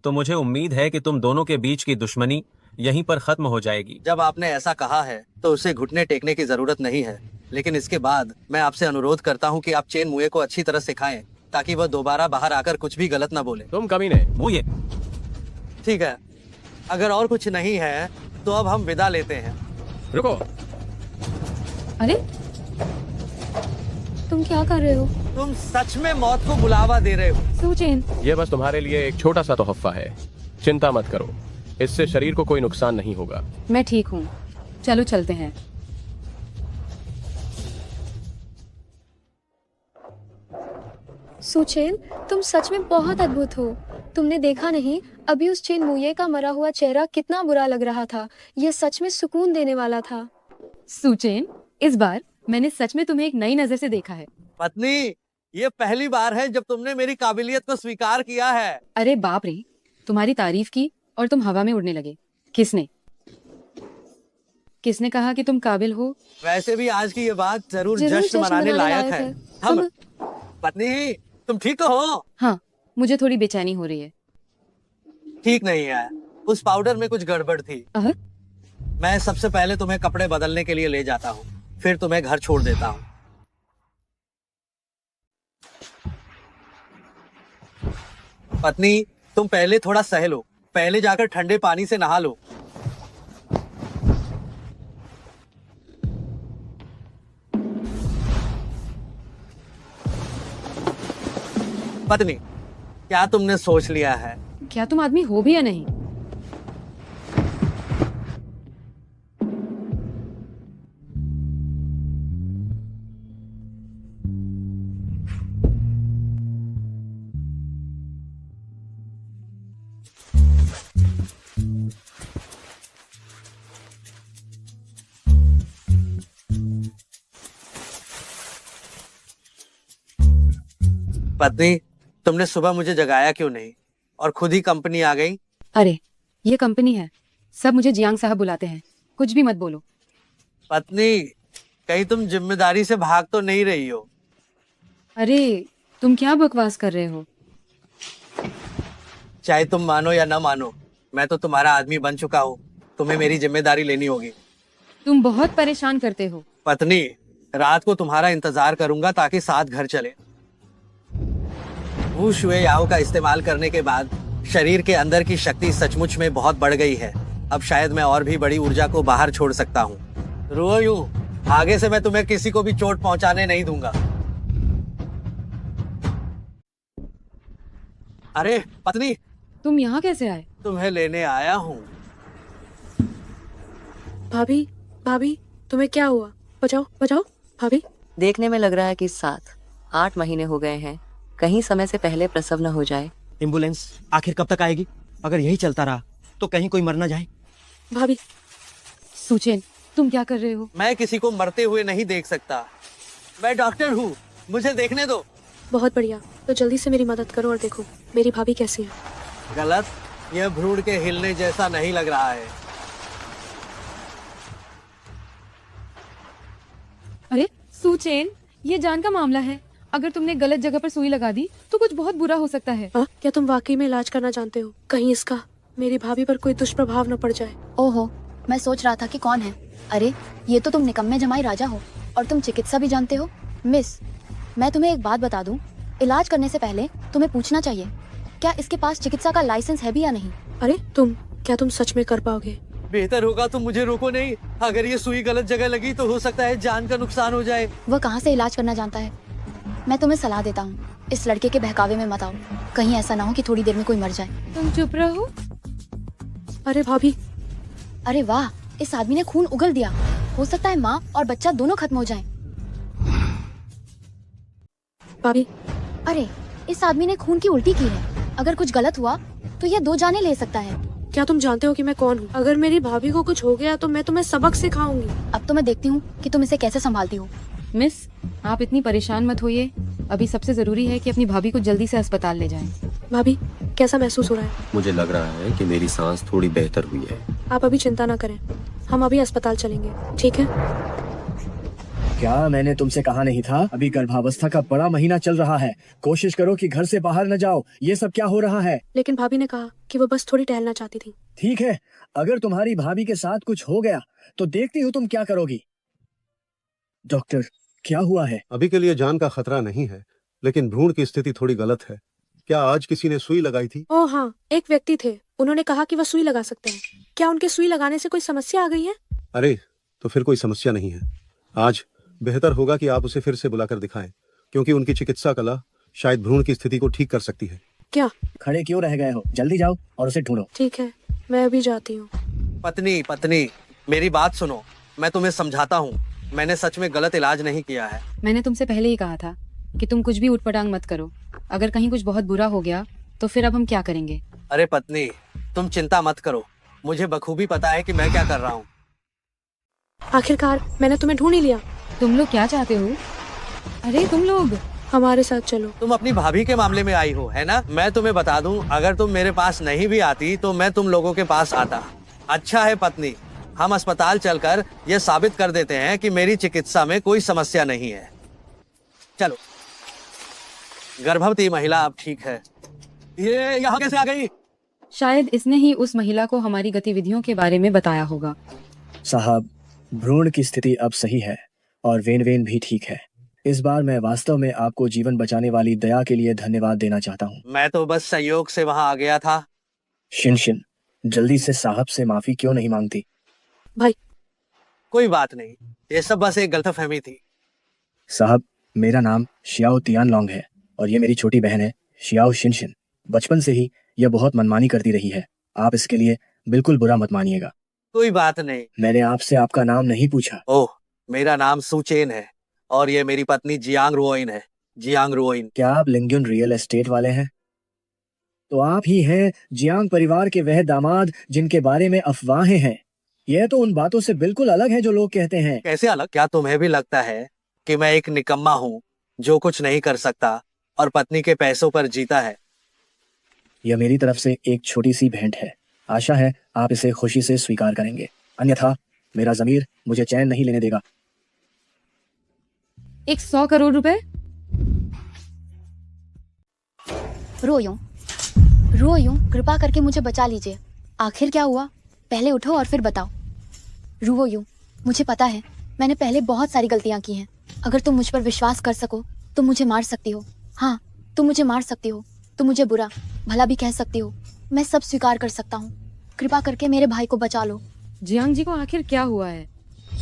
तो मुझे उम्मीद है कि तुम दोनों के बीच की दुश्मनी यहीं पर खत्म हो जाएगी। जब आपने ऐसा कहा है तो उसे घुटने टेकने की जरूरत नहीं है, लेकिन इसके बाद मैं आपसे अनुरोध करता हूँ कि आप चेन मुए को अच्छी तरह सिखाएं ताकि वह दोबारा बाहर आकर कुछ भी गलत ना बोले। तुम कमीने। मुए। ठीक है, अगर और कुछ नहीं है तो अब हम विदा लेते हैं। रुको। अरे तुम क्या कर रहे हो? तुम सच में मौत को बुलावा दे रहे हो। सू चेन, ये बस तुम्हारे लिए एक छोटा सा तोहफा है। चिंता मत करो, इससे शरीर को कोई नुकसान नहीं होगा। मैं ठीक हूँ, चलो चलते हैं। सू चेन, तुम सच में बहुत अद्भुत हो। तुमने देखा नहीं, अभी उस चेन मुये का मरा हुआ चेहरा कितना बुरा लग रहा था। यह सच में सुकून देने वाला था। सू चेन, इस बार मैंने सच में तुम्हें एक नई नजर से देखा है। पत्नी, ये पहली बार है जब तुमने मेरी काबिलियत को स्वीकार किया है। अरे बाप रे, तुम्हारी तारीफ की और तुम हवा में उड़ने लगे। किसने किसने कहा कि तुम काबिल हो? वैसे भी आज की ये बात जरूर जश्न मनाने लायक है। हम पत्नी, तुम ठीक तो हो? हाँ, मुझे थोड़ी बेचैनी हो रही है। ठीक नहीं है, उस पाउडर में कुछ गड़बड़ थी। मैं सबसे पहले तुम्हें कपड़े बदलने के लिए ले जाता हूँ, फिर तुम्हें घर छोड़ देता हूँ। पत्नी, तुम पहले थोड़ा सह लो, पहले जाकर ठंडे पानी से नहा लो। पत्नी, क्या तुमने सोच लिया है? क्या तुम आदमी हो भी या नहीं? पत्नी, तुमने सुबह मुझे जगाया क्यों नहीं और खुद ही कंपनी आ गई? अरे, ये कंपनी है, सब मुझे जियांग साहब बुलाते हैं। कुछ भी मत बोलो। पत्नी, कहीं तुम जिम्मेदारी से भाग तो नहीं रही हो? अरे, तुम क्या बकवास कर रहे हो? चाहे तुम मानो या न मानो, मैं तो तुम्हारा आदमी बन चुका हूँ। तुम्हें मेरी जिम्मेदारी लेनी होगी। तुम बहुत परेशान करते हो। पत्नी, रात को तुम्हारा इंतजार करूंगा ताकि साथ घर चले। वू शुए याओ का इस्तेमाल करने के बाद शरीर के अंदर की शक्ति सचमुच में बहुत बढ़ गई है। अब शायद मैं और भी बड़ी ऊर्जा को बाहर छोड़ सकता हूँ। रो यूं, आगे से मैं तुम्हें किसी को भी चोट पहुंचाने नहीं दूंगा। अरे पत्नी, तुम यहाँ कैसे आए? तुम्हें लेने आया हूँ। भाभी, भाभी, तुम्हें क्या हुआ? बचाओ, बचाओ, भाभी। देखने में लग रहा है कि 7-8 महीने हो गए हैं। कहीं समय से पहले प्रसव न हो जाए। एम्बुलेंस आखिर कब तक आएगी? अगर यही चलता रहा तो कहीं कोई मर न जाए। भाभी। सू चेन, तुम क्या कर रहे हो? मैं किसी को मरते हुए नहीं देख सकता। मैं डॉक्टर हूँ, मुझे देखने दो। बहुत बढ़िया, तो जल्दी से मेरी मदद करो और देखो मेरी भाभी कैसी है। गलत, यह भ्रूण के हिलने जैसा नहीं लग रहा है। अरे सू चेन, ये जान का मामला है। अगर तुमने गलत जगह पर सुई लगा दी तो कुछ बहुत बुरा हो सकता है। क्या तुम वाकई में इलाज करना जानते हो? कहीं इसका मेरी भाभी पर कोई दुष्प्रभाव न पड़ जाए। ओहो, मैं सोच रहा था कि कौन है। अरे, ये तो तुम निकम्मे जमाई राजा हो और तुम चिकित्सा भी जानते हो। मिस, मैं तुम्हें एक बात बता दूं, इलाज करने से पहले तुम्हें पूछना चाहिए क्या इसके पास चिकित्सा का लाइसेंस है भी या नहीं। अरे क्या तुम सच में कर पाओगे? बेहतर होगा तुम मुझे रोको नहीं। अगर ये सुई गलत जगह लगी तो हो सकता है जान का नुकसान हो जाए। वह कहाँ से इलाज करना जानता है? मैं तुम्हें सलाह देता हूँ, इस लड़के के बहकावे में मत आओ। कहीं ऐसा ना हो कि थोड़ी देर में कोई मर जाए। तुम चुप रहो। अरे भाभी, अरे वाह, इस आदमी ने खून उगल दिया। हो सकता है माँ और बच्चा दोनों खत्म हो जाएं। भाभी, अरे इस आदमी ने खून की उल्टी की है। अगर कुछ गलत हुआ तो यह 2 जाने ले सकता है। क्या तुम जानते हो कि मैं कौन हूँ? अगर मेरी भाभी को कुछ हो गया तो मैं तुम्हें सबक सिखाऊंगी। अब तो मैं देखती हूँ कि तुम इसे कैसे संभालती हो। मिस, आप इतनी परेशान मत होइए। अभी सबसे जरूरी है कि अपनी भाभी को जल्दी से अस्पताल ले जाएं। भाभी, कैसा महसूस हो रहा है? मुझे लग रहा है कि मेरी सांस थोड़ी बेहतर हुई है। आप अभी चिंता ना करें, हम अभी अस्पताल चलेंगे, ठीक है? क्या मैंने तुमसे कहा नहीं था? अभी गर्भावस्था का बड़ा महीना चल रहा है। कोशिश करो कि घर से बाहर न जाओ। ये सब क्या हो रहा है? लेकिन भाभी ने कहा कि वो बस थोड़ी टहलना चाहती थी। ठीक है, अगर तुम्हारी भाभी के साथ कुछ हो गया तो देखती हूँ तुम क्या करोगी। डॉक्टर, क्या हुआ है? अभी के लिए जान का खतरा नहीं है, लेकिन भ्रूण की स्थिति थोड़ी गलत है। क्या आज किसी ने सुई लगाई थी? ओह हाँ, एक व्यक्ति थे, उन्होंने कहा कि वह सुई लगा सकते हैं। क्या उनके सुई लगाने से कोई समस्या आ गई है? अरे, तो फिर कोई समस्या नहीं है। आज बेहतर होगा कि आप उसे फिर से बुलाकर दिखाएं, क्योंकि उनकी चिकित्सा कला शायद भ्रूण की स्थिति को ठीक कर सकती है। क्या? खड़े क्यों रह गए हो? जल्दी जाओ और उसे ढूंढो। ठीक है, मैं अभी जाती हूँ। पत्नी, मेरी बात सुनो। मैं तुम्हें समझाता हूँ, मैंने सच में गलत इलाज नहीं किया है। मैंने तुमसे पहले ही कहा था कि तुम कुछ भी उठपटांग मत करो। अगर कहीं कुछ बहुत बुरा हो गया तो फिर अब हम क्या करेंगे? अरे पत्नी, तुम चिंता मत करो, मुझे बखूबी पता है कि मैं क्या कर रहा हूँ। आखिरकार मैंने तुम्हें ढूंढ ही लिया। तुम लोग क्या चाहते हो? अरे तुम लोग हमारे साथ चलो। तुम अपनी भाभी के मामले में आई हो, है ना? मैं तुम्हें बता दूं, अगर तुम मेरे पास नहीं भी आती तो मैं तुम लोगों के पास आता। अच्छा है पत्नी, हम अस्पताल चलकर यह साबित कर देते हैं कि मेरी चिकित्सा में कोई समस्या नहीं है। चलो। गर्भवती महिला अब ठीक है। ये यहाँ कैसे आ गई? शायद इसने ही उस महिला को हमारी गतिविधियों के बारे में बताया होगा। साहब, भ्रूण की स्थिति अब सही है और वेन भी ठीक है। इस बार मैं वास्तव में आपको जीवन बचाने वाली दया के लिए धन्यवाद देना चाहता हूँ। मैं तो बस संयोग से वहाँ आ गया था। शिनशिन, जल्दी से साहब से माफी क्यों नहीं मांगती? भाई, कोई बात नहीं, ये सब बस एक गलतफहमी थी। साहब, मेरा नाम शियाओ तियानलोंग है और ये मेरी छोटी बहन है शियाओ शिनशिन। बचपन से ही यह बहुत मनमानी करती रही है। आप इसके लिए बिल्कुल बुरा मत मानिएगा। कोई बात नहीं। मैंने आपसे आपका नाम नहीं पूछा। ओह, मेरा नाम सुचेन है और ये मेरी पत्नी जियांग रुओइन है। जियांग रुओइन। क्या आप लिंग्यून रियल एस्टेट वाले हैं? तो आप ही हैं जियांग परिवार के वह दामाद जिनके बारे में अफवाहें हैं। यह तो उन बातों से बिल्कुल अलग है जो लोग कहते हैं। कैसे अलग? क्या तुम्हें भी लगता है कि मैं एक निकम्मा हूँ जो कुछ नहीं कर सकता और पत्नी के पैसों पर जीता है? यह मेरी तरफ से एक छोटी सी भेंट है। आशा है आप इसे खुशी से स्वीकार करेंगे, अन्यथा मेरा जमीर मुझे चैन नहीं लेने देगा। 100 करोड़ रुपए? रो यूं, कृपा करके मुझे बचा लीजिए। आखिर क्या हुआ? पहले उठो और फिर बताओ। रुओ यूं, मुझे पता है मैंने पहले बहुत सारी गलतियां की हैं। अगर तुम मुझ पर विश्वास कर सको तो मुझे मार सकती हो। हाँ, तुम मुझे मार सकती हो, तुम मुझे बुरा भला भी कह सकती हो। मैं सब स्वीकार कर सकता हूँ। कृपा करके मेरे भाई को बचा लो। जियांग जी को आखिर क्या हुआ है?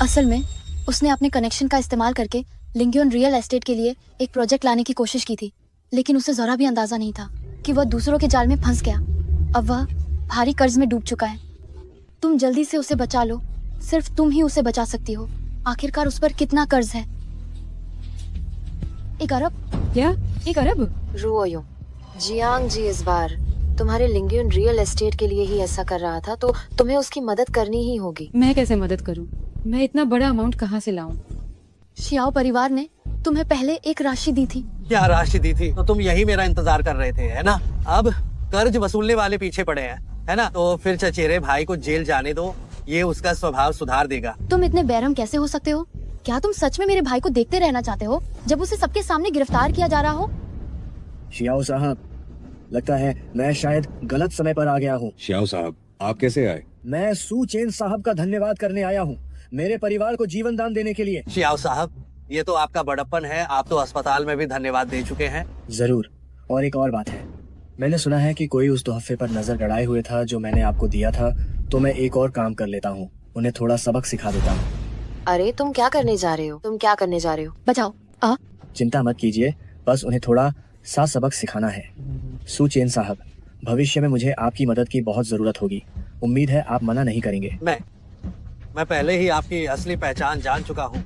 असल में उसने अपने कनेक्शन का इस्तेमाल करके लिंग्यून रियल एस्टेट के लिए एक प्रोजेक्ट लाने की कोशिश की थी, लेकिन उसे जरा भी अंदाजा नहीं था कि वह दूसरों के जाल में फंस गया। अब वह भारी कर्ज में डूब चुका है। तुम जल्दी से उसे बचा लो, सिर्फ तुम ही उसे बचा सकती हो। आखिरकार उस पर कितना कर्ज है? 1 अरब? क्या 1 अरब? रुओ, जियांग जी इस बार तुम्हारे लिंग्यून रियल एस्टेट के लिए ही ऐसा कर रहा था, तो तुम्हें उसकी मदद करनी ही होगी। मैं कैसे मदद करूं? मैं इतना बड़ा अमाउंट कहां से लाऊं? शियाओ परिवार ने तुम्हें पहले एक राशि दी थी। क्या राशि दी थी? तो तुम यही मेरा इंतजार कर रहे थे, है ना? अब कर्ज वसूलने वाले पीछे पड़े हैं, है ना? तो फिर चचेरे भाई को जेल जाने दो, ये उसका स्वभाव सुधार देगा। तुम इतने बेरहम कैसे हो सकते हो? क्या तुम सच में मेरे भाई को देखते रहना चाहते हो जब उसे सबके सामने गिरफ्तार किया जा रहा हो? शियाओ साहब, लगता है मैं शायद गलत समय पर आ गया हूँ। शियाओ साहब, आप कैसे आए? मैं सू चेन साहब का धन्यवाद करने आया हूँ, मेरे परिवार को जीवन दान देने के लिए। शियाओ साहब, ये तो आपका बड़प्पन है। आप तो अस्पताल में भी धन्यवाद दे चुके हैं। जरूर। और एक और बात है, मैंने सुना है कि कोई उस तोहफे पर नजर गड़ाए हुए था जो मैंने आपको दिया था, तो मैं एक और काम कर लेता हूँ, उन्हें थोड़ा सबक सिखा देता हूँ। अरे तुम क्या करने जा रहे हो? बचाओ। चिंता मत कीजिए, बस उन्हें थोड़ा सा सबक सिखाना है। सू चेन साहब, भविष्य में मुझे आपकी मदद की बहुत जरूरत होगी। उम्मीद है आप मना नहीं करेंगे। मैं पहले ही आपकी असली पहचान जान चुका हूँ।